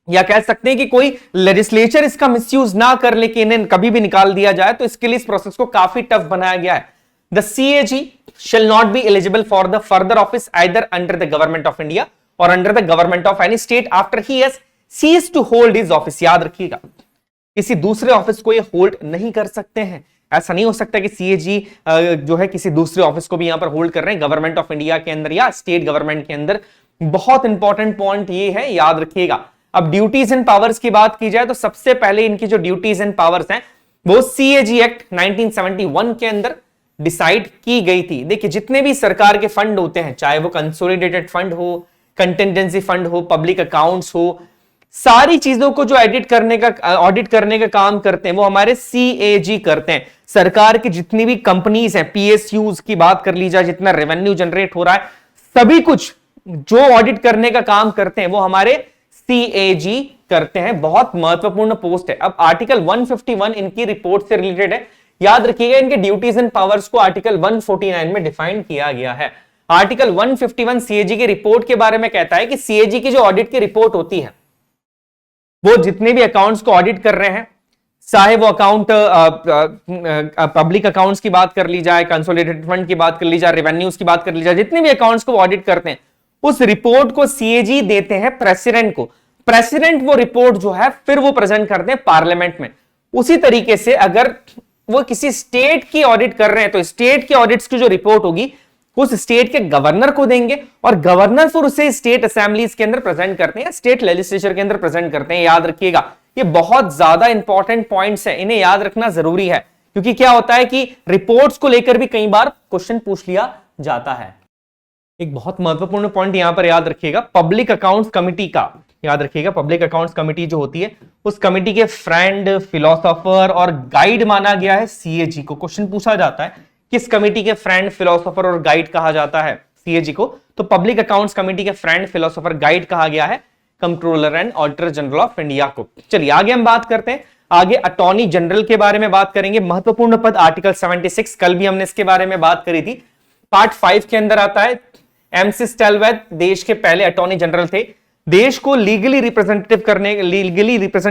या कह सकते हैं कि कोई लेजिस्लेचर इसका मिसयूज ना कर ले कि इन्हें कभी भी निकाल दिया जाए, तो इसके लिए इस प्रोसेस को काफी टफ बनाया गया है। The CAG shall not be eligible for the further office either under the government of India or under the government of any state after he has ceased to hold his office। याद रखिएगा, किसी दूसरे office को ये hold नहीं कर सकते हैं। ऐसा नहीं हो सकता कि CAG जो है किसी दूसरे ऑफिस को भी यहां पर होल्ड कर रहे हैं गवर्नमेंट ऑफ इंडिया के अंदर या स्टेट गवर्नमेंट के अंदर। बहुत इंपॉर्टेंट पॉइंट ये है, याद रखिएगा। अब ड्यूटीज एंड पावर्स की बात की जाए तो सबसे पहले इनकी जो ड्यूटीज एंड पावर्स हैं वो CAG एक्ट 1971 के अंदर डिसाइड की गई थी। देखिए, जितने भी सरकार के फंड होते हैं, चाहे वो कंसोलिडेटेड फंड हो, कंटिजेंसी फंड हो, पब्लिक अकाउंट्स हो, सारी चीजों को जो ऑडिट करने का काम करते हैं वो हमारे CAG करते हैं। सरकार की जितनी भी कंपनीज हैं, PSUs की बात कर ली जाए, जितना रेवेन्यू जनरेट हो रहा है, सभी कुछ जो ऑडिट करने का काम करते हैं वो हमारे CAG करते हैं। बहुत महत्वपूर्ण पोस्ट है। अब आर्टिकल 151 इनकी रिपोर्ट से रिलेटेड है। याद रखिएगा, इनके ड्यूटीज एंड पावर्स को आर्टिकल 149 में डिफाइन किया गया है। आर्टिकल 151 CAG की रिपोर्ट के बारे में कहता है कि CAG की जो ऑडिट की रिपोर्ट होती है वो जितने भी अकाउंट्स को ऑडिट कर रहे हैं, चाहे वो अकाउंट पब्लिक अकाउंट्स की बात कर ली जाए, कंसोलिडेटेड फंड की बात कर ली जाए, रेवेन्यूज की बात कर ली जाए, जितने भी अकाउंट्स को ऑडिट करते हैं उस रिपोर्ट को CAG देते हैं प्रेसिडेंट को। प्रेसिडेंट वो रिपोर्ट जो है फिर वो प्रेजेंट करते हैं पार्लियामेंट में। उसी तरीके से अगर वो किसी स्टेट की ऑडिट कर रहे हैं तो स्टेट की ऑडिट्स की जो रिपोर्ट होगी उस स्टेट के गवर्नर को देंगे और गवर्नर फिर उसे स्टेट असेंबलीज के अंदर प्रेजेंट करते हैं, स्टेट लेजिस्लेचर के अंदर प्रेजेंट करते हैं। याद रखिएगा, ये बहुत ज्यादा इंपॉर्टेंट पॉइंट्स है, इन्हें याद रखना जरूरी है, क्योंकि क्या होता है कि रिपोर्ट्स को लेकर भी कई बार क्वेश्चन पूछ लिया जाता है। एक बहुत महत्वपूर्ण पॉइंट यहां पर याद रखिएगा, पब्लिक अकाउंट्स कमिटी का याद रखिएगा। पब्लिक अकाउंट्स कमिटी जो होती है उस कमिटी के फ्रेंड, फिलोसोफर और गाइड माना गया है CAG को। क्वेश्चन पूछा जाता है किस कमिटी के फ्रेंड, फिलोसोफर और गाइड कहा जाता है CAG को, तो पब्लिक अकाउंट्स कमिटी के फ्रेंड, फिलोसोफर, गाइड कहा गया है controller and auditor general of India को। चलिए आगे हम बात करते हैं। आगे अटॉर्नी जनरल के बारे में बात करेंगे। महत्वपूर्ण पद आर्टिकल 76, कल भी हमने इसके बारे में बात करी थी। पार्ट 5 के अंदर आता है। MC स्टेलवेथ देश के पहले अटॉर्नी जनरल थे। देश को लीगली रिप्रेजेंट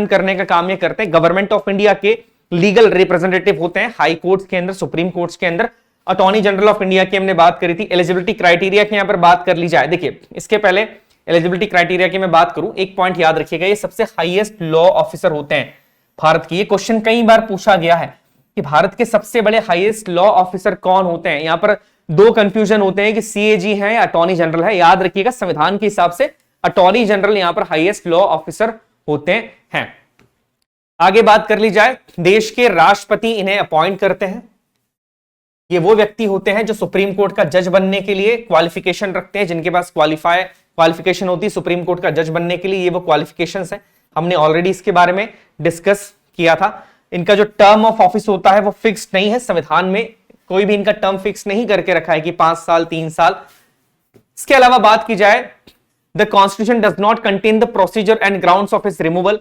करने का काम ये करते हैं। गवर्नमेंट ऑफ इंडिया के लीगल रिप्रेजेंटेटिव होते हैं हाई कोर्ट्स के अंदर, सुप्रीम कोर्ट्स के अंदर। अटॉर्नी जनरल ऑफ इंडिया की हमने बात करी थी। एलिजिबिलिटी क्राइटेरिया की यहां पर बात कर ली जाए। देखिए, इसके पहले एलिजिबिलिटी क्राइटेरिया की मैं बात करूं, एक पॉइंट याद रखिएगा, ये सबसे हाईएस्ट लॉ ऑफिसर होते हैं भारत की। ये क्वेश्चन कई बार पूछा गया है कि भारत के सबसे बड़े हाईएस्ट लॉ ऑफिसर कौन होते हैं। यहां पर दो कंफ्यूजन होते हैं कि CAG है या अटॉर्नी जनरल है। याद रखिएगा, संविधान के हिसाब से अटॉर्नी जनरल यहां पर हाईएस्ट लॉ ऑफिसर होते हैं। आगे बात कर ली जाए, देश के राष्ट्रपति इन्हें अपॉइंट करते हैं। ये वो व्यक्ति होते हैं जो सुप्रीम कोर्ट का जज बनने के लिए क्वालिफिकेशन रखते हैं, जिनके पास क्वालिफिकेशन होती है सुप्रीम कोर्ट का जज बनने के लिए। ये वो क्वालिफिकेशंस हैं, हमने ऑलरेडी इसके बारे में डिस्कस किया था। इनका जो टर्म ऑफ ऑफिस होता है वो फिक्स नहीं है, संविधान में कोई भी इनका टर्म फिक्स नहीं करके रखा है कि 5 साल 3 साल। इसके अलावा बात की जाए, the constitution does not contain the procedure and grounds of his removal.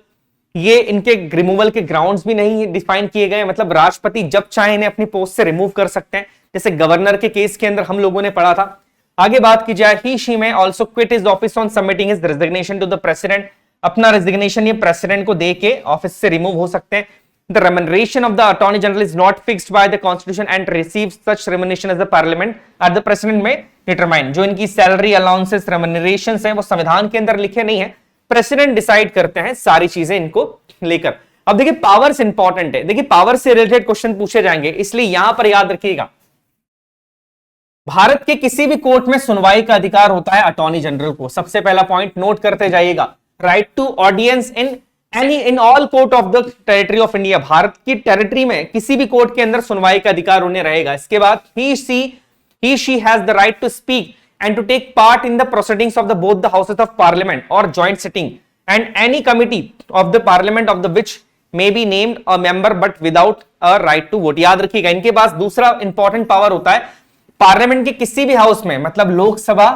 ये इनके रिमूवल के ग्राउंड्स भी नहीं डिफाइन किए गए, मतलब राष्ट्रपति जब चाहे इन्हें अपनी पोस्ट से रिमूव कर सकते हैं, जैसे गवर्नर के केस के अंदर हम लोगों ने पढ़ा था। आगे बात की जाए, he she may also quit his office on submitting his resignation to the president. अपना रेजिग्नेशन ये प्रेसिडेंट को दे के ऑफिस से रिमूव हो सकते हैं। The remuneration of the Attorney General is not fixed by the Constitution and receives such remuneration as the Parliament at the President may determine। जो इनकी सैलरी अलाउंसेस रेम्यूनरेशंस हैं वो संविधान के अंदर लिखे नहीं है, प्रेसिडेंट डिसाइड करते हैं सारी चीजें इनको लेकर। अब देखिए, पावर्स इंपॉर्टेंट है। देखिए, पावर से रिलेटेड क्वेश्चन पूछे जाएंगे, इसलिए यहां पर याद रखिएगा, भारत के किसी भी कोर्ट में सुनवाई का अधिकार होता है अटॉर्नी जनरल को। सबसे पहला पॉइंट नोट करते जाइएगा, right to audience in all court of the territory of India. Bharat की टेरिटरी में किसी भी कोर्ट के अंदर सुनवाई का अधिकार उन्हें रहेगा। इसके बाद ही she has the right to speak and to take part in the proceedings of both the houses of parliament or joint sitting and any committee of the parliament of the which may be named a member but without a right to vote। याद रखिएगा, इनके पास दूसरा important power होता है, parliament के किसी भी house में, मतलब लोकसभा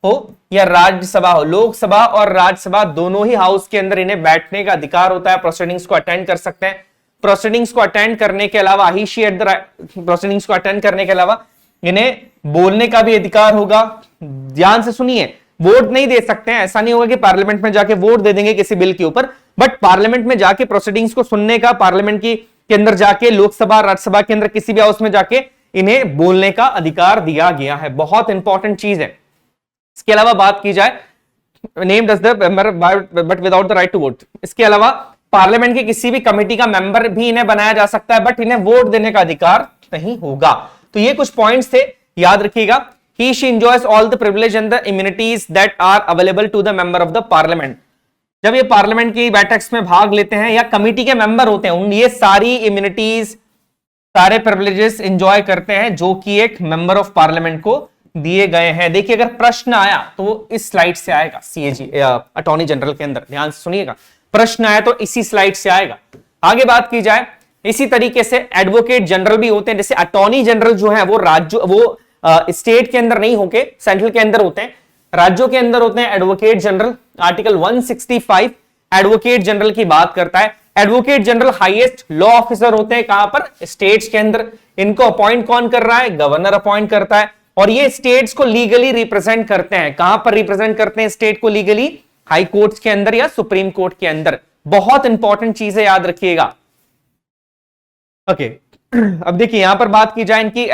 हो या राज्यसभा हो, लोकसभा और राज्यसभा दोनों ही हाउस के अंदर इन्हें बैठने का अधिकार होता है, प्रोसीडिंग्स को अटेंड कर सकते हैं। प्रोसीडिंग्स को अटेंड करने के अलावा प्रोसीडिंग्स को अटेंड करने के अलावा इन्हें बोलने का भी अधिकार होगा। ध्यान से सुनिए, वोट नहीं दे सकते हैं, ऐसा नहीं होगा कि पार्लियामेंट में जाके वोट दे देंगे किसी बिल के ऊपर, बट पार्लियामेंट में जाके प्रोसीडिंग्स को सुनने का, पार्लियामेंट के अंदर जाके, लोकसभा राज्यसभा के अंदर किसी भी हाउस में जाके इन्हें बोलने का अधिकार दिया गया है। बहुत इंपॉर्टेंट चीज है। इसके अलावा बात की जाए, named as the member but without the right to vote, इसके अलावा पार्लियामेंट की किसी भी कमेटी का मेंबर भी इन्हें बनाया जा सकता है, बट इन्हें वोट देने का अधिकार नहीं होगा। तो ये कुछ पॉइंट्स थे, याद रखिएगा। He she enjoys all the privilege and the immunities that are available to the member of the parliament। जब ये पार्लियामेंट की बैठक्स में भाग लेते हैं या कमेटी के मेंबर होते हैं, उन ये सारी इम्यूनिटीज, सारे प्रिविलेजेस एंजॉय करते हैं जो कि एक मेंबर ऑफ पार्लियामेंट को दिए गए हैं। देखिए, अगर प्रश्न आया तो वो इस स्लाइड से आएगा, सीएजी अटॉर्नी जनरल के अंदर, ध्यान से सुनिएगा, प्रश्न आया तो इसी स्लाइड से आएगा। आगे बात की जाए, इसी तरीके से एडवोकेट जनरल भी होते हैं। जैसे अटॉर्नी जनरल जो है वो स्टेट के अंदर नहीं होके सेंट्रल के अंदर होते हैं, राज्यों के अंदर होते हैं advocate general. Article 165 advocate general की बात करता है। Advocate general highest law officer होते हैं, कहां पर? स्टेट्स के अंदर। इनको अपॉइंट कौन कर रहा है? गवर्नर अपॉइंट करता है। और ये स्टेट्स को लीगली रिप्रेजेंट करते हैं। कहां पर रिप्रेजेंट करते हैं स्टेट को लीगली? हाई कोर्ट्स के अंदर या सुप्रीम कोर्ट के अंदर। बहुत इंपॉर्टेंट चीज है, याद रखिएगा। ओके, अब देखिए यहां पर बात की जाए इनकी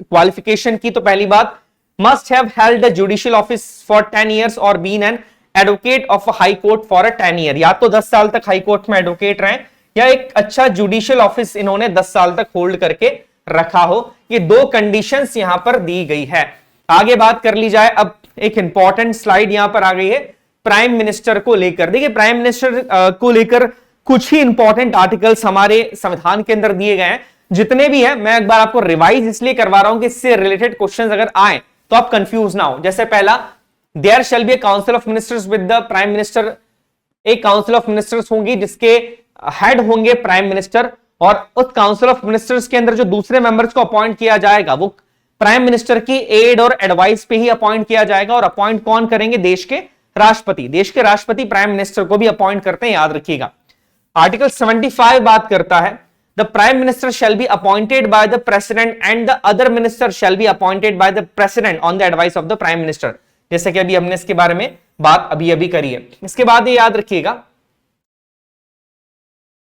क्वालिफिकेशन की, तो पहली बात, must have held the judicial office for 10 years और been an advocate of high court for 10 year। या तो 10 साल तक हाई कोर्ट में एडवोकेट रहे या एक अच्छा जुडिशियल ऑफिस इन्होंने 10 साल तक होल्ड करके रखा हो। ये दो कंडीशंस यहां पर दी गई है। आगे बात कर ली जाए, अब एक इंपॉर्टेंट स्लाइड यहां पर आ गई है प्राइम मिनिस्टर को लेकर। देखिए, प्राइम मिनिस्टर को लेकर कुछ ही इंपॉर्टेंट आर्टिकल्स हमारे संविधान के अंदर दिए गए हैं। जितने भी है मैं एक बार आपको रिवाइज इसलिए करवा रहा हूं कि इससे रिलेटेड क्वेश्चंस अगर आए तो आप कंफ्यूज ना हो। जैसे पहला, there shall be a council of ministers with the prime minister. एक काउंसिल ऑफ मिनिस्टर्स होंगी जिसके हेड होंगे प्राइम मिनिस्टर, और उस काउंसिल ऑफ मिनिस्टर्स के अंदर जो दूसरे मेंबर्स को अपॉइंट किया जाएगा वो प्राइम मिनिस्टर की एड और एडवाइस पे ही अपॉइंट किया जाएगा। और अपॉइंट कौन करेंगे? देश के राष्ट्रपति। देश के राष्ट्रपति प्राइम मिनिस्टर को भी अपॉइंट करते हैं, याद रखिएगा। आर्टिकल 75 बात करता है, The Prime Minister shall be appointed by the President and the other ministers shall be appointed by the President on the advice of the Prime Minister। जैसे कि अभी हमने इसके बारे में बात अभी करी है। इसके बाद ये याद रखिएगा,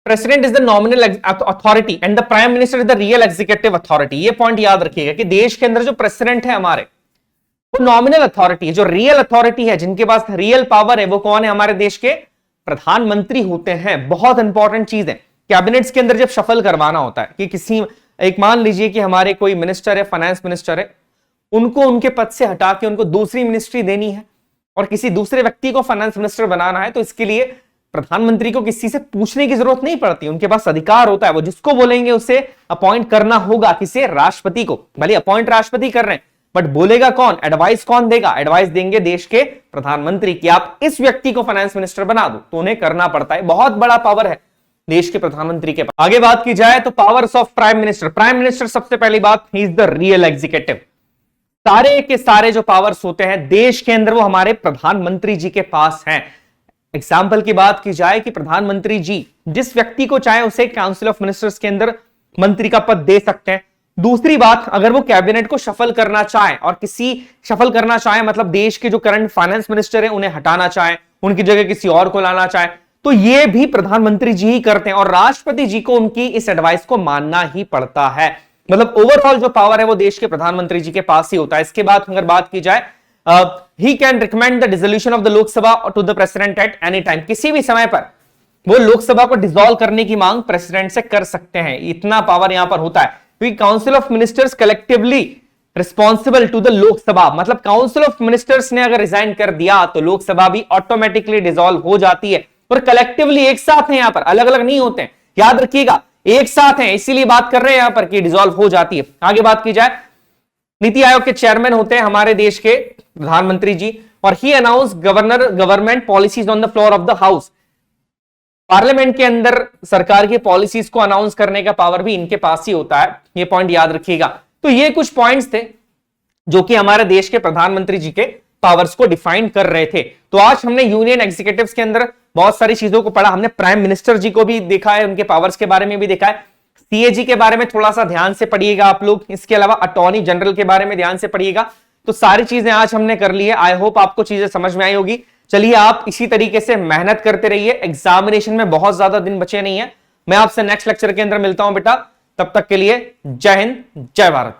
President is the nominal authority and the Prime Minister is the real executive authority। ये पॉइंट याद रखिएगा कि देश के अंदर जो प्रेसिडेंट है हमारे, वो नॉमिनल अथॉरिटी है। जो रियल अथॉरिटी है, जिनके पास रियल पावर है, वो कौन है? हमारे देश के प्रधानमंत्री होते हैं। बहुत इंपॉर्टेंट चीज है। कैबिनेट्स के अंदर जब शफल करवाना होता है कि किसी एक, मान लीजिए कि हमारे कोई मिनिस्टर है, फाइनेंस मिनिस्टर है, उनको उनके पद से हटा के उनको दूसरी मिनिस्ट्री देनी है और किसी दूसरे व्यक्ति को फाइनेंस मिनिस्टर बनाना है, तो इसके लिए प्रधानमंत्री को किसी से पूछने की जरूरत नहीं पड़ती। उनके पास अधिकार होता है, वो जिसको बोलेंगे उसे अपॉइंट करना होगा। किसे? राष्ट्रपति को। भले अपॉइंट राष्ट्रपति कर रहे हैं, बट बोलेगा कौन? एडवाइस कौन देगा? एडवाइस देंगे देश के प्रधानमंत्री कि आप इस व्यक्ति को फाइनेंस मिनिस्टर बना दो, तो उन्हें करना पड़ता है। बहुत बड़ा पावर है देश के प्रधानमंत्री के पास। आगे बात की जाए तो powers of prime minister. Prime minister सबसे पहली बात, he is the real executive. सारे के सारे जो पावर्स होते हैं देश के अंदर, वो हमारे प्रधानमंत्री जी के पास हैं। एग्जाम्पल की बात की जाए कि प्रधानमंत्री जी जिस व्यक्ति को चाहे उसे काउंसिल ऑफ मिनिस्टर्स के अंदर मंत्री का पद दे सकते हैं। दूसरी बात, अगर वो कैबिनेट को शफल करना चाहे और शफल करना चाहे मतलब देश के जो करंट फाइनेंस मिनिस्टर है उन्हें हटाना चाहे, उनकी जगह किसी और को लाना चाहे, तो ये भी प्रधानमंत्री जी ही करते हैं। और राष्ट्रपति जी को उनकी इस एडवाइस को मानना ही पड़ता है। मतलब ओवरऑल जो पावर है वो देश के प्रधानमंत्री जी के पास ही होता है। इसके बाद अगर बात की जाए, he can recommend the dissolution of the Lok Sabha to the president at any time. किसी भी समय पर वो लोकसभा को डिसॉल्व करने की मांग प्रेसिडेंट से कर सकते हैं। इतना पावर यहां पर होता है, क्योंकि council of ministers collectively responsible to the Lok Sabha. मतलब काउंसिल ऑफ मिनिस्टर्स ने अगर रिजाइन कर दिया तो लोकसभा भी ऑटोमेटिकली डिसॉल्व हो जाती है। और कलेक्टिवली एक साथ हैं, यहां पर अलग अलग नहीं होते हैं, याद रखिएगा, एक साथ हैं, इसीलिए बात कर रहे हैं यहां पर कि डिसॉल्व हो जाती है। आगे बात की जाए, नीति आयोग के चेयरमैन होते हैं हमारे देश के प्रधानमंत्री जी, और he announce government policies on the floor of the house. Parliament के अंदर सरकार की पॉलिसीज को अनाउंस करने का पावर भी इनके पास ही होता है। ये पॉइंट याद रखिएगा। तो ये कुछ पॉइंट्स थे जो कि हमारे देश के प्रधानमंत्री जी के पावर्स को डिफाइन कर रहे थे। तो आज हमने यूनियन एग्जीक्यूटिव्स के अंदर बहुत सारी चीजों को पढ़ा, हमने प्राइम मिनिस्टर जी को भी देखा है, उनके पावर्स के बारे में भी देखा है, सीएजी के बारे में थोड़ा सा ध्यान से पढ़िएगा आप लोग, इसके अलावा अटॉर्नी जनरल के बारे में ध्यान से पढ़िएगा। तो सारी चीजें आज हमने कर ली है। आई होप आपको चीजें समझ में आई होगी। चलिए आप इसी तरीके से मेहनत करते रहिए, एग्जामिनेशन में बहुत ज्यादा दिन बचे नहीं है। मैं आपसे नेक्स्ट लेक्चर के अंदर मिलता हूं बेटा, तब तक के लिए जय हिंद जय भारत।